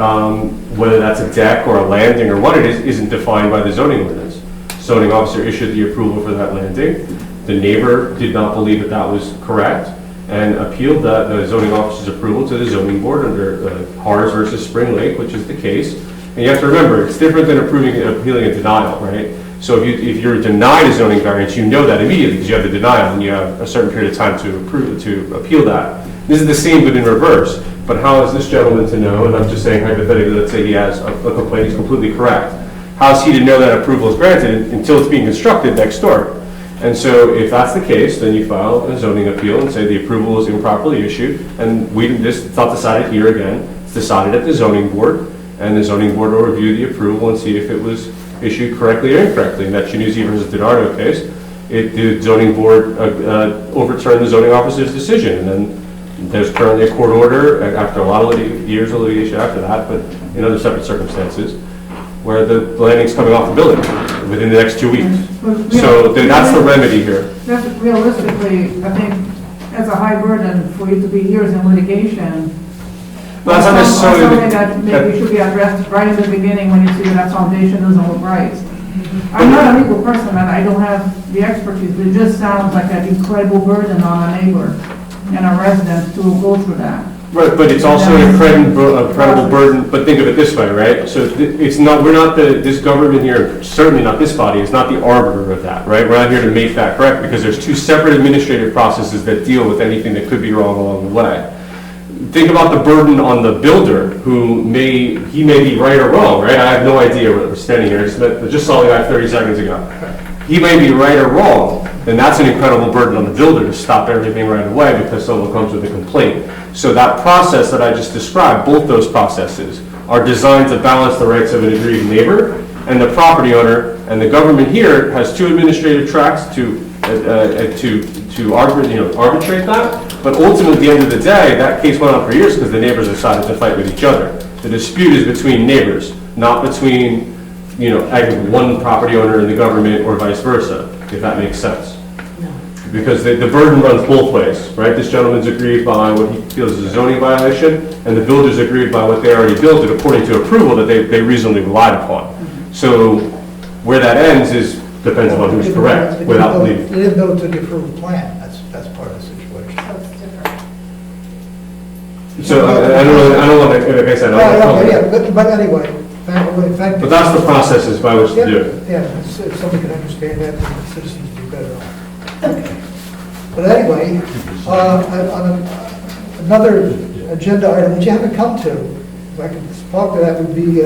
whether that's a deck or a landing or what it is, isn't defined by the zoning ordinance. Zoning officer issued the approval for that landing. The neighbor did not believe that that was correct and appealed the zoning officer's approval to the zoning board under Hars versus Spring Lake, which is the case. And you have to remember, it's different than appealing a denial, right? So if you're denied a zoning variance, you know that immediately because you have the denial and you have a certain period of time to appeal that. This is the same but in reverse. But how is this gentleman to know, and I'm just saying hypothetically, let's say he has a complaint, he's completely correct. How is he to know that approval is granted until it's being constructed next door? And so if that's the case, then you file a zoning appeal and say the approval is improperly issued, and it's not decided here again, it's decided at the zoning board, and the zoning board will review the approval and see if it was issued correctly or incorrectly. In that Januzzi versus DiNardo case, the zoning board overturned the zoning officer's decision, and then there's currently a court order after a lot of years of litigation after that, but in other separate circumstances, where the landing's coming off the building within the next 2 weeks. So then that's the remedy here. That's realistically, I think, that's a high burden for you to be years in litigation. Well, that's not necessarily something that maybe should be addressed right in the beginning when you see that foundation doesn't look right. I'm not a legal person and I don't have the expertise, but it just sounds like an incredible burden on a neighbor and a resident to go through that. Right, but it's also an incredible burden, but think of it this way, right? So it's not, this government here, certainly not this body, is not the arbiter of that, right? We're not here to make that correct because there's 2 separate administrative processes that deal with anything that could be wrong along the way. Think about the burden on the builder who may be right or wrong, right? I have no idea where we're standing here, I just saw the guy 30 seconds ago. He may be right or wrong, then that's an incredible burden on the builder to stop everything right away because someone comes with a complaint. So that process that I just described, both those processes, are designed to balance the rights of an aggrieved neighbor and the property owner, and the government here has 2 administrative tracks to arbitrate that. But ultimately, at the end of the day, that case went on for years because the neighbors decided to fight with each other. The dispute is between neighbors, not between one property owner and the government or vice versa, if that makes sense. Because the burden runs both ways, right? This gentleman's aggrieved by what he feels is a zoning violation, and the builder's aggrieved by what they already built it according to approval that they reasonably relied upon. So where that ends depends on who's correct, without leaving. They didn't build to the approved plan, that's part of the situation. So it's different. So I don't want to, like I said, I don't Okay, want yeah, but anyway, thank you. but that's the processes by which to do it. Yeah, if somebody can understand that, the citizens would be better off. But anyway, on another agenda item that you haven't come to, if I can talk to that, would be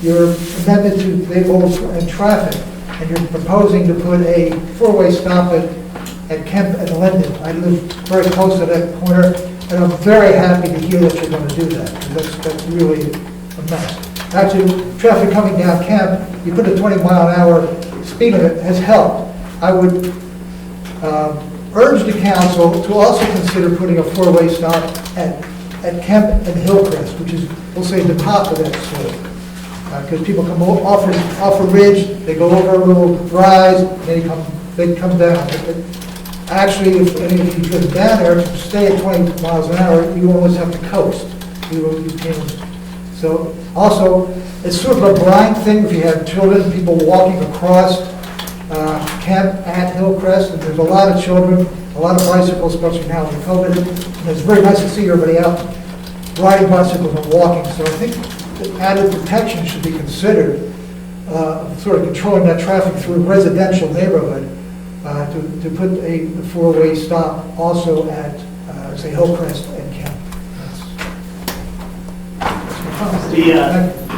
your amendment to vehicles and traffic, and you're proposing to put a four-way stop at Kemp and Linden. I live very close to that corner, and I'm very happy to hear that you're going to do that, because that's really a mess. Actually, traffic coming down Kemp, you put a 20-mile-an-hour speed limit has helped. I would urge the council to also consider putting a four-way stop at Kemp and Hillcrest, which is, we'll say, the top of that slope. Because people come off a ridge, they go over a little rise, and they come down. But actually, if you drive down there, to stay at 20 miles an hour, you almost have to coast. You can. So also, it's sort of a blind thing if you have children, people walking across Kemp at Hillcrest, and there's a lot of children, a lot of bicycles, especially now with COVID. And it's very nice to see everybody out riding bicycles and walking. So I think that added protection should be considered, sort of controlling that traffic through a residential neighborhood, to put a four-way stop also at, say, Hillcrest and Kemp.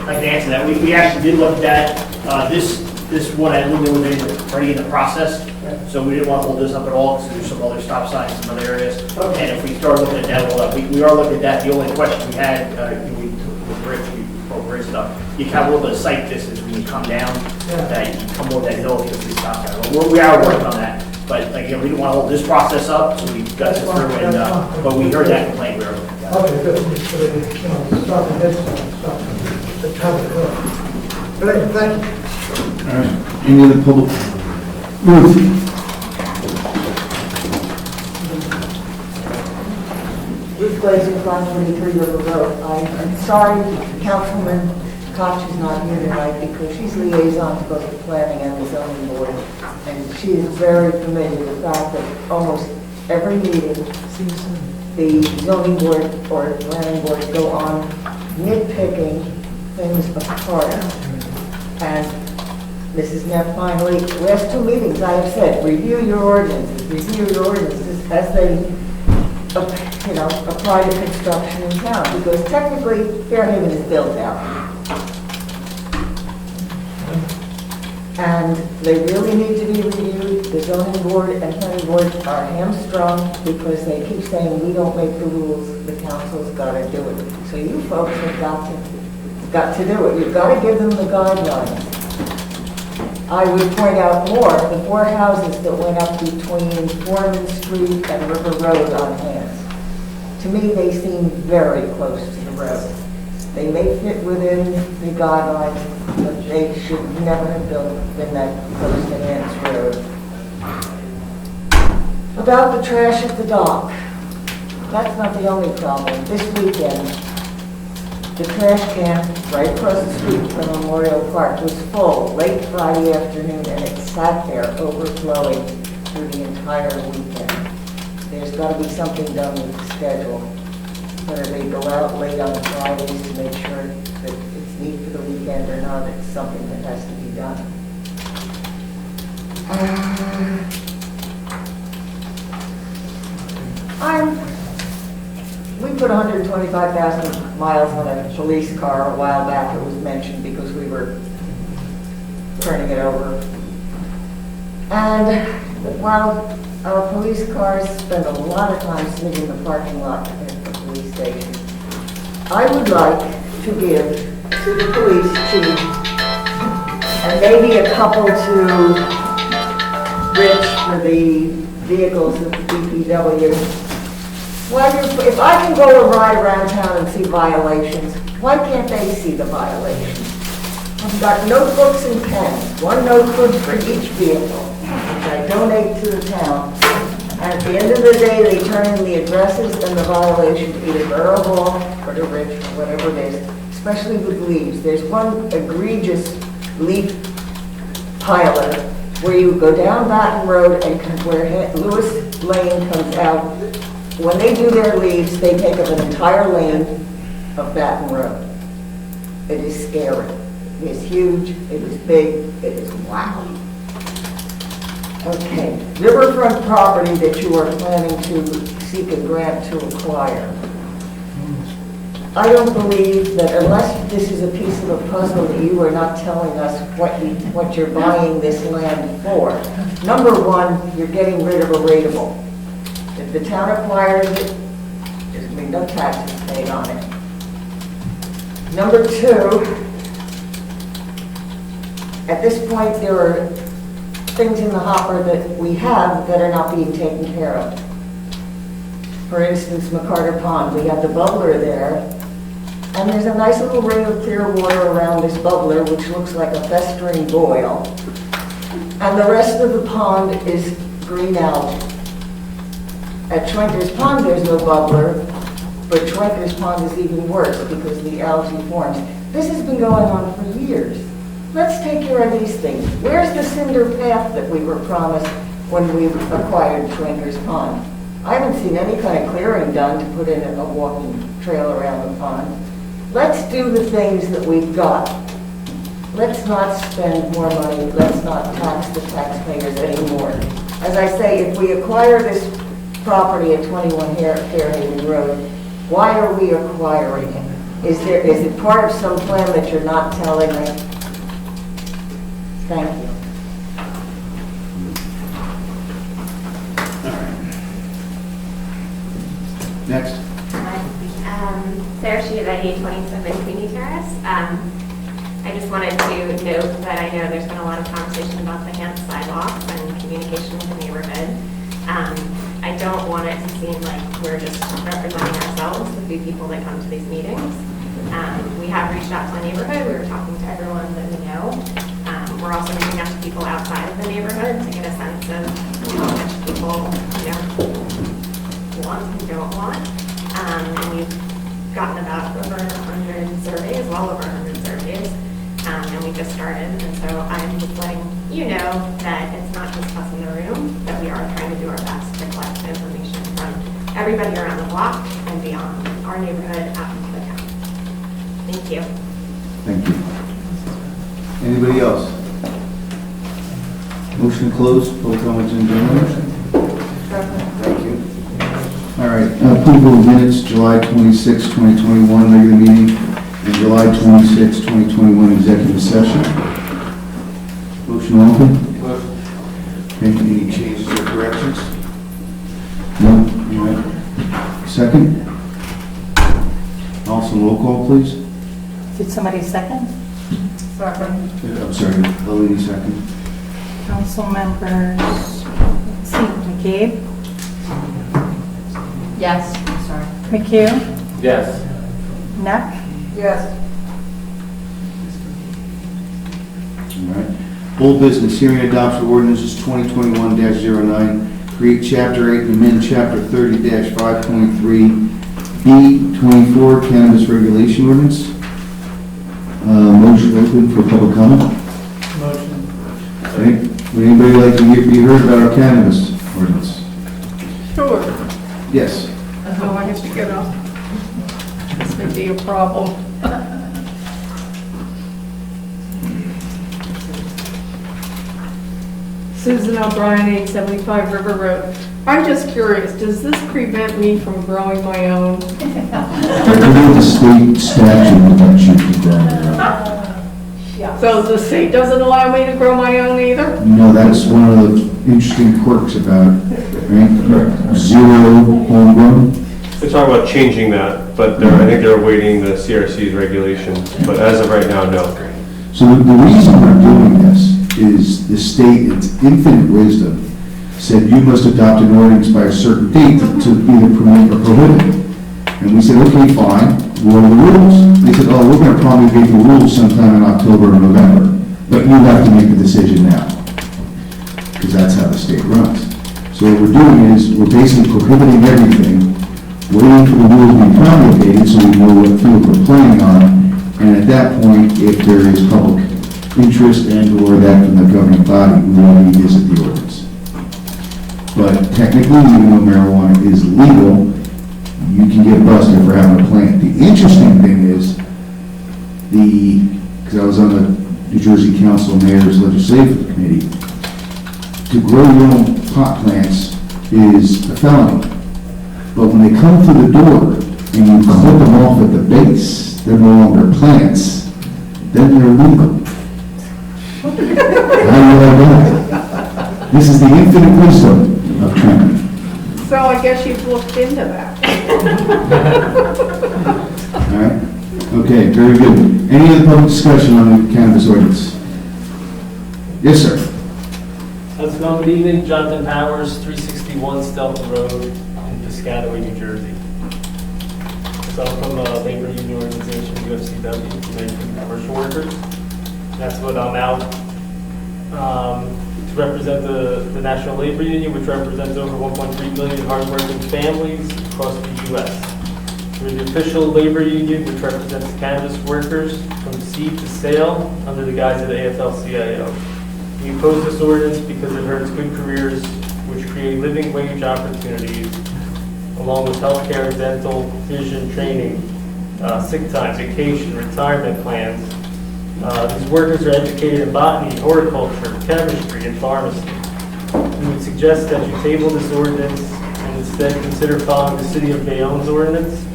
I can answer that. We actually did look at that. This one I looked at already in the process, so we didn't want to hold this up at all because there's some other stop signs in other areas. And if we start looking at that, we are looking at that. The only question we had, with Rich, we broke Rich stuff. You have a little bit of sight distance when you come down, that you come over that hill, you see stop sign. We are working on that, but like, we didn't want to hold this process up, so we got this through, and but we heard that complaint. We were looking at that. Okay, good. Stop the head stop the traffic hill. But anyway, thank you. All right, any other public? Ruth? Ruth Glazer, 543 River Road. I'm sorry Councilman Koch is not here tonight because she's liaison to both the planning and the zoning board. And she is very familiar with the fact that almost every meeting, the zoning board or planning board go on nitpicking things apart. And Mrs. Neff finally, last two meetings I have said, review your ordinances as they, apply to construction in town, because technically Fairhaven is built out. And they really need to be reviewed. The zoning board and planning board are hamstrung because they keep saying, we don't make the rules, the council's got to do it. So you folks have got to do it. You've got to give them the guidelines. I would point out more, the four houses that went up between Foreman Street and River Road on Hance. To me, they seem very close to the road. They may fit within the guidelines, but they should never have been that close to Hance Road. About the trash at the dock, that's not the only problem. This weekend, the trash can right across the street from Memorial Park was full late Friday afternoon, and it sat there overflowing through the entire weekend. There's got to be something done with the schedule, whether they go out late on Fridays to make sure that it's neat for the weekend or not. It's something that has to be done. We put 125,000 miles on a police car a while back. It was mentioned because we were turning it over. And while our police cars spend a lot of time sitting in the parking lot at the police station, I would like to give to the police chief and maybe a couple to Rich for the vehicles of the DPW. If I can go and ride around town and see violations, why can't they see the violations? I've got notebooks and pens, one notebook for each vehicle, which I donate to the town. And at the end of the day, they turn in the addresses and the violations, either Borough Hall or to Rich, or whatever it is, especially with leaves. There's one egregious leaf piler where you go down Baton Road and where Lewis Lane comes out when they do their leaves, they take up an entire lane of Baton Road. It is scary. It is huge, it is big, it is wow. Okay, riverfront property that you are planning to seek a grant to acquire. I don't believe that unless this is a piece of a puzzle that you are not telling us what you're buying this land for. Number one, you're getting rid of a rateable. If the town acquires it, there's going to be no taxes paid on it. Number two, at this point, there are things in the hopper that we have that are not being taken care of. For instance, McCarter Pond, we have the bubbler there, and there's a nice little ring of clear water around this bubbler, which looks like a festering boil. And the rest of the pond is green algae. At Schwenker's Pond, there's no bubbler, but Schwenker's Pond is even worse because the algae forms. This has been going on for years. Let's take care of these things. Where's the cinder path that we were promised when we acquired Schwenker's Pond? I haven't seen any kind of clearing done to put in a walking trail around the pond. Let's do the things that we've got. Let's not spend more money. Let's not tax the taxpayers anymore. As I say, if we acquire this property at 21 Fairhaven Road, why are we acquiring it? Is it part of some plan that you're not telling me? Thank you. Next. Sarah Sheet at 827 Queenie Terrace. I just wanted to note that I know there's been a lot of conversation about the enhanced sidewalks and communication with the neighborhood. I don't want it to seem like we're just representing ourselves, the few people that come to these meetings. We have reached out to the neighborhood. We were talking to everyone that we know. We're also reaching out to people outside of the neighborhood to get a sense of how much people, want and don't want. And we've gotten about over 100 surveys, well over 100 surveys, and we just started. And so I'm just letting you know that it's not just us in the room, that we are trying to do our best to collect information from everybody around the block and beyond our neighborhood out into the town. Thank you. Thank you. Anybody else? Motion to close, public comments in general. Thank you. All right, approval of minutes, July 26, 2021, regular meeting, and July 26, 2021, executive session. Motion open. Any changes or corrections? No? All right. Second? Also, roll call, please. Did somebody second? Second. I'm sorry, Lily, second. Council members, let's see, McCabe, Yes, sorry. McHugh, Yes. Neck, Yes. All right. Old business, hearing and adoption of ordinances 2021-09, create Chapter 8 and amend Chapter 30-5.3B24 cannabis regulation ordinance. Motion open for public comment. Motion. Okay. Would anybody like to be heard about our cannabis ordinance? Sure. Yes. Oh, I have to get up. This may be a problem. Susan O'Brien, 875 River Road. I'm just curious, does this prevent me from growing my own? I believe the state statute that you can grow your own. So the state doesn't allow me to grow my own either? No, that's one of the interesting quirks about it, right? Zero homegrown. They're talking about changing that, but I think they're awaiting the CRC's regulations, but as of right now, no. So the reason we're doing this is the state, its infinite wisdom, said you must adopt an ordinance by a certain date to either permit or prohibit it. And we said, okay, fine, what are the rules? They said, oh, we're going to promulgate the rules sometime in October or November, but you have to make a decision now, because that's how the state runs. So what we're doing is, we're basically prohibiting everything, waiting for the rules to be promulgated so we know what field we're playing on, and at that point, if there is public interest and or that from the governing body, we will revisit the ordinance. But technically, even though marijuana is legal, you can get busted for having a plant. The interesting thing is, because I was on the New Jersey Council of Mayors Legislative Committee, to grow your own pot plants is a felony. But when they come through the door and you clip them off at the base, they're no longer plants, then they're legal. How do you like that? This is the infinite wisdom of Trent. So I guess you've looked into that. All right? Okay, very good. Any other public discussion on the cannabis ordinance? Yes, sir. How's it going? Good evening, Jonathan Powers, 361 Stelton Road in Piscataway, New Jersey. So I'm from a labor union organization, UFCW, American Commercial Workers. That's what I'm out to represent the National Labor Union, which represents over 1.3 million hardworking families across the U.S. We're the official labor union, which represents cannabis workers from seed to sale under the guise of the AFL-CIO. We oppose this ordinance because it hurts good careers, which create living wage opportunities, along with healthcare, dental, vision, training, sick time, vacation, retirement plans. These workers are educated in botany, horticulture, chemistry, and pharmacy. We would suggest that you table this ordinance and instead consider following the City of Bayonne's ordinance,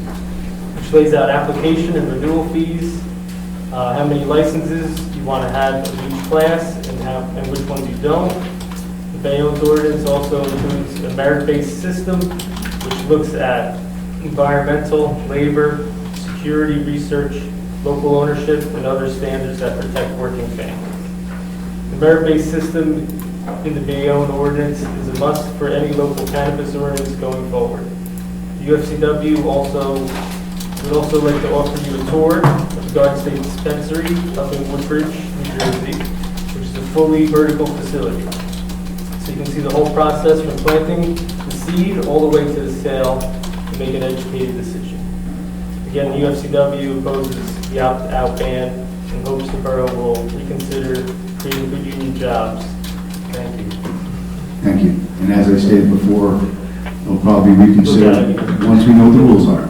which lays out application and renewal fees, how many licenses you want to have of each class, and which ones you don't. The Bayonne's ordinance also includes a merit-based system, which looks at environmental, labor, security research, local ownership, and other standards that protect working families. The merit-based system in the Bayonne ordinance is a must for any local cannabis ordinance going forward. The UFCW would also like to offer you a tour of the Garden State Dispensary up in Woodbridge, New Jersey, which is a fully vertical facility. So you can see the whole process from planting the seed all the way to the sale to make an educated decision. Again, the UFCW opposes the opt-out ban and hopes the borough will reconsider creating good union jobs. Thank you. Thank you. And as I stated before, we'll probably reconsider once we know what the rules are.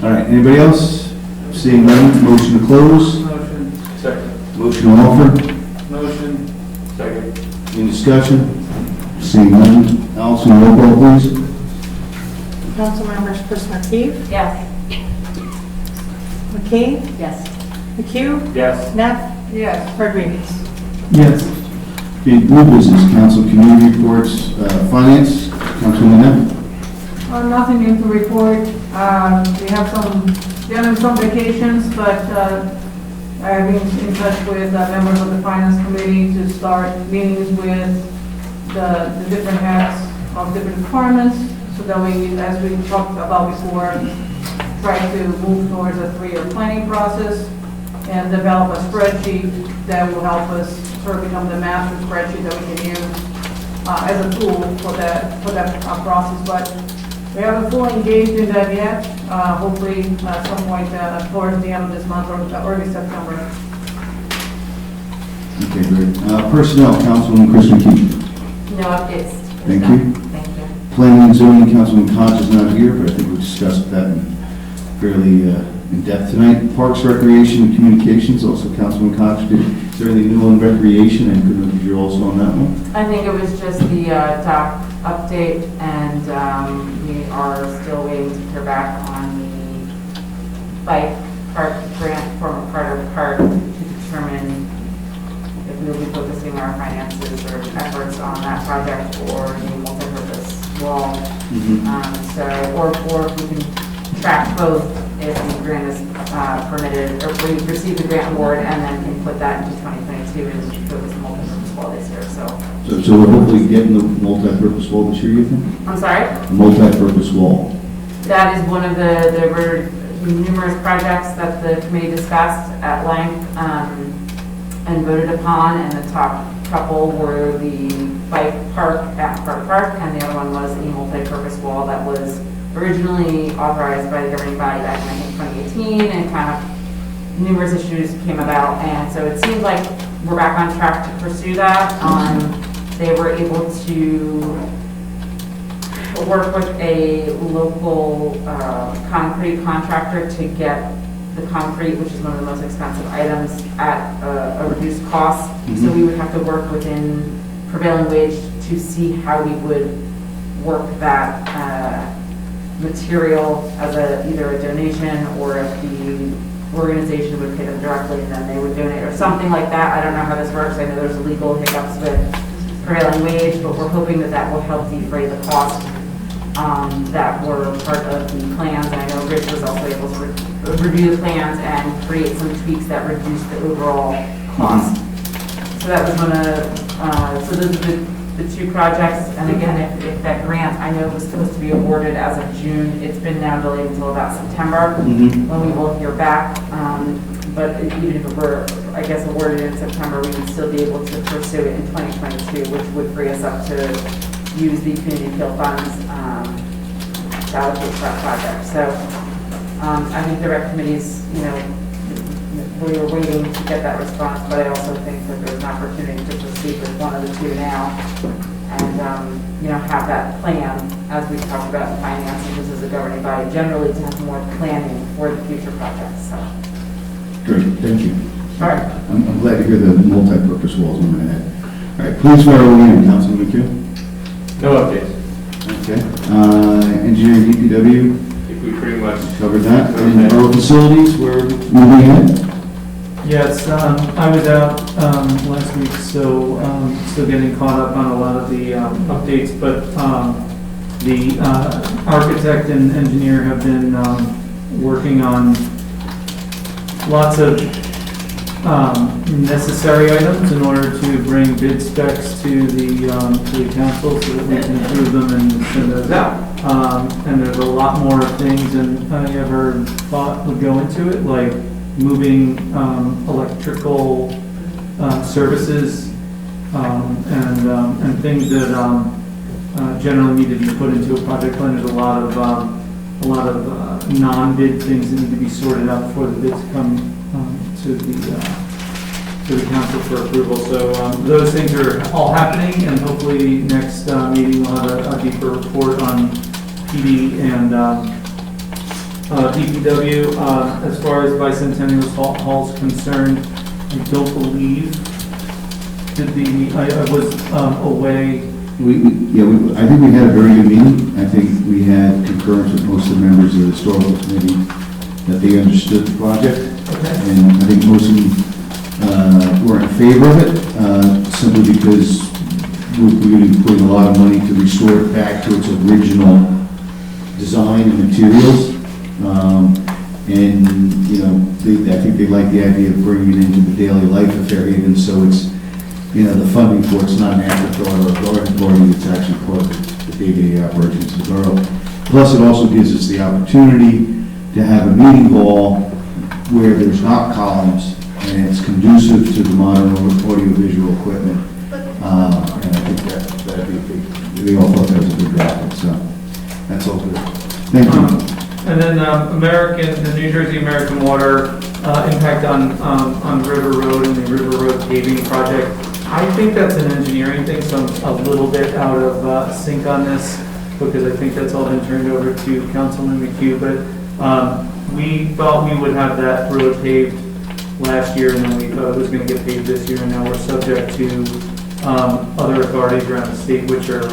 All right, anybody else? Seeing none, motion to close? Motion. Second. Motion to offer? Motion. Second. Any discussion? Seeing none, Allison, roll call please. Councilmembers Chris McKee, Yes. McKee, Yes. McHugh, Yes. Neff, Yes. Rodriguez. Yes. Okay, new business, council community reports, finance, Councilman Neff. Nothing new to report. We have some vacations, but I've been in touch with members of the finance committee to start meetings with the different heads of different departments, so that we, as we talked about before, try to move towards a 3-year planning process and develop a spreadsheet that will help us sort of become the master spreadsheet that we can use as a tool for that process. But we haven't fully engaged in that yet. Hopefully, at some point towards the end of this month or early September. Okay, great. Personnel, Councilman Chris McKee. No updates. Thank you. Thank you. Planning and zoning, Councilman Koch is not here, but I think we discussed that fairly in depth tonight. Parks, Recreation, and Communications, also Councilman Koch did. Is there anything new on recreation, and you're also on that one? I think it was just the dock update, and we are still waiting to hear back on the bike park grant from Carter Park to determine if we will be focusing our finances or efforts on that project or the multi-purpose wall. Or if we can track both if the grant is permitted, or we receive the grant award and then can put that into 2022 and focus on multi-purpose wall this year. So we're hopefully getting the multi-purpose wall this year, you think? I'm sorry? A multi-purpose wall. That is one of there were numerous projects that the committee discussed at length and voted upon, and the top couple were the bike park at Park Park, and the other one was a multi-purpose wall that was originally authorized by the governing body back in, I think, 2018, and kind of numerous issues came about, and so it seems like we're back on track to pursue that. They were able to to work with a local concrete contractor to get the concrete, which is one of the most expensive items, at a reduced cost. So we would have to work within prevailing wage to see how we would work that material as either a donation, or if the organization would pay them directly and then they would donate, or something like that. I don't know how this works. I know there's legal hiccups with prevailing wage, but we're hoping that that will help defray the cost that were part of the plans. And I know Rich was also able to review the plans and create some tweaks that reduce the overall cost. So that was one of, so those are the two projects. And again, if that grant, I know, was supposed to be awarded as of June, it's been now delayed until about September, when we will hear back. But even if it were, I guess, awarded in September, we would still be able to pursue it in 2022, which would free us up to use the community appeal funds to allocate to that project. So I think the rec committees, we were waiting to get that response, but I also think that there's an opportunity to proceed with one of the two now, and have that plan, as we talked about in finance, and this is a governing body, generally to have more planning for the future projects. So. Great, thank you. All right. I'm glad to hear the multi-purpose walls moving ahead. All right, please swear away in, Councilman McHugh. No updates. Okay. Engineering DPW? I think we pretty much Covered that. And borough facilities, we're moving ahead? Yes, I was out last week, so still getting caught up on a lot of the updates, but the architect and engineer have been working on lots of necessary items in order to bring bid specs to the council so that we can approve them and send those out. And there's a lot more things than I ever thought would go into it, like moving electrical services and things that generally need to be put into a project plan. There's a lot of non-bid things that need to be sorted out before the bids come to the council for approval. So those things are all happening, and hopefully next meeting we'll have a deeper report on PD and DPW. As far as Bicentennial Hall is concerned, I don't believe I was away. I think we had a very good meeting. I think we had concurrence with most of the members of the historical committee that they understood the project. Okay. And I think most of them were in favor of it, simply because we're going to be putting a lot of money to restore it back to its original design and materials. I think they like the idea of bringing it into the daily life of Fairhaven, so it's, the funding for it's not an afterthought or a garden party, it's actually part of the day-to-day operations of the borough. Plus, it also gives us the opportunity to have a meeting hall where there's not columns and it's conducive to the modern audio-visual equipment. And I think that'd be a big, they all thought that was a good graphic, so that's all good. Thank you. And then the New Jersey American Water impact on River Road and the River Road paving project. I think that's an engineering thing, so I'm a little bit out of sync on this, because I think that's all been turned over to Councilman McHugh. But we thought we would have that road paved last year, and then we thought it was going to get paved this year, and now we're subject to other authorities around the state which are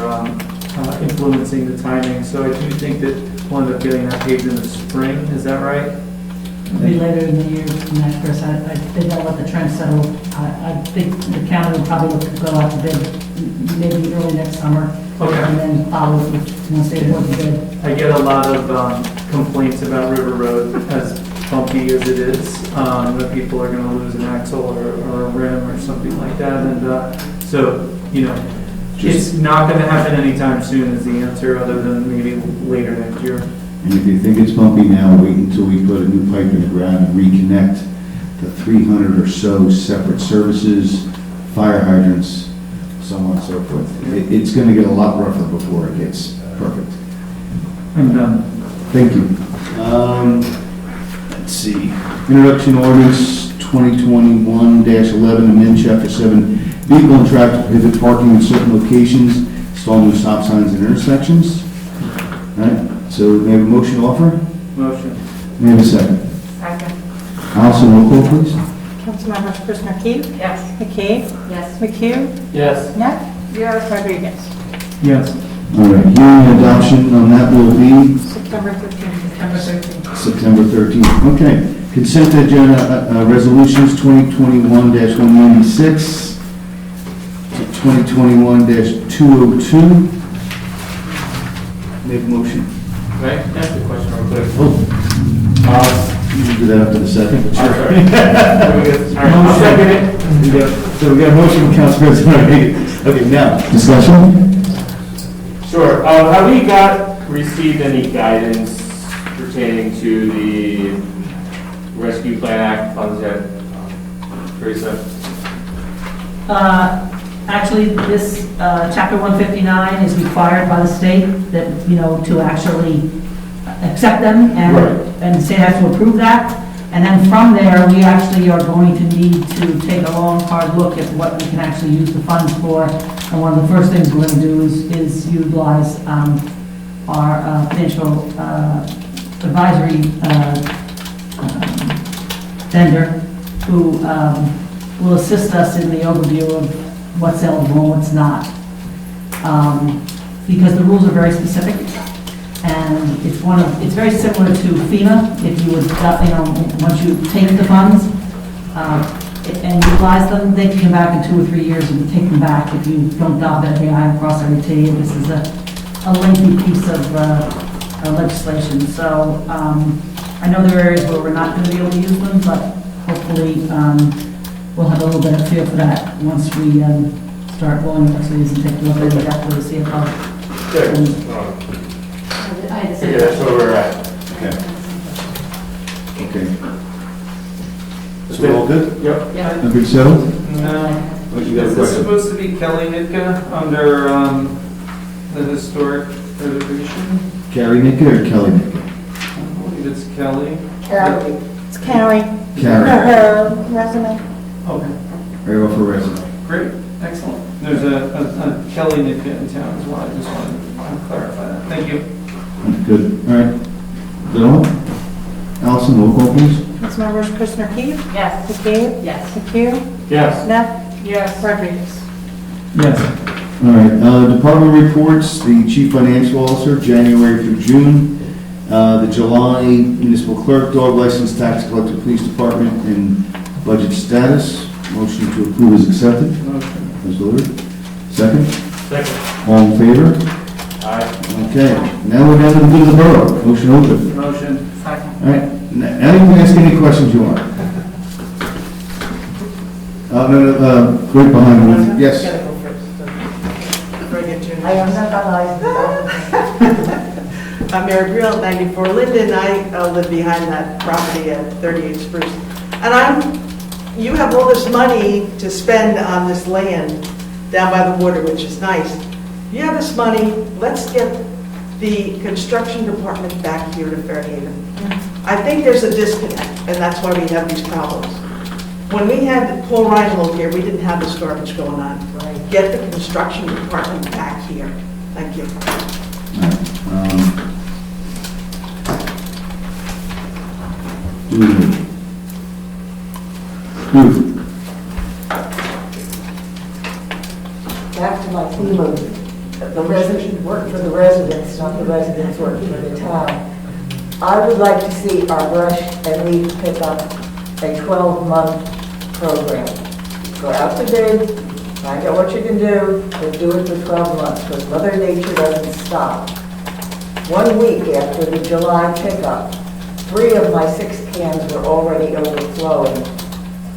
influencing the timing. So I do think that we'll end up getting that paved in the spring. Is that right? Maybe later in the year, Chris. I think I'll let the trend settle. I think the county will probably look to go out to bid maybe early next summer. Okay. And then follow with, once they award the bid. I get a lot of complaints about River Road, as bumpy as it is, that people are going to lose an axle or a rim or something like that. And it's not going to happen anytime soon is the answer, other than maybe later next year. And if you think it's bumpy now, wait until we put a new pipe in the ground and reconnect the 300 or so separate services, fire hydrants, so on and so forth. It's going to get a lot rougher before it gets perfect. I'm done. Thank you. Let's see. Introduction ordinance 2021-11, amend Chapter 7, vehicle and traffic prohibit parking in certain locations, install new stop signs and intersections. So may I have a motion to offer? Motion. May I have a second? Second. Allison, roll call, please. Councilmembers Chris Keith, Yes. McCabe, Yes. McHugh, Yes. Neff. Yes. Rodriguez. Yes. All right, hearing and adoption on that will be September 15th. September 13th. September 13th. Okay. Consent agenda, resolutions 2021-196 to 2021-202. Make a motion. Can I ask a question real quick? Oh, you can do that after the second. but I'm sure. sorry. All right, I'll second it. So we got a motion from Council President. Okay, now, discussion? Sure. Have we received any guidance pertaining to the Rescue Plan Act funds yet? Teresa? Actually, this, Chapter 159 is required by the state that, to actually accept them and the state has to approve that. And then from there, we actually are going to need to take a long, hard look at what we can actually use the funds for. And one of the first things we're going to do is utilize our financial advisory vendor who will assist us in the overview of what's eligible and what's not. Because the rules are very specific, and it's very similar to FEMA. If you would, once you take the funds and utilize them, they can come back in 2 or 3 years and take them back if you don't dot every I and cross every T. This is a lengthy piece of legislation. So I know there are areas where we're not going to be able to use them, but hopefully we'll have a little bit of feel for that once we start rolling up sleeves and take a look at it after the CFO. Good. I had the same Yeah, that's where we're at. Okay. So we're all good? Yep. Everybody settled? No. Oh, you got a Is this question? supposed to be Kelly Nitka under the historic preservation? Carrie Nitka or Kelly Nitka? I believe it's Kelly. Carrie. It's Carrie. Carrie. Her resume. Okay, Very well for resident. great, excellent. There's a Kelly Nitka in town as well. I just wanted to clarify that. Thank you. Good. All right. Is that all? Allison, roll call, please. Councilmembers Chris Keith, Yes. McCabe, Yes. McHugh, Yes. Neff. Yes. Rodriguez. Yes. All right, department reports, the chief financial officer, January through June. The July municipal clerk, dog license, tax collector, police department, and budget status. Motion to approve is accepted. Motion. As delivered. Second. Second. All in favor? Aye. Okay, now we're down to the good of the borough. Motion open. Motion. Second. All right, now you can ask any questions you want. Right behind you. Yes. I am not alive. I'm Mary Brill, 94 Linden. I live behind that property at 38 Spruce. And you have all this money to spend on this land down by the water, which is nice. You have this money, let's get the construction department back here to Fairhaven. I think there's a disconnect, and that's why we have these problems. When we had Paul Reinhold here, we didn't have this garbage going on. Get the construction department back here. Thank you. Back to my theme of the resident work for the residents, not the residents work for the town. I would like to see our brush and leaf pickup a 12-month program. Go out to bid, find out what you can do, and do it for 12 months, because Mother Nature doesn't stop. 1 week after the July pickup, 3 of my 6 cans were already overflowing,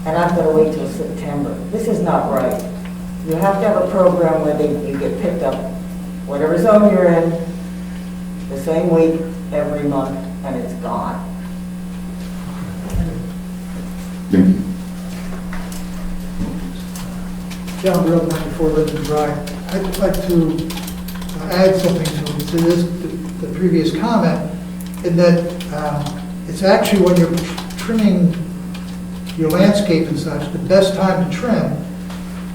and I'm going to wait till September. This is not right. You have to have a program where you get picked up, whatever zone you're in, the same week, every month, and it's gone. Thank you. John Brill, 94 Linden Drive. I'd like to add something to this, the previous comment, in that it's actually when you're trimming your landscape and such, the best time to trim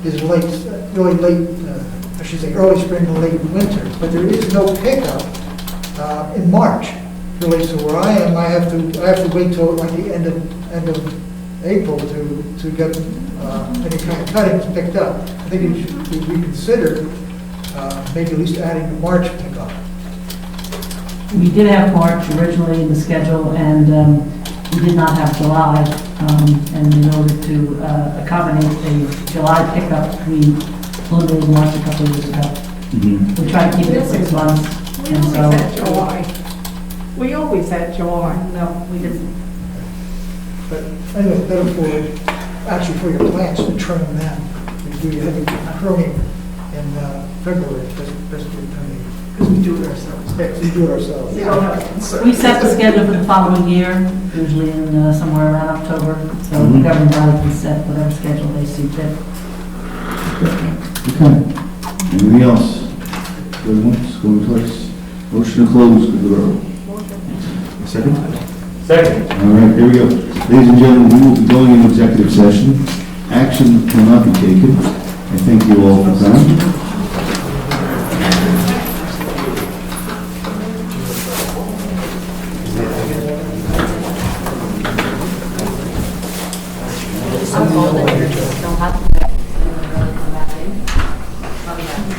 is really late, I should say early spring and late winter. But there is no pickup in March. Relates to where I am, I have to wait till like the end of April to get any kind of cuttings picked up. I think it should be reconsidered, maybe at least adding the March pickup. We did have March originally in the schedule, and we did not have July. And in order to accommodate a July pickup, we eliminated March a couple of years ago. We tried to keep it at 6 months. We always had July. We always had July. No, we didn't. But anyway, better for, actually for your plants to trim them then. We do heavy pruning in February, best do pruning. Because we do it ourselves. Yes, we do it ourselves. We don't have concern. We set the schedule for the following year, usually in somewhere around October, so the governing body can set whatever schedule they see fit. Okay. Anything else? Going once, going twice. Motion to close, good to go. Second? Second. All right, here we go. Ladies and gentlemen, we will be going into executive session. Action cannot be taken. I thank you all for coming.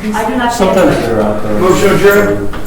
I do not. Sometimes they're out there. Motion adjourned.